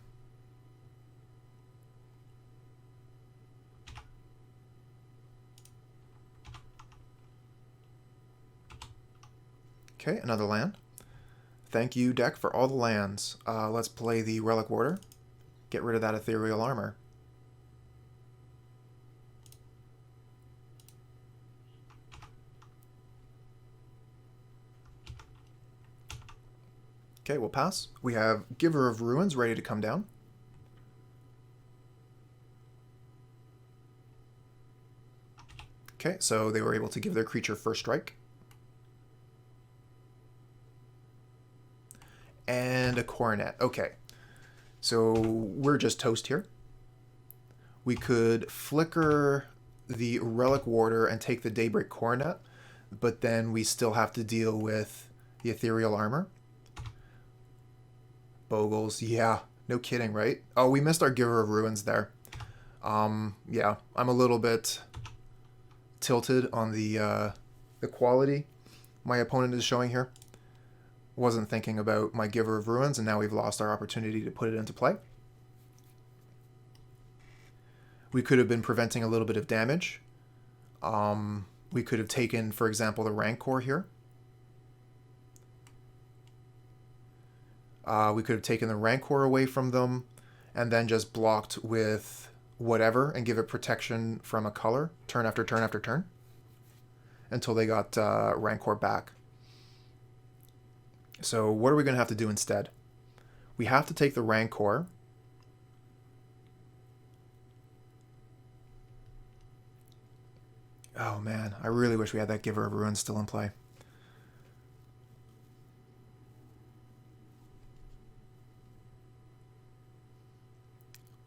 Okay, another land. Thank you, deck, for all the lands. Let's play the Relic-Warder. Get rid of that Ethereal Armor. Okay, we'll pass. We have Giver of Ruins ready to come down. Okay, so they were able to give their creature first strike. And a Coronet. Okay, so we're just toast here. We could flicker the Relic-Warder and take the Daybreak Coronet, but then we still have to deal with the Ethereal Armor. Boogles, yeah, no kidding, right? Oh, we missed our Giver of Ruins there. Yeah, I'm a little bit tilted on the quality my opponent is showing here. Wasn't thinking about my Giver of Ruins, and now we've lost our opportunity to put it into play. We could have been preventing a little bit of damage. We could have taken, for example, the Rancor here. We could have taken the Rancor away from them, and then just blocked with whatever, and give it protection from a color, turn after turn after turn. until they got Rancor back. So what are we going to have to do instead? We have to take the Rancor. Oh man, I really wish we had that Giver of Ruins still in play.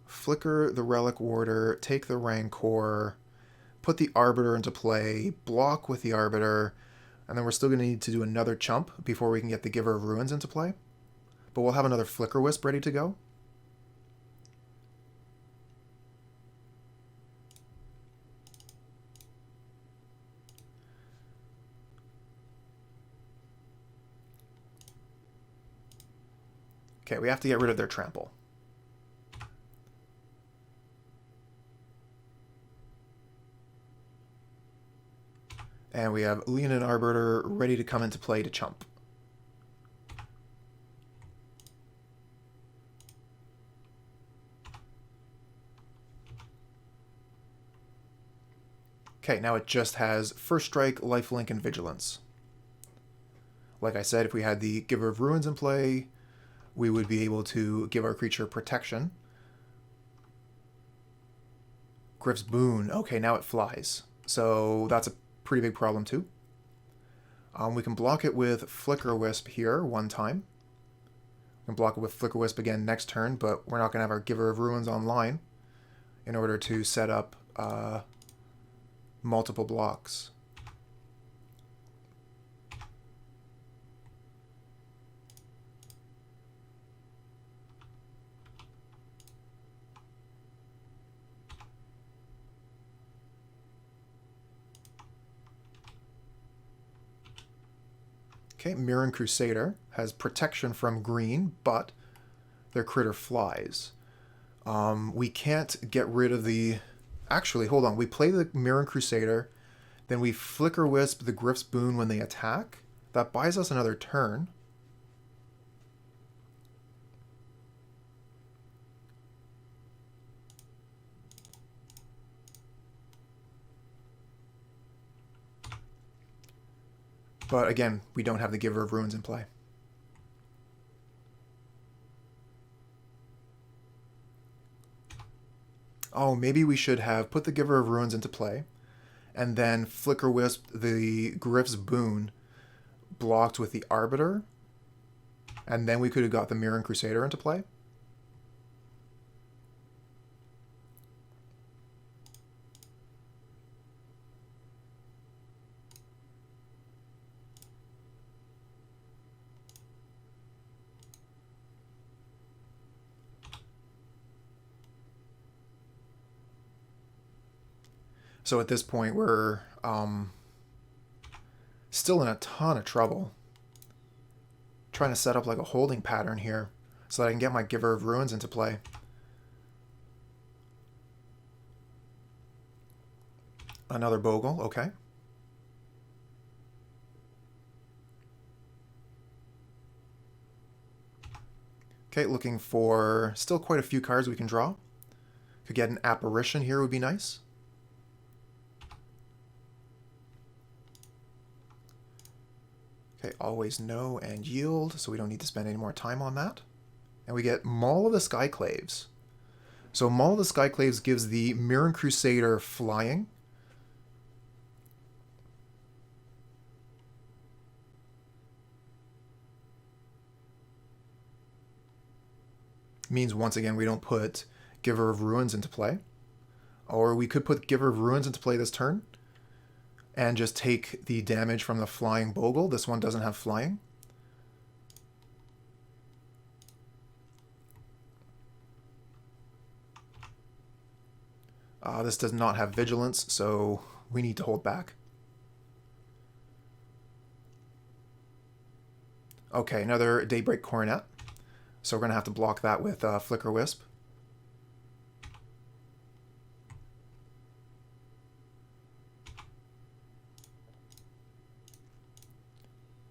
Flicker the Relic-Warder, take the Rancor, put the Arbiter into play, block with the Arbiter, and then we're still going to need to do another chump before we can get the Giver of Ruins into play. But we'll have another Flickerwisp ready to go. Okay, we have to get rid of their trample. And we have Leonin Arbiter ready to come into play to chump. Okay, now it just has First Strike, Lifelink, and Vigilance. Like I said, if we had the Giver of Ruins in play, we would be able to give our creature protection. Griff's Boon. Okay, now it flies. So that's a pretty big problem too. We can block it with Flickerwisp here one time. We can block it with Flickerwisp again next turn, but we're not going to have our Giver of Ruins online in order to set up multiple blocks. Okay, Mirran Crusader has protection from green, but their critter flies. We can't get rid of the... Actually, hold on. We play the Mirran Crusader, then we Flickerwisp the Griff's Boon when they attack. That buys us another turn. But again, we don't have the Giver of Ruins in play. Oh, maybe we should have put the Giver of Ruins into play, and then Flickerwisp the Griff's Boon blocked with the Arbiter, and then we could have got the Mirran Crusader into play. So at this point, we're still in a ton of trouble. Trying to set up like a holding pattern here so that I can get my Giver of Ruins into play. Another Bogle, okay. Okay, looking for still quite a few cards we can draw. Could get an Apparition here would be nice. Okay, always no and yield, so we don't need to spend any more time on that. And we get Maul of the Skyclaves. So Maul of the Skyclaves gives the Mirran Crusader flying. Means once again we don't put Giver of Ruins into play. Or we could put Giver of Ruins into play this turn and just take the damage from the flying Bogle. This one doesn't have flying. This does not have vigilance, so we need to hold back. Okay, another Daybreak Coronet. So we're going to have to block that with Flickerwisp.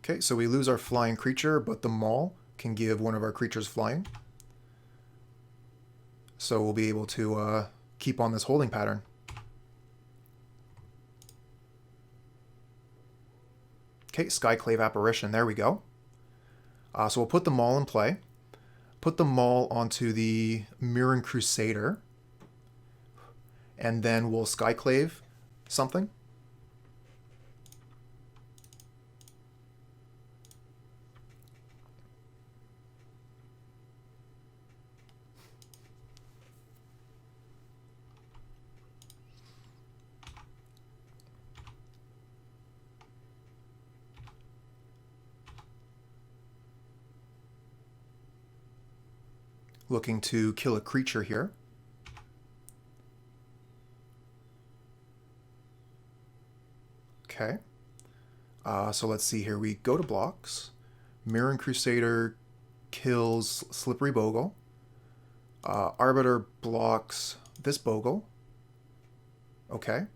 Okay, so we lose our flying creature, but the Maul can give one of our creatures flying. So we'll be able to keep on this holding pattern. Okay, Skyclave Apparition, there we go. So we'll put the Maul in play. Put the Maul onto the Mirran Crusader. And then we'll Skyclave something. Looking to kill a creature here. Okay. So let's see here. We go to blocks. Mirran Crusader kills Slippery Bogle. Arbiter blocks this Bogle. Okay.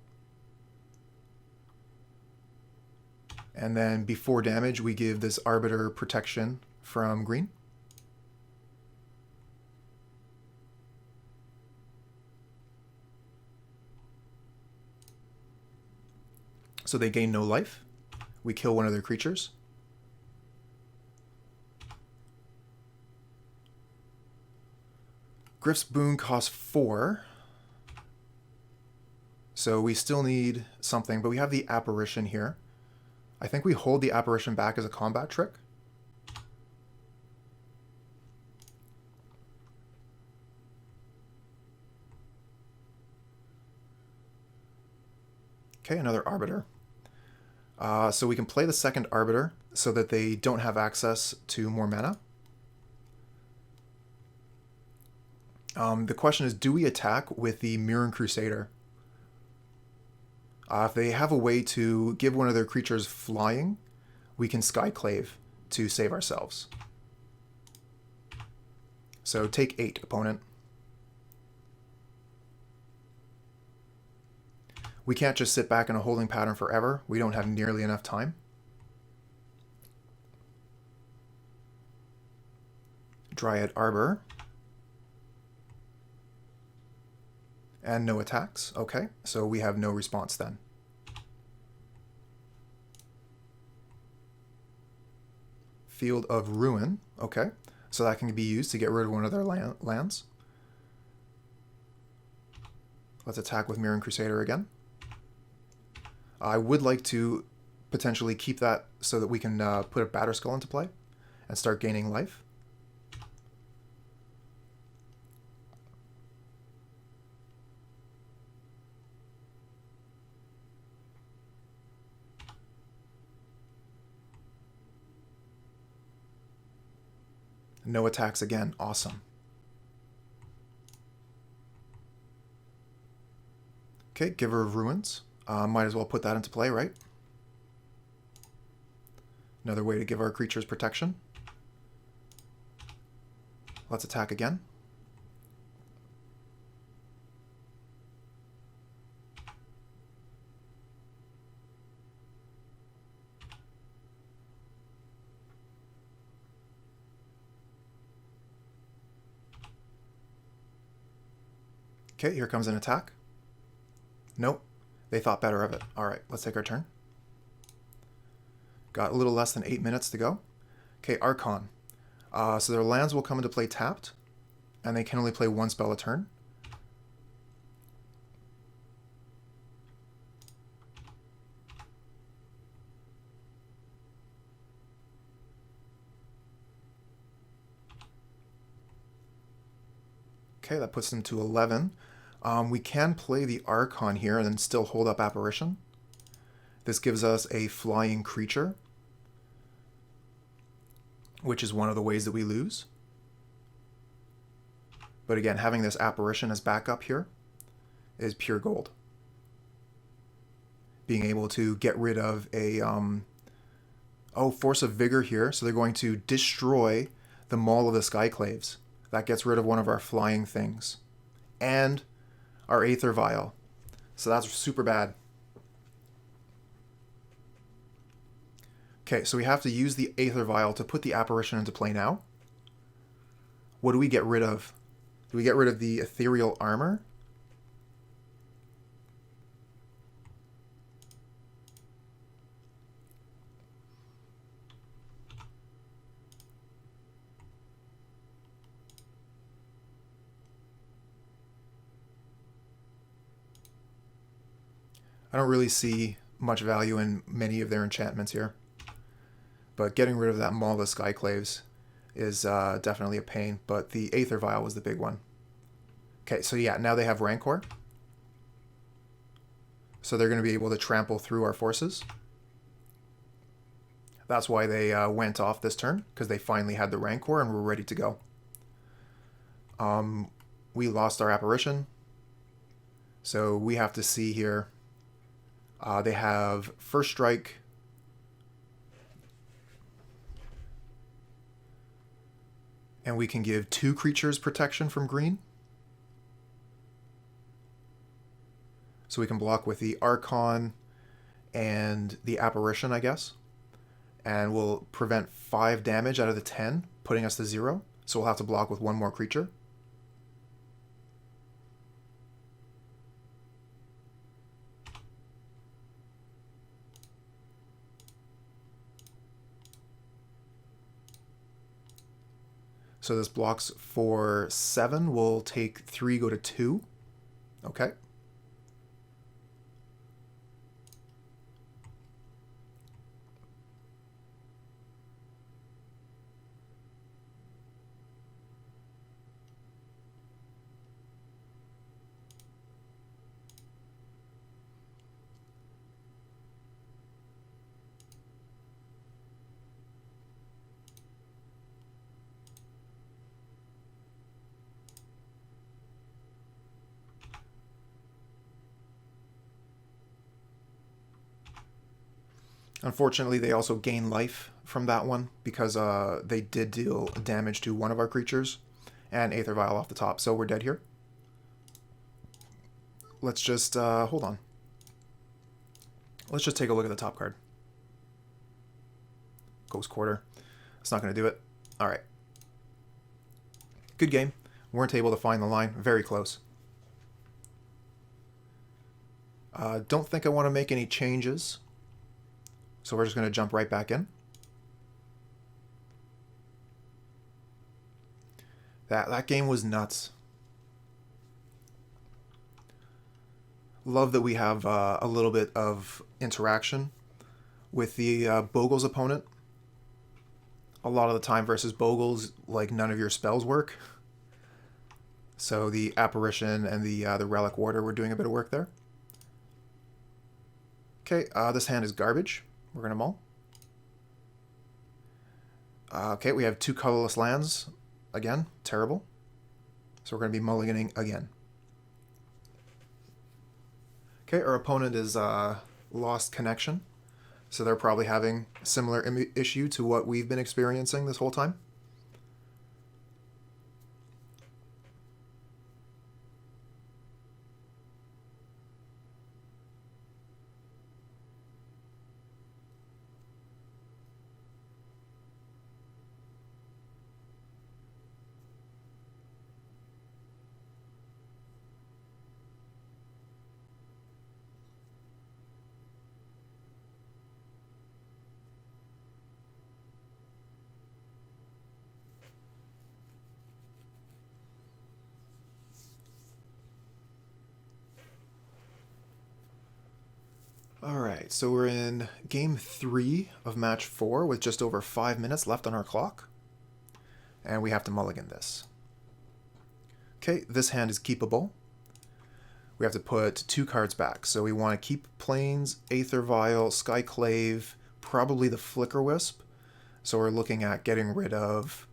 And then before damage, we give this Arbiter protection from green. So they gain no life. We kill one of their creatures. Griff's Boon costs 4. So we still need something, but we have the Apparition here. I think we hold the Apparition back as a combat trick. Okay, another Arbiter. So we can play the second Arbiter so that they don't have access to more mana. The question is, do we attack with the Mirran Crusader? If they have a way to give one of their creatures flying, we can Skyclave to save ourselves. So take 8, opponent. We can't just sit back in a holding pattern forever. We don't have nearly enough time. Dryad Arbor. And no attacks. Okay, so we have no response then. Field of Ruin. Okay, so that can be used to get rid of one of their lands. Let's attack with Mirran Crusader again. I would like to potentially keep that so that we can put a Batterskull into play and start gaining life. No attacks again. Awesome. Okay, Giver of Ruins. Might as well put that into play, right? Another way to give our creatures protection. Let's attack again. Okay, here comes an attack. Nope. They thought better of it. All right, let's take our turn. Got a little less than 8 minutes to go. Okay, Archon. So their lands will come into play tapped, and they can only play one spell a turn. Okay, that puts them to 11. We can play the Archon here and then still hold up Apparition. This gives us a flying creature, which is one of the ways that we lose. But again, having this Apparition as backup here is pure gold. Being able to get rid of a Force of Vigor here, so they're going to destroy the Maul of the Skyclaves. That gets rid of one of our flying things. And our Aether Vial. So that's super bad. Okay, so we have to use the Aether Vial to put the Apparition into play now. What do we get rid of? Do we get rid of the Ethereal Armor? I don't really see much value in many of their enchantments here. But getting rid of that Maul of Skyclaves is definitely a pain. But the Aether Vial was the big one. Okay, so yeah, now they have Rancor. So they're going to be able to trample through our forces. That's why they went off this turn, because they finally had the Rancor and were ready to go. We lost our Apparition. So we have to see here. They have First Strike. And we can give 2 creatures protection from green. So we can block with the Archon and the Apparition, I guess. And we'll prevent 5 damage out of the 10, putting us to 0. So we'll have to block with 1 more creature. So this blocks for 7. We'll take 3, go to 2. Okay. Unfortunately, they also gain life from that one because they did deal damage to one of our creatures and Aether Vial off the top. So we're dead here. Let's just, hold on. Let's just take a look at the top card. Ghost Quarter. It's not going to do it. All right. Good game. Weren't able to find the line. Very close. Don't think I want to make any changes. So we're just going to jump right back in. That game was nuts. Love that we have a little bit of interaction with the Boogles opponent. A lot of the time versus Boogles, like none of your spells work. So the Apparition and the Relic-Warder were doing a bit of work there. Okay, this hand is garbage. We're going to Maul. Okay, we have 2 colorless lands. Again, terrible. So we're going to be mulliganing again. Okay, our opponent is lost connection. So they're probably having a similar issue to what we've been experiencing this whole time. Alright, so we're in game 3 of match 4 with just over 5 minutes left on our clock. And we have to mulligan this. Okay, this hand is keepable. We have to put 2 cards back. So we want to keep Plains, Aether Vial, Skyclave, probably the Flickerwisp. So we're looking at getting rid of...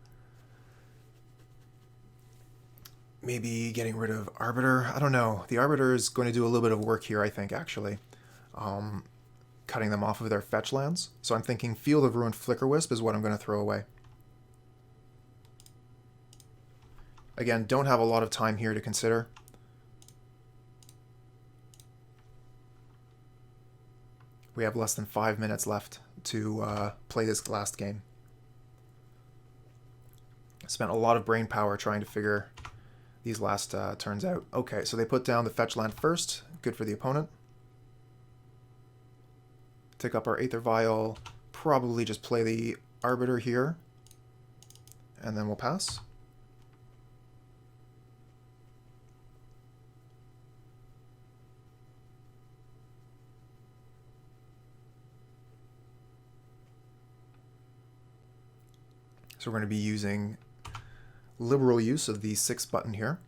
maybe getting rid of Arbiter. I don't know. The Arbiter is going to do a little bit of work here, I think, actually. Cutting them off of their fetch lands. So I'm thinking Field of Ruin Flickerwisp is what I'm going to throw away. Again, don't have a lot of time here to consider. We have less than 5 minutes left to play this last game. Spent a lot of brain power trying to figure these last turns out. Okay, so they put down the fetch land first. Good for the opponent. Take up our Aether Vial. Probably just play the Arbiter here. And then we'll pass. So we're going to be using liberal use of the 6 button here.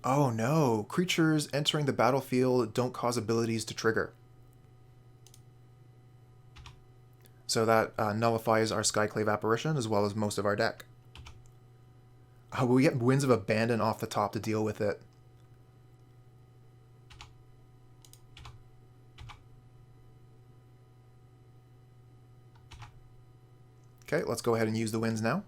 Oh no, creatures entering the battlefield don't cause abilities to trigger. So that nullifies our Skyclave Apparition as well as most of our deck. We get Winds of Abandon off the top to deal with it. Okay, let's go ahead and use the winds now.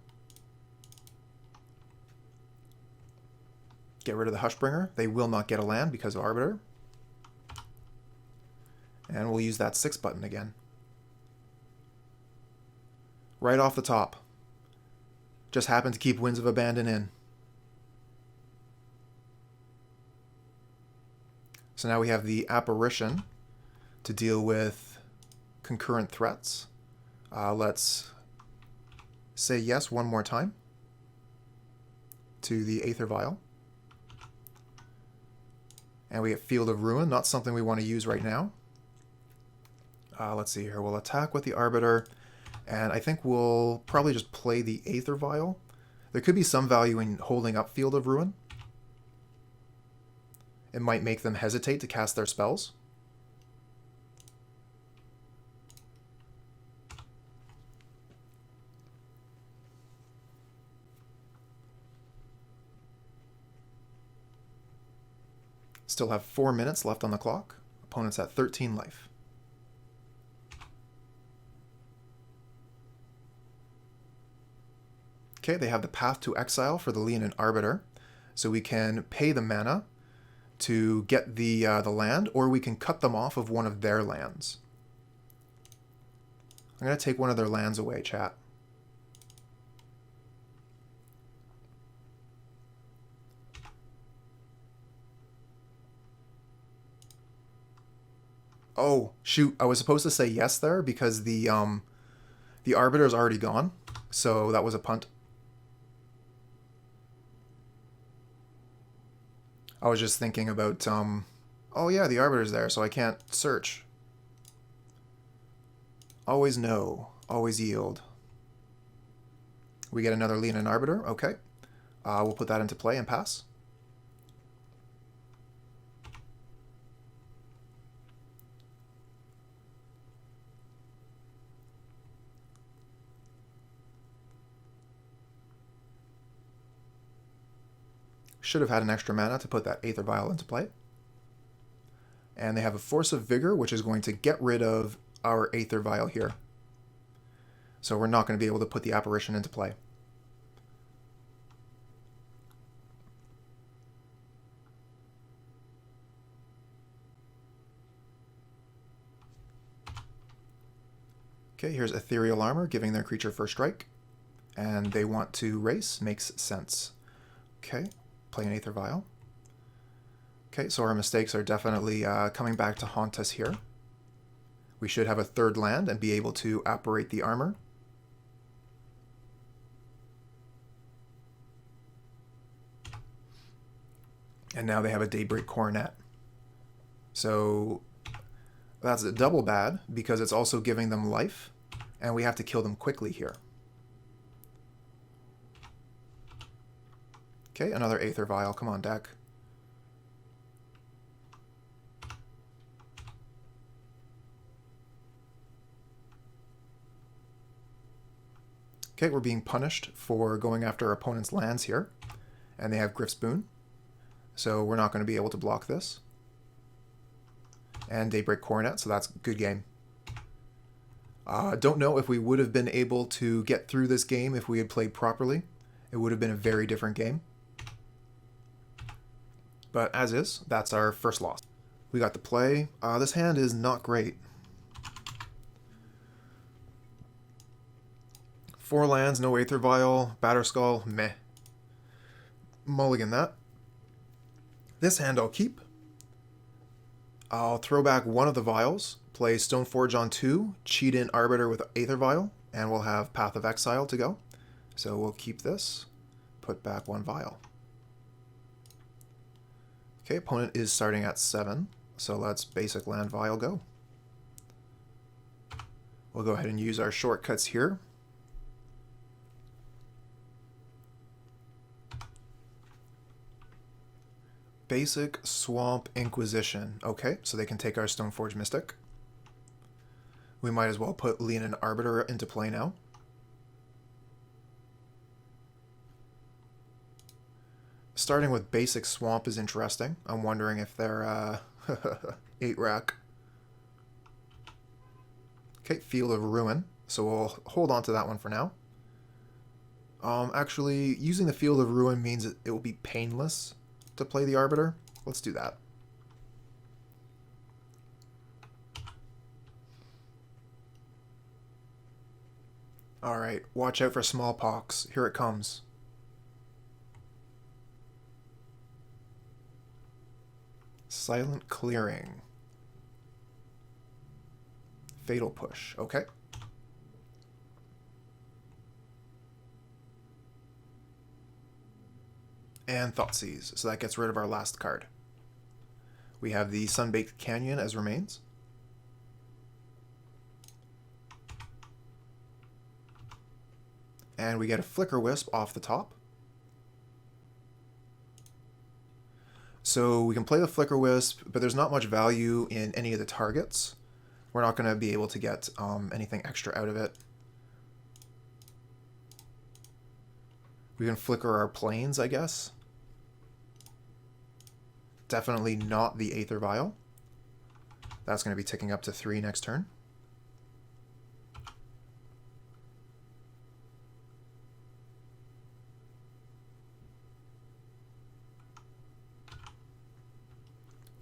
Get rid of the Hushbringer. They will not get a land because of Arbiter. And we'll use that 6 button again. Right off the top. Just happened to keep Winds of Abandon in. So now we have the Apparition to deal with concurrent threats. Let's say yes one more time to the Aether Vial. And we get Field of Ruin, not something we want to use right now. Let's see here. We'll attack with the Arbiter, and I think we'll probably just play the Aether Vial. There could be some value in holding up Field of Ruin. It might make them hesitate to cast their spells. Still have 4 minutes left on the clock. Opponent's at 13 life. Okay, they have the Path to Exile for the Leonin Arbiter. So we can pay the mana to get the land, or we can cut them off of one of their lands. I'm going to take one of their lands away, chat. Oh, shoot. I was supposed to say yes there because the Arbiter is already gone. So that was a punt. I was just thinking about, oh yeah, the Arbiter's there, so I can't search. Always no. Always yield. We get another Leonin Arbiter. Okay. We'll put that into play and pass. Should have had an extra mana to put that Aether Vial into play. And they have a Force of Vigor, which is going to get rid of our Aether Vial here. So we're not going to be able to put the Apparition into play. Okay, here's Ethereal Armor, giving their creature first strike. And they want to race, makes sense. Okay. Play an Aether Vial. Okay, so our mistakes are definitely coming back to haunt us here. We should have a 3rd land and be able to apparate the armor. And now they have a Daybreak Coronet. So that's a double bad because it's also giving them life, and we have to kill them quickly here. Okay, another Aether Vial. Come on, deck. Okay, we're being punished for going after our opponent's lands here. And they have Griff's Boon. So we're not going to be able to block this. And Daybreak Coronet, so that's a good game. Don't know if we would have been able to get through this game if we had played properly. It would have been a very different game. But as is, that's our first loss. We got the play. This hand is not great. 4 lands, no Aether Vial, Batterskull, meh. Mulligan that. This hand I'll keep. I'll throw back one of the vials, play Stoneforge on 2, cheat in Arbiter with Aether Vial, and we'll have Path of Exile to go. So we'll keep this, put back 1 vial. Okay, opponent is starting at 7, so let's basic land Vial go. We'll go ahead and use our shortcuts here. Basic Swamp Inquisition. Okay, so they can take our Stoneforge Mystic. We might as well put Leonin Arbiter into play now. Starting with Basic Swamp is interesting. I'm wondering if they're 8-rack. Okay, Field of Ruin. So we'll hold on to that one for now. Actually, using the Field of Ruin means it will be painless to play the Arbiter. Let's do that. Alright, watch out for smallpox. Here it comes. Silent Clearing. Fatal Push. Okay. And Thoughtseize. So that gets rid of our last card. We have the Sunbaked Canyon as remains. And we get a Flickerwisp off the top. So we can play the Flickerwisp, but there's not much value in any of the targets. We're not going to be able to get anything extra out of it. We can flicker our planes, I guess. Definitely not the Aether Vial. That's going to be ticking up to 3 next turn.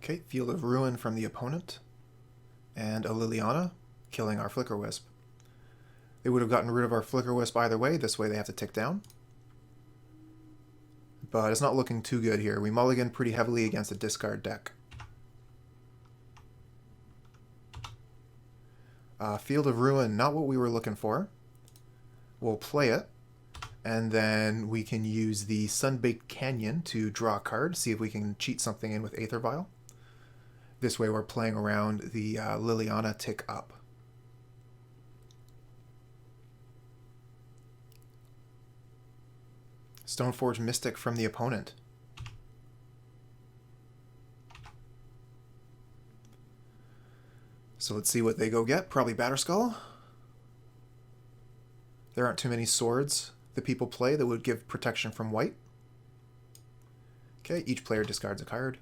Okay, Field of Ruin from the opponent. And a Liliana, killing our Flickerwisp. They would have gotten rid of our Flickerwisp either way. This way they have to tick down. But it's not looking too good here. We mulligan pretty heavily against a discard deck. Field of Ruin, not what we were looking for. We'll play it. And then we can use the Sunbaked Canyon to draw a card. See if we can cheat something in with Aether Vial. This way we're playing around the Liliana tick up. Stoneforge Mystic from the opponent. So let's see what they go get. Probably Batterskull. There aren't too many swords that people play that would give protection from white. Okay, each player discards a card.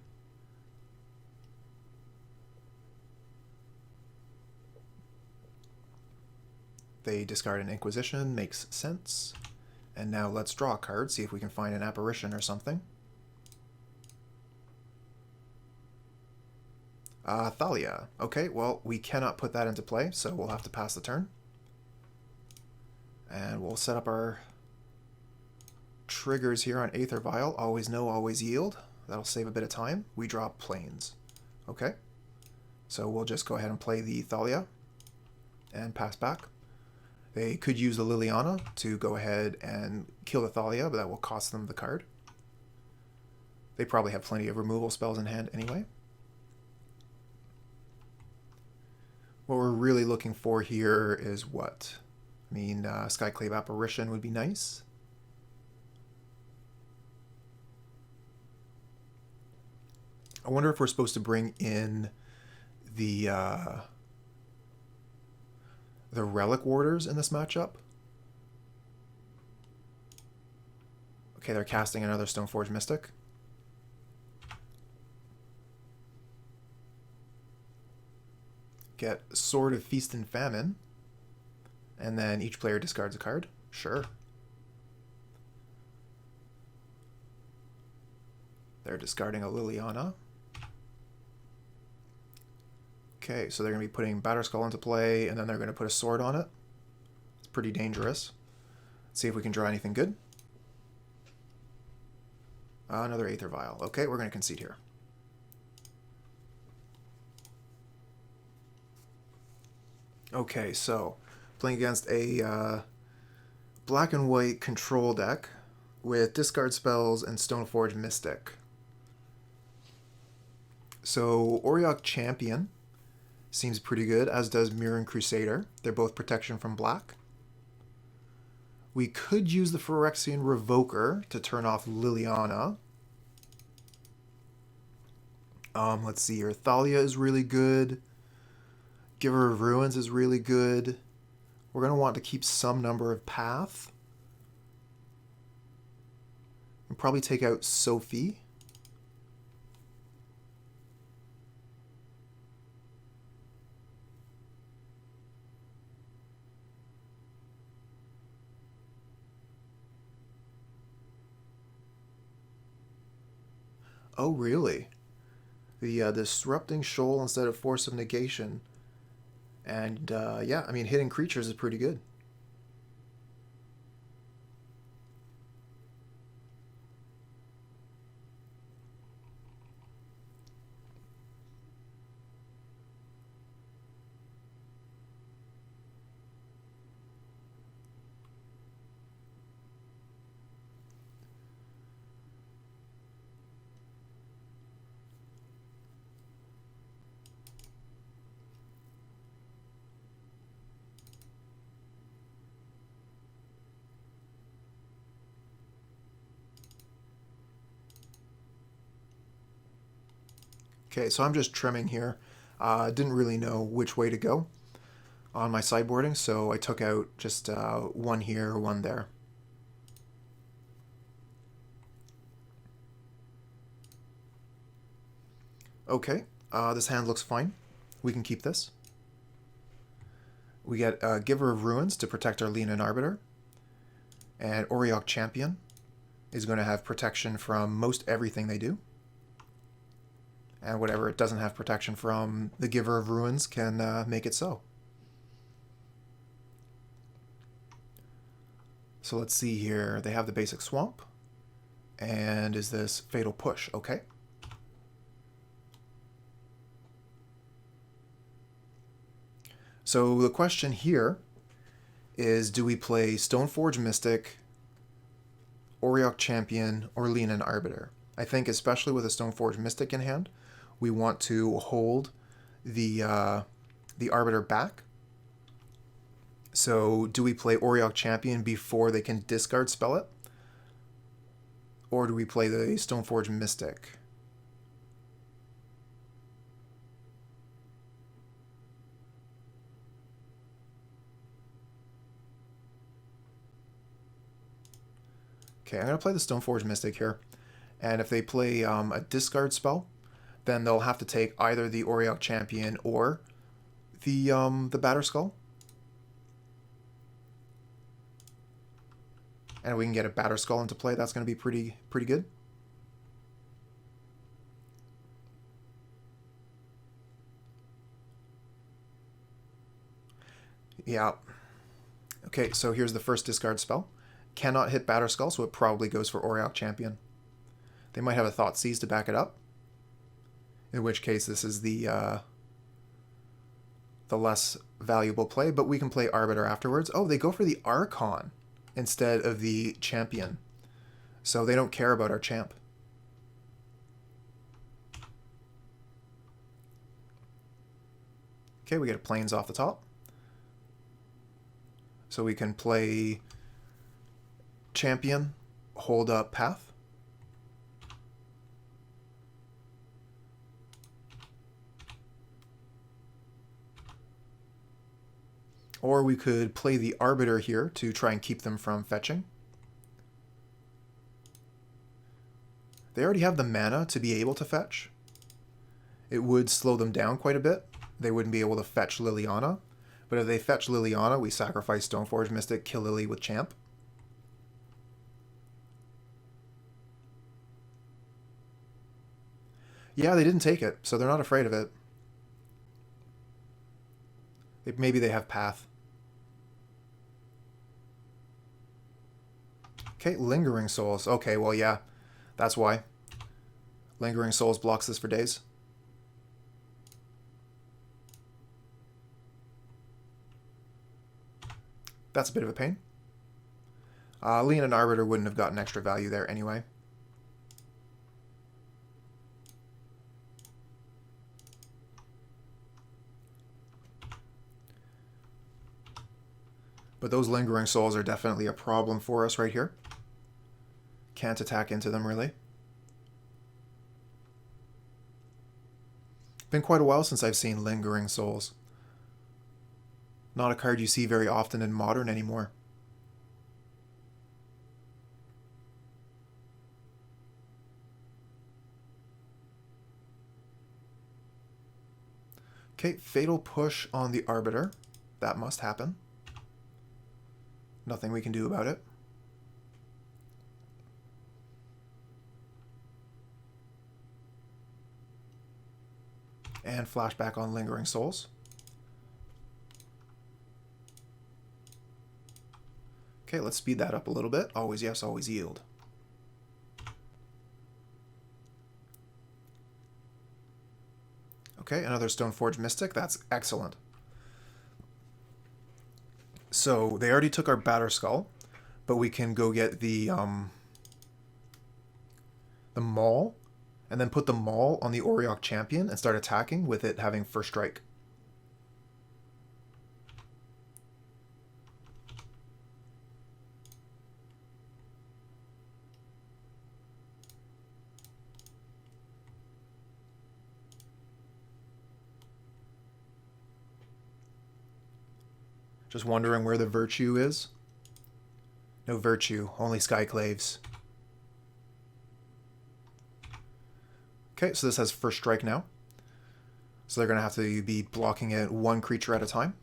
They discard an Inquisition, makes sense. And now let's draw a card, see if we can find an apparition or something. Thalia. Okay, well, we cannot put that into play, so we'll have to pass the turn. And we'll set up our triggers here on Aether Vial. Always know, always yield. That'll save a bit of time. We draw planes. Okay. So we'll just go ahead and play the Thalia and pass back. They could use the Liliana to go ahead and kill the Thalia, but that will cost them the card. They probably have plenty of removal spells in hand anyway. What we're really looking for here is what? I mean, Skyclave Apparition would be nice. I wonder if we're supposed to bring in the Relic-Warders in this matchup. Okay, they're casting another Stoneforge Mystic. Get Sword of Feast and Famine. And then each player discards a card. Sure. They're discarding a Liliana. Okay, so they're going to be putting Batterskull into play, and then they're going to put a sword on it. It's pretty dangerous. Let's see if we can draw anything good. Another Aether Vial. Okay, we're going to concede here. Okay, so playing against a black and white control deck with discard spells and Stoneforge Mystic. So Auriok Champion Seems pretty good, as does Mirran Crusader. They're both protection from black. We could use the Phyrexian Revoker to turn off Liliana. Let's see here. Thalia is really good. Giver of Ruins is really good. We're going to want to keep some number of path. And probably take out Sophie. Oh, really? The Disrupting Shoal instead of Force of Negation. And, yeah, I mean, hitting creatures is pretty good. Okay, so I'm just trimming here. Didn't really know which way to go on my sideboarding, so I took out just one here, one there. Okay, this hand looks fine. We can keep this. We get Giver of Ruins to protect our Leonin Arbiter. And Auriok Champion is going to have protection from most everything they do. And whatever it doesn't have protection from, the Giver of Ruins can make it so. So let's see here. They have the basic Swamp. And is this Fatal Push? Okay. So the question here is, do we play Stoneforge Mystic, Auriok Champion, or Leonin Arbiter? I think especially with a Stoneforge Mystic in hand, we want to hold the Arbiter back. So do we play Auriok Champion before they can discard spell it? Or do we play the Stoneforge Mystic? Okay, I'm going to play the Stoneforge Mystic here. And if they play a discard spell, then they'll have to take either the Auriok Champion or the Batterskull. And we can get a Batterskull into play. That's going to be pretty good. Yeah. Okay, so here's the first discard spell. Cannot hit Batterskull, so it probably goes for Auriok Champion. They might have a Thoughtseize to back it up. In which case, this is the less valuable play, but we can play Arbiter afterwards. Oh, they go for the Archon instead of the Champion. So they don't care about our champ. Okay, we get a Plains off the top. So we can play Champion, hold up Path. Or we could play the Arbiter here to try and keep them from fetching. They already have the mana to be able to fetch. It would slow them down quite a bit. They wouldn't be able to fetch Liliana. But if they fetch Liliana, we sacrifice Stoneforge Mystic, kill Lily with Champ. Yeah, they didn't take it, so they're not afraid of it. Maybe they have Path. Okay, Lingering Souls. Okay, well, yeah, that's why. Lingering Souls blocks this for days. That's a bit of a pain. Leonin Arbiter wouldn't have gotten extra value there anyway. But those Lingering Souls are definitely a problem for us right here. Can't attack into them, really. Been quite a while since I've seen Lingering Souls. Not a card you see very often in Modern anymore. Okay, Fatal Push on the Arbiter. That must happen. Nothing we can do about it. And flashback on Lingering Souls. Okay, let's speed that up a little bit. Always yes, always yield. Okay, another Stoneforge Mystic. That's excellent. So they already took our Batterskull, but we can go get the Maul, and then put the Maul on the Auriok Champion and start attacking with it having first strike. Just wondering where the Virtue is. No Virtue, only Skyclaves. Okay, so this has first strike now. So they're going to have to be blocking it one creature at a time.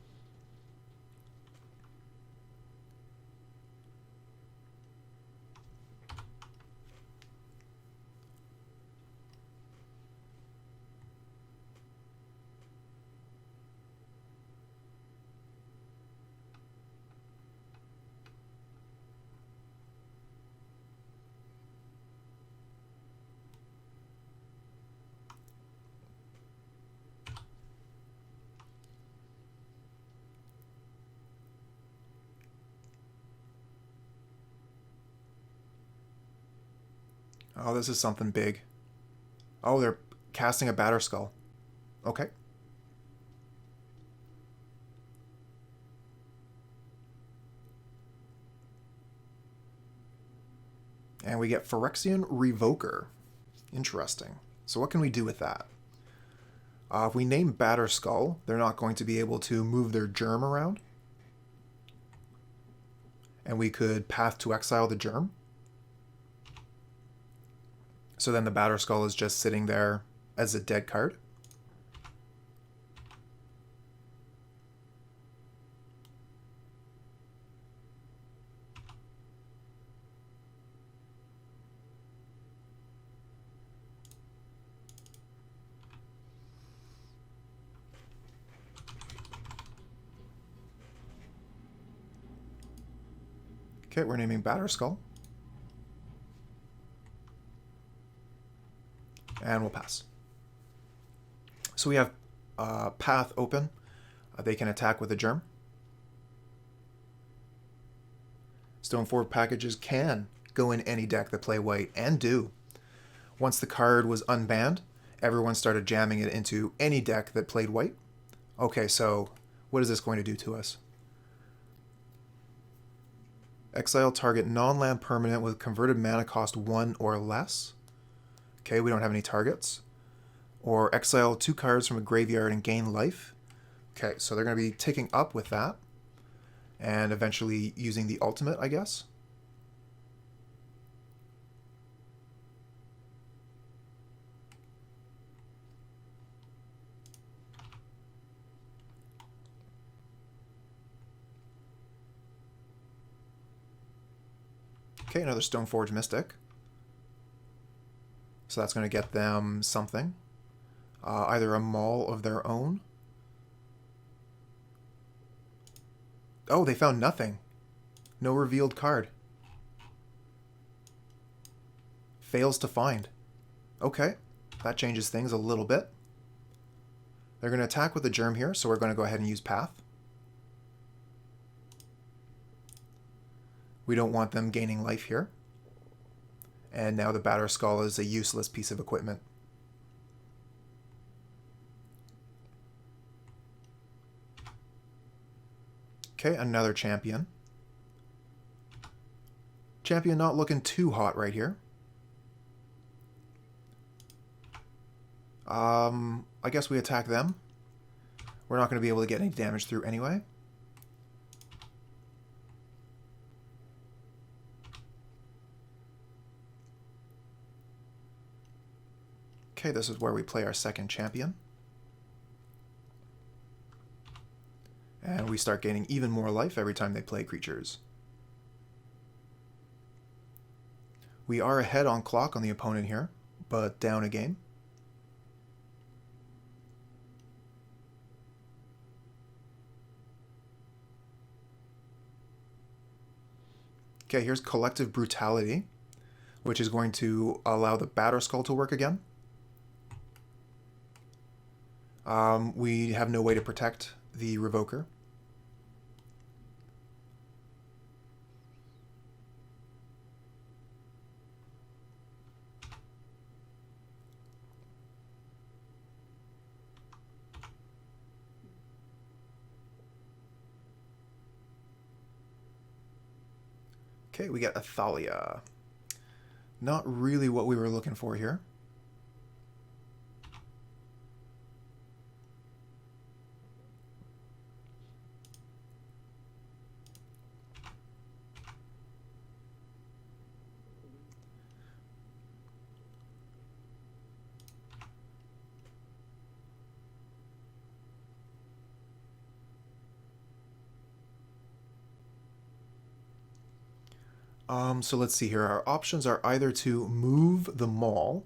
Oh, this is something big. Oh, they're casting a Batterskull. Okay. And we get Phyrexian Revoker. Interesting. So what can we do with that? If we name Batterskull, they're not going to be able to move their germ around. And we could Path to Exile the germ. So then the Batterskull is just sitting there as a dead card. Okay, we're naming Batterskull. And we'll pass. So we have Path open. They can attack with a germ. Stoneforge packages can go in any deck that play white, and do. Once the card was unbanned, everyone started jamming it into any deck that played white. Okay, so what is this going to do to us? Exile target non-land permanent with converted mana cost 1 or less. Okay, we don't have any targets. Or exile 2 cards from a graveyard and gain life. Okay, so they're going to be ticking up with that. And eventually using the ultimate, I guess. Okay, another Stoneforge Mystic. So that's going to get them something. Either a Maul of their own. Oh, they found nothing. No revealed card. Fails to find. Okay, that changes things a little bit. They're going to attack with the germ here, so we're going to go ahead and use Path. We don't want them gaining life here. And now the Batterskull is a useless piece of equipment. Okay, another champion. Champion not looking too hot right here. I guess we attack them. We're not going to be able to get any damage through anyway. Okay, this is where we play our second champion. And we start gaining even more life every time they play creatures. We are ahead on clock on the opponent here, but down a game. Okay, here's Collective Brutality, which is going to allow the Batterskull to work again. We have no way to protect the Revoker. Okay, we get a Thalia. Not really what we were looking for here. So let's see here. Our options are either to move the Maul,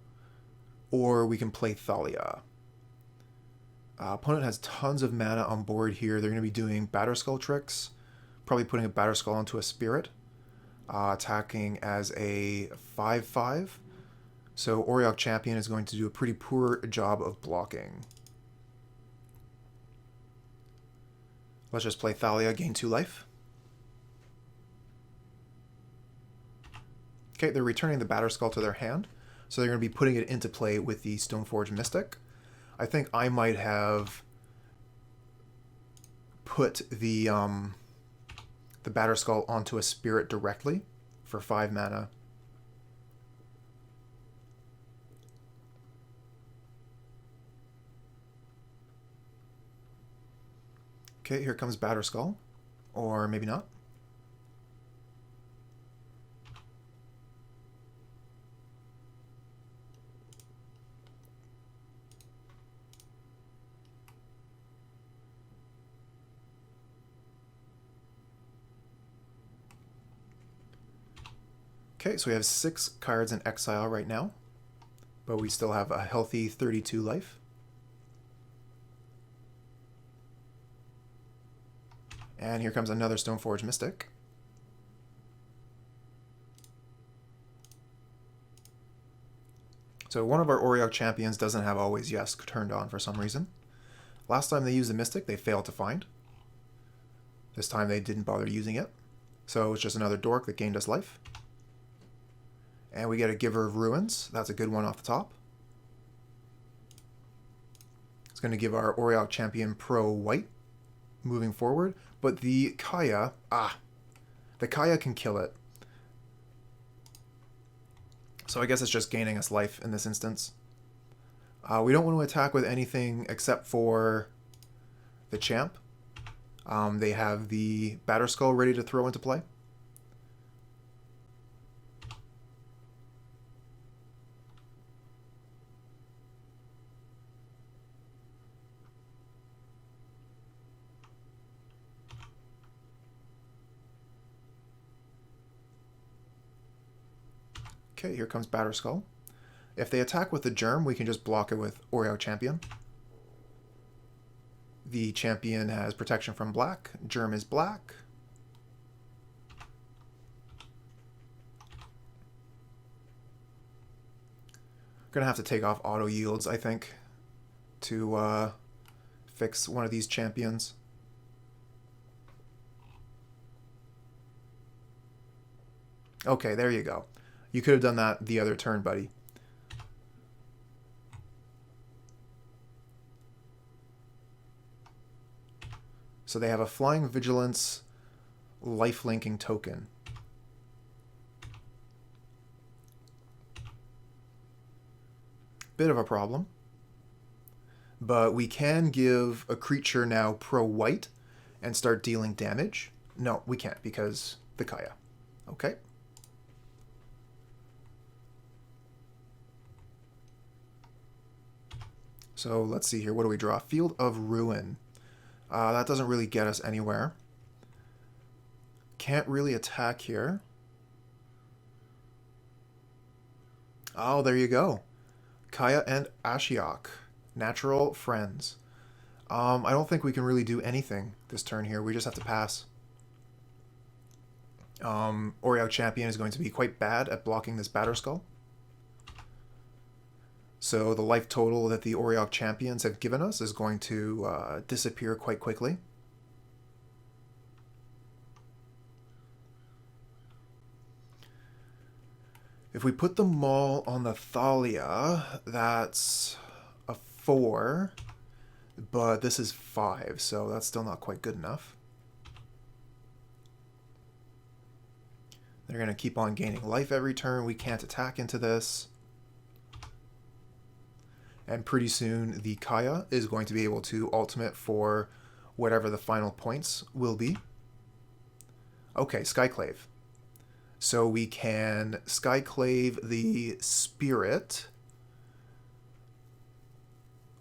or we can play Thalia. Opponent has tons of mana on board here. They're going to be doing Batterskull tricks, probably putting a Batterskull into a Spirit, attacking as a 5/5. So Auriok Champion is going to do a pretty poor job of blocking. Let's just play Thalia, gain 2 life. Okay, they're returning the Batterskull to their hand, so they're going to be putting it into play with the Stoneforge Mystic. I think I might have put the Batterskull onto a Spirit directly for 5 mana. Okay, here comes Batterskull, or maybe not. Okay, so we have 6 cards in exile right now, but we still have a healthy 32 life. And here comes another Stoneforge Mystic. So one of our Auriok Champions doesn't have Always Yes turned on for some reason. Last time they used the Mystic, they failed to find. This time they didn't bother using it. So it's just another dork that gained us life. And we get a Giver of Ruins. That's a good one off the top. It's going to give our Auriok Champion Pro White moving forward. But the Kaya... the Kaya can kill it. So I guess it's just gaining us life in this instance. We don't want to attack with anything except for the Champ. They have the Batterskull ready to throw into play. Okay, here comes Batterskull. If they attack with the Germ, we can just block it with Auriok Champion. The Champion has protection from black. Germ is black. Gonna have to take off auto yields, I think, to fix one of these champions. Okay, there you go. You could have done that the other turn, buddy. So they have a Flying Vigilance life-linking token. bit of a problem. But we can give a creature now pro-white and start dealing damage. No, we can't because the Kaya. Okay. So let's see here. What do we draw? Field of Ruin. That doesn't really get us anywhere. Can't really attack here. Oh, there you go. Kaya and Ashiok. Natural friends. I don't think we can really do anything this turn here. We just have to pass. Auriok Champion is going to be quite bad at blocking this Batterskull. So the life total that the Auriok Champions have given us is going to disappear quite quickly. If we put the Maul on the Thalia, that's a 4, but this is 5, so that's still not quite good enough. They're going to keep on gaining life every turn. We can't attack into this. And pretty soon the Kaya is going to be able to ultimate for whatever the final points will be. Okay, Skyclave. So we can Skyclave the Spirit.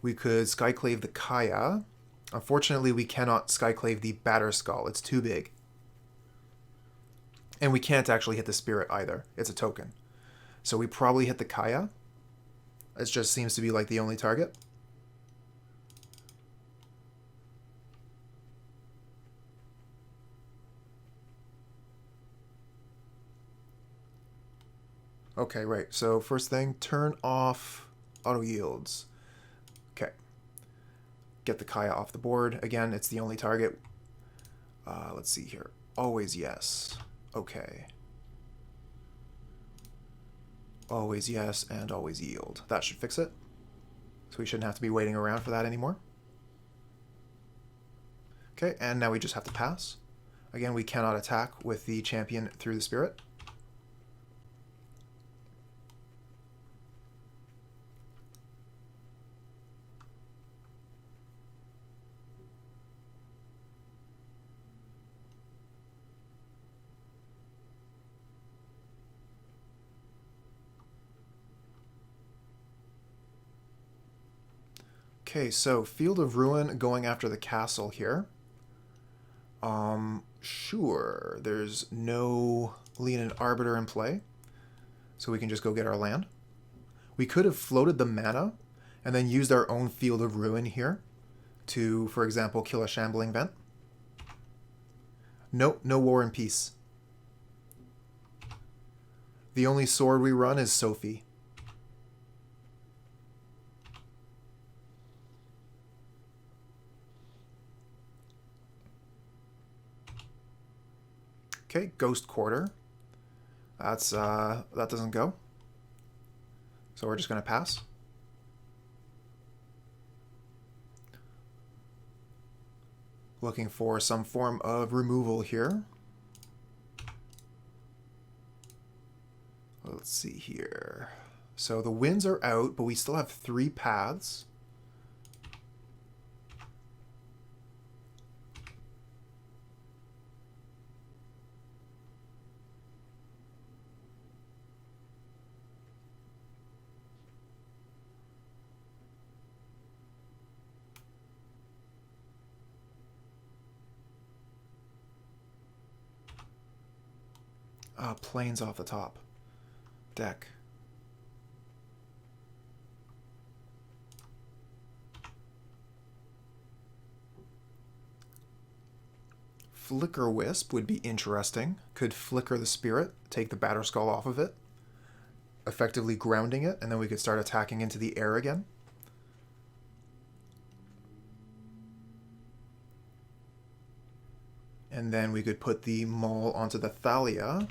We could Skyclave the Kaya. Unfortunately, we cannot Skyclave the Batterskull. It's too big. And we can't actually hit the Spirit either. It's a token. So we probably hit the Kaya. It just seems to be like the only target. Okay, right. So first thing, turn off auto yields. Okay. Get the Kaya off the board. Again, it's the only target. Let's see here. Always yes. Okay. Always yes and always yield. That should fix it. So we shouldn't have to be waiting around for that anymore. Okay, and now we just have to pass. Again, we cannot attack with the champion through the Spirit. Okay, so Field of Ruin going after the castle here. Sure, there's no Leonin Arbiter in play, so we can just go get our land. We could have floated the mana and then used our own Field of Ruin here to, for example, kill a Shambling Vent. Nope, no War and Peace. The only sword we run is Sophie. Okay, Ghost Quarter. That's that doesn't go. So we're just gonna pass. Looking for some form of removal here. Let's see here. So the winds are out, but we still have 3 paths. Planes off the top. Deck. Flickerwisp would be interesting. Could flicker the Spirit, take the Batterskull off of it, effectively grounding it, and then we could start attacking into the air again. And then we could put the Maul onto the Thalia.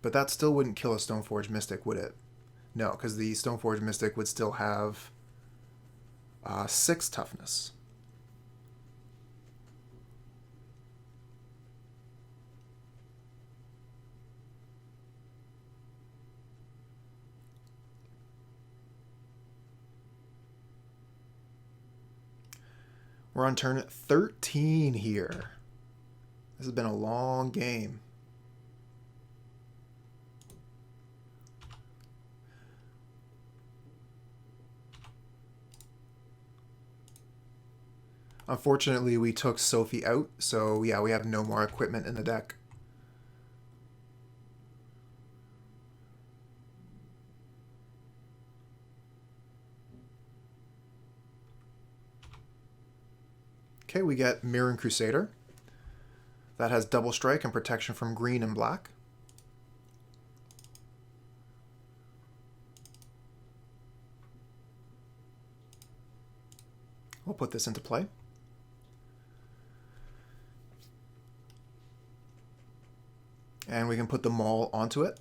But that still wouldn't kill a Stoneforge Mystic, would it? No, because the Stoneforge Mystic would still have 6 toughness. We're on turn 13 here. This has been a long game. Unfortunately, we took Sophie out, so yeah, we have no more equipment in the deck. Okay, we get Mirran Crusader. That has double strike and protection from green and black. We'll put this into play. And we can put the Maul onto it.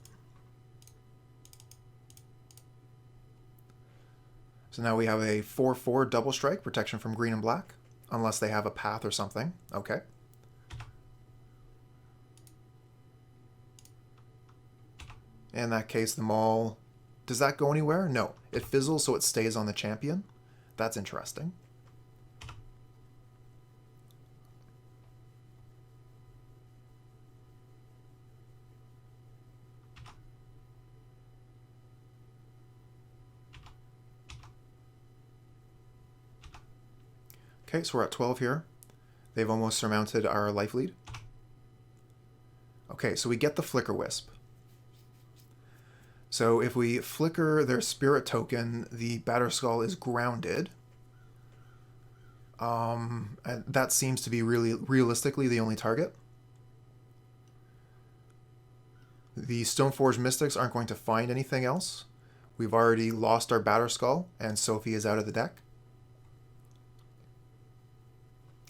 So now we have a 4/4 double strike, protection from green and black, unless they have a path or something. Okay. In that case, the Maul, does that go anywhere? No. It fizzles, so it stays on the champion. That's interesting. Okay, so we're at 12 here. They've almost surmounted our life lead. Okay, so we get the Flickerwisp. So if we flicker their spirit token, the Batterskull is grounded. And that seems to be really realistically the only target. The Stoneforge Mystics aren't going to find anything else. We've already lost our Batterskull, and Sophie is out of the deck.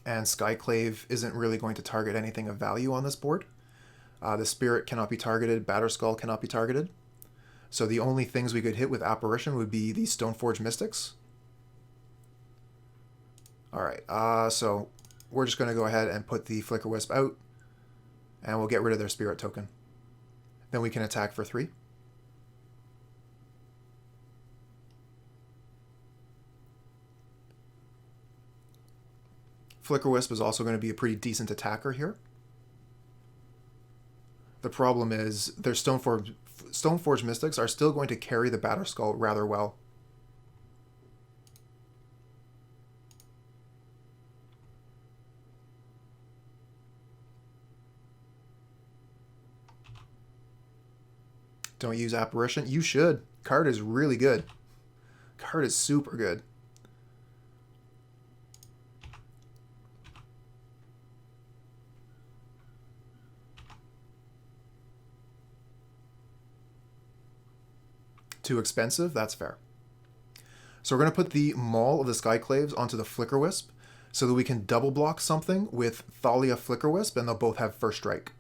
And Skyclave isn't really going to target anything of value on this board. The Spirit cannot be targeted, Batterskull cannot be targeted. So the only things we could hit with Apparition would be the Stoneforge Mystics. Alright, so we're just going to go ahead and put the Flickerwisp out, and we'll get rid of their Spirit token. Then we can attack for 3. Flickerwisp is also going to be a pretty decent attacker here. The problem is their Stoneforge Mystics are still going to carry the Batterskull rather well. Don't use Apparition. You should. Card is really good. Card is super good. Too expensive? That's fair. So we're going to put the Maul of the Skyclaves onto the Flickerwisp so that we can double block something with Thalia Flickerwisp, and they'll both have first strike.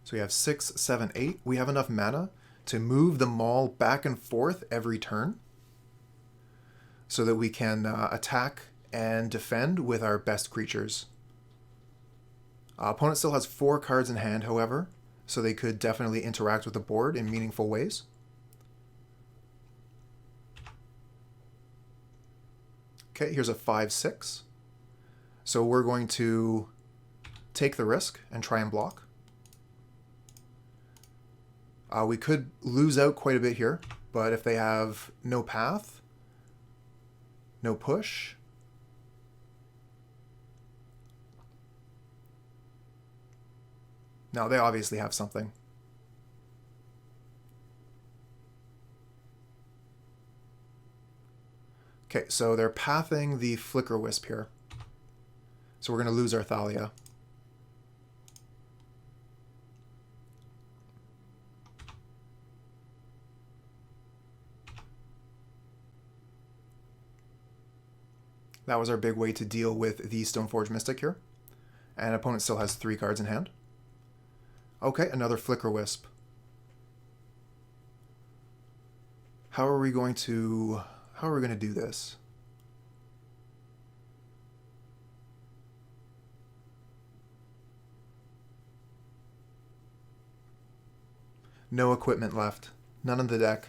So we have 6, 7, 8. We have enough mana to move the Maul back and forth every turn, so that we can attack and defend with our best creatures. Opponent still has 4 cards in hand, however, so they could definitely interact with the board in meaningful ways. Okay, here's a 5/6. So we're going to take the risk and try and block. We could lose out quite a bit here, but if they have no path, no push. No, they obviously have something. Okay, so they're pathing the Flickerwisp here. So we're going to lose our Thalia. That was our big way to deal with the Stoneforge Mystic here. And opponent still has 3 cards in hand. Okay, another Flickerwisp. How are we going to do this? No equipment left. None in the deck.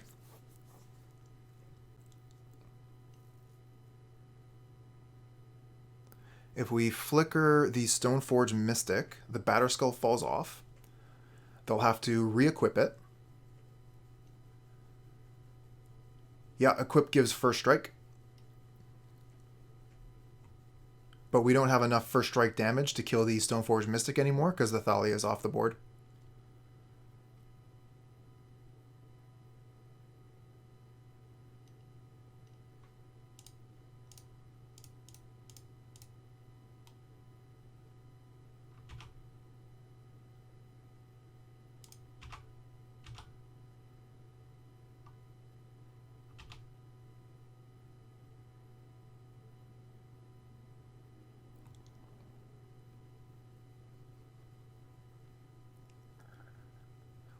If we flicker the Stoneforge Mystic, the Batterskull falls off. They'll have to re-equip it. Yeah, equip gives first strike. But we don't have enough first strike damage to kill the Stoneforge Mystic anymore because the Thalia is off the board.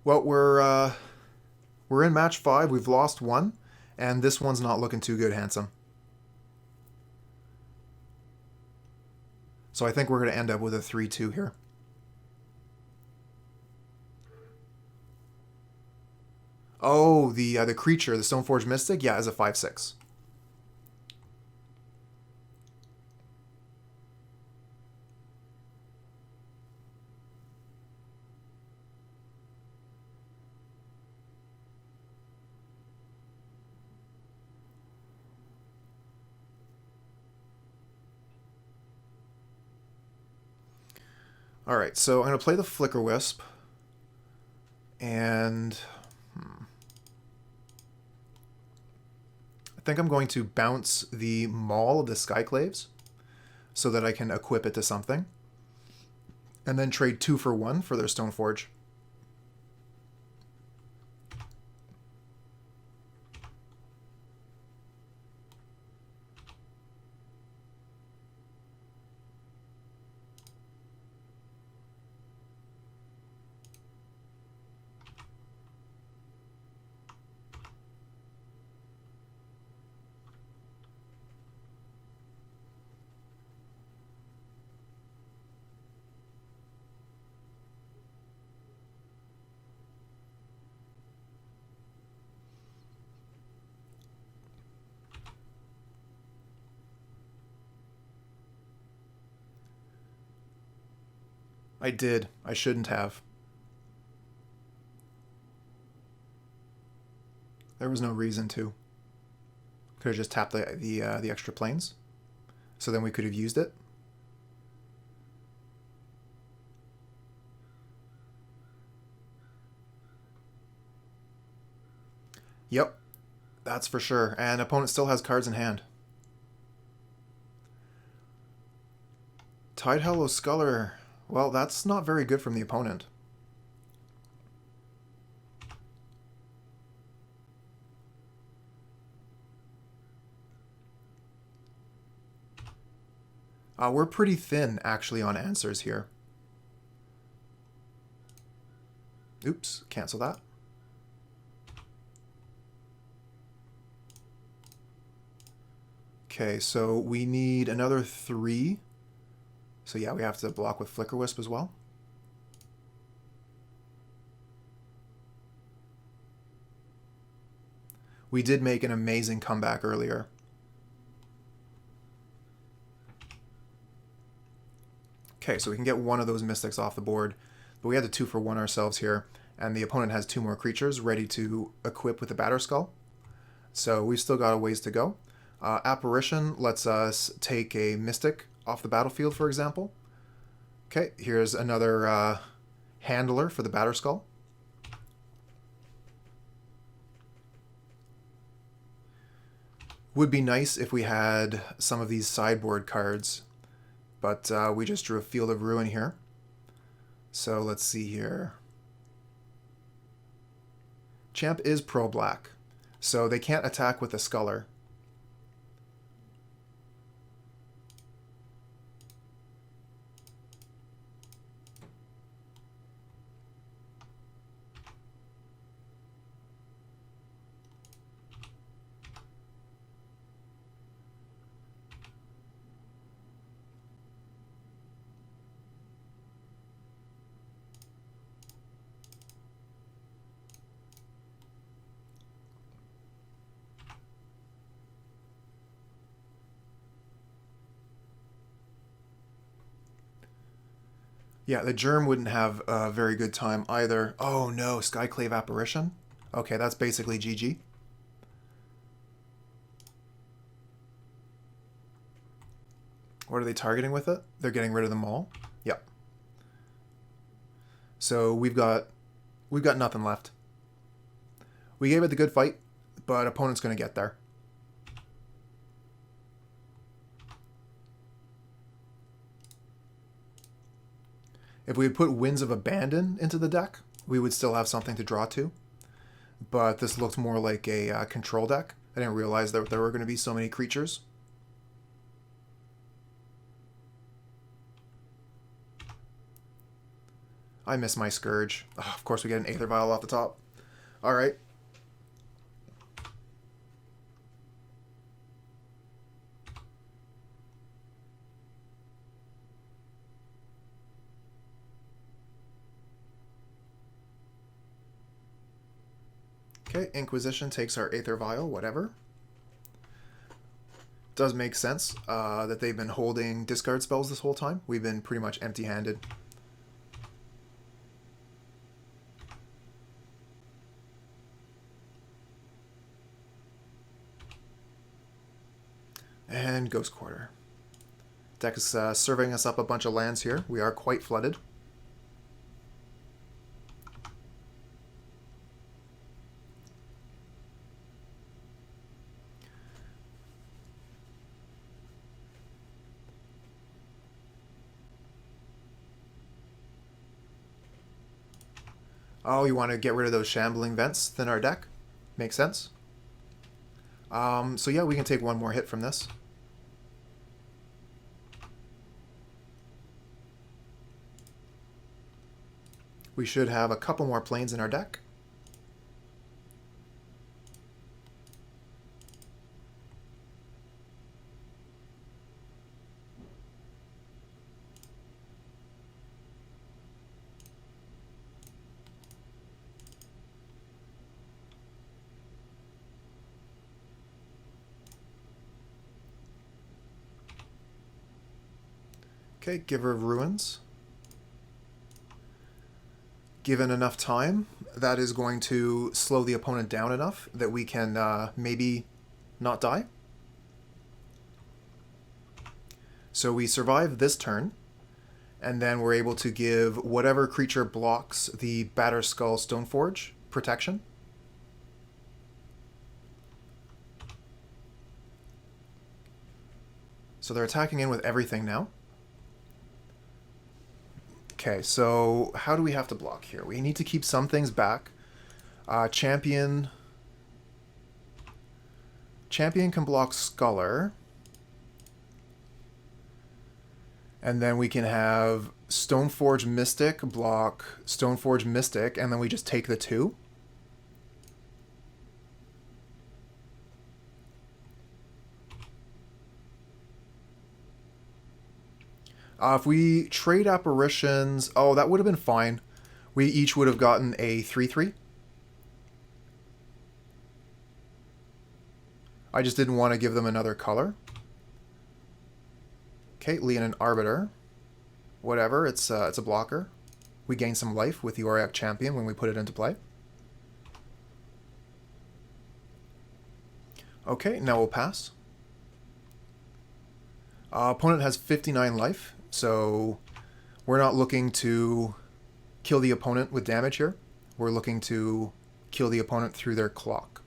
Well, we're in match 5. We've lost 1, and this one's not looking too good, handsome. So I think we're going to end up with a 3-2 here. Oh, the creature, the Stoneforge Mystic, yeah, is a 5/6. All right, so I'm going to play the Flickerwisp, and I think I'm going to bounce the Maul of the Skyclaves so that I can equip it to something, and then trade 2 for 1 for their Stoneforge. I did. I shouldn't have. There was no reason to. Could have just tapped the extra planes. So then we could have used it. Yep. That's for sure. And opponent still has cards in hand. Tidehello Sculler. Well, that's not very good from the opponent. We're pretty thin, actually, on answers here. Oops, cancel that. Okay, so we need another 3. So yeah, we have to block with Flickerwisp as well. We did make an amazing comeback earlier. Okay, so we can get one of those Mystics off the board, but we had to 2 for 1 ourselves here, and the opponent has 2 more creatures ready to equip with the Batterskull. So we've still got a ways to go. Apparition lets us take a Mystic off the battlefield, for example. Okay, here's another handler for the Batterskull. Would be nice if we had some of these sideboard cards, but we just drew a Field of Ruin here. So let's see here. Champ is pro-black, so they can't attack with the Sculler. Yeah, the Germ wouldn't have a very good time either. Oh no, Skyclave Apparition? Okay, that's basically GG. What are they targeting with it? They're getting rid of the Maul? Yep. So we've got nothing left. We gave it the good fight, but opponent's going to get there. If we had put Winds of Abandon into the deck, we would still have something to draw to. But this looks more like a control deck. I didn't realize that there were going to be so many creatures. I miss my Scourge. Oh, of course we get an Aether Vial off the top. Alright. Okay, Inquisition takes our Aether Vial, whatever. Does make sense that they've been holding discard spells this whole time. We've been pretty much empty-handed. And Ghost Quarter. Deck is serving us up a bunch of lands here. We are quite flooded. Oh, you want to get rid of those shambling vents in our deck? Makes sense. So yeah, we can take one more hit from this. We should have a couple more planes in our deck. Okay, Giver of Ruins. Given enough time, that is going to slow the opponent down enough that we can maybe not die. So we survive this turn, and then we're able to give whatever creature blocks the Batterskull Stoneforge protection. So they're attacking in with everything now. Okay, so how do we have to block here? We need to keep some things back. Champion can block Sculler. And then we can have Stoneforge Mystic block Stoneforge Mystic, and then we just take the 2. If we trade apparitions, oh, that would have been fine. We each would have gotten a 3/3. I just didn't want to give them another color. Okay, Leonin Arbiter. Whatever, it's a blocker. We gain some life with the Auriok Champion when we put it into play. Okay, now we'll pass. Opponent has 59 life. So we're not looking to kill the opponent with damage here. We're looking to kill the opponent through their clock.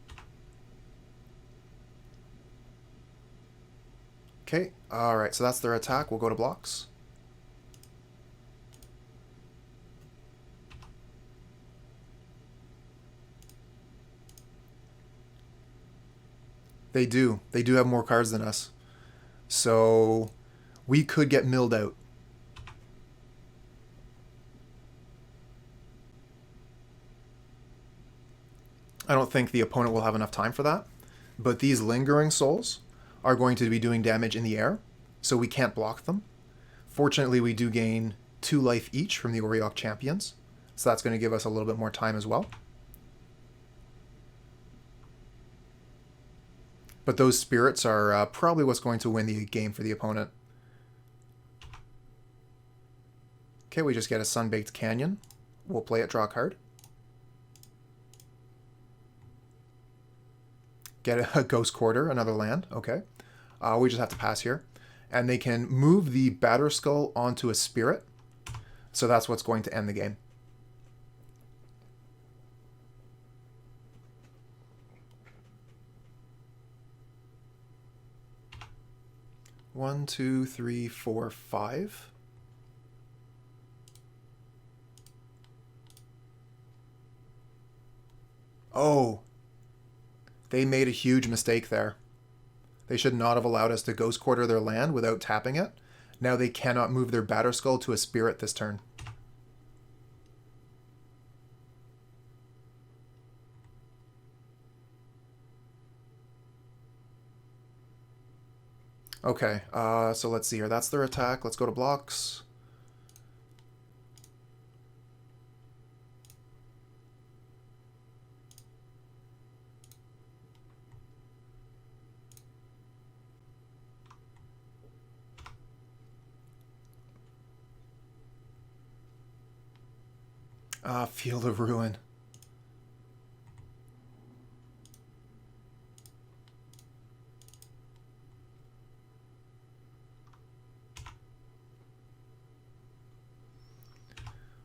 Okay, alright, so that's their attack. We'll go to blocks. They do. They do have more cards than us. So we could get milled out. I don't think the opponent will have enough time for that, but these Lingering Souls are going to be doing damage in the air, so we can't block them. Fortunately, we do gain 2 life each from the Auriok Champions, so that's going to give us a little bit more time as well. But those spirits are probably what's going to win the game for the opponent. Okay, we just get a Sunbaked Canyon. We'll play it, draw a card. Get a Ghost Quarter, another land. Okay. We just have to pass here. And they can move the Batterskull onto a Spirit. So that's what's going to end the game. One, two, three, four, five. Oh, they made a huge mistake there. They should not have allowed us to Ghost Quarter their land without tapping it. Now they cannot move their Batterskull to a Spirit this turn. Okay, so let's see here. That's their attack. Let's go to blocks. Field of Ruin.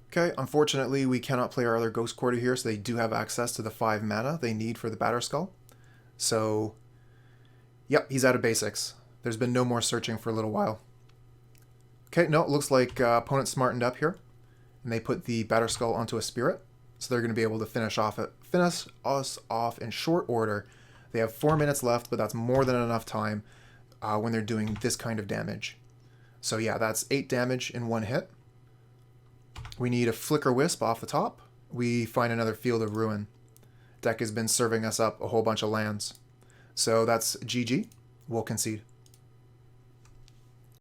Okay, unfortunately we cannot play our other Ghost Quarter here, so they do have access to the 5 mana they need for the Batterskull. So, yep, he's out of basics. There's been no more searching for a little while. Okay, no, it looks like opponent smartened up here. And they put the Batterskull onto a Spirit. So they're going to be able to finish us off in short order. They have 4 minutes left, but that's more than enough time when they're doing this kind of damage. So yeah, that's 8 damage in 1 hit. We need a Flickerwisp off the top. We find another Field of Ruin. Deck has been serving us up a whole bunch of lands. So that's GG. We'll concede.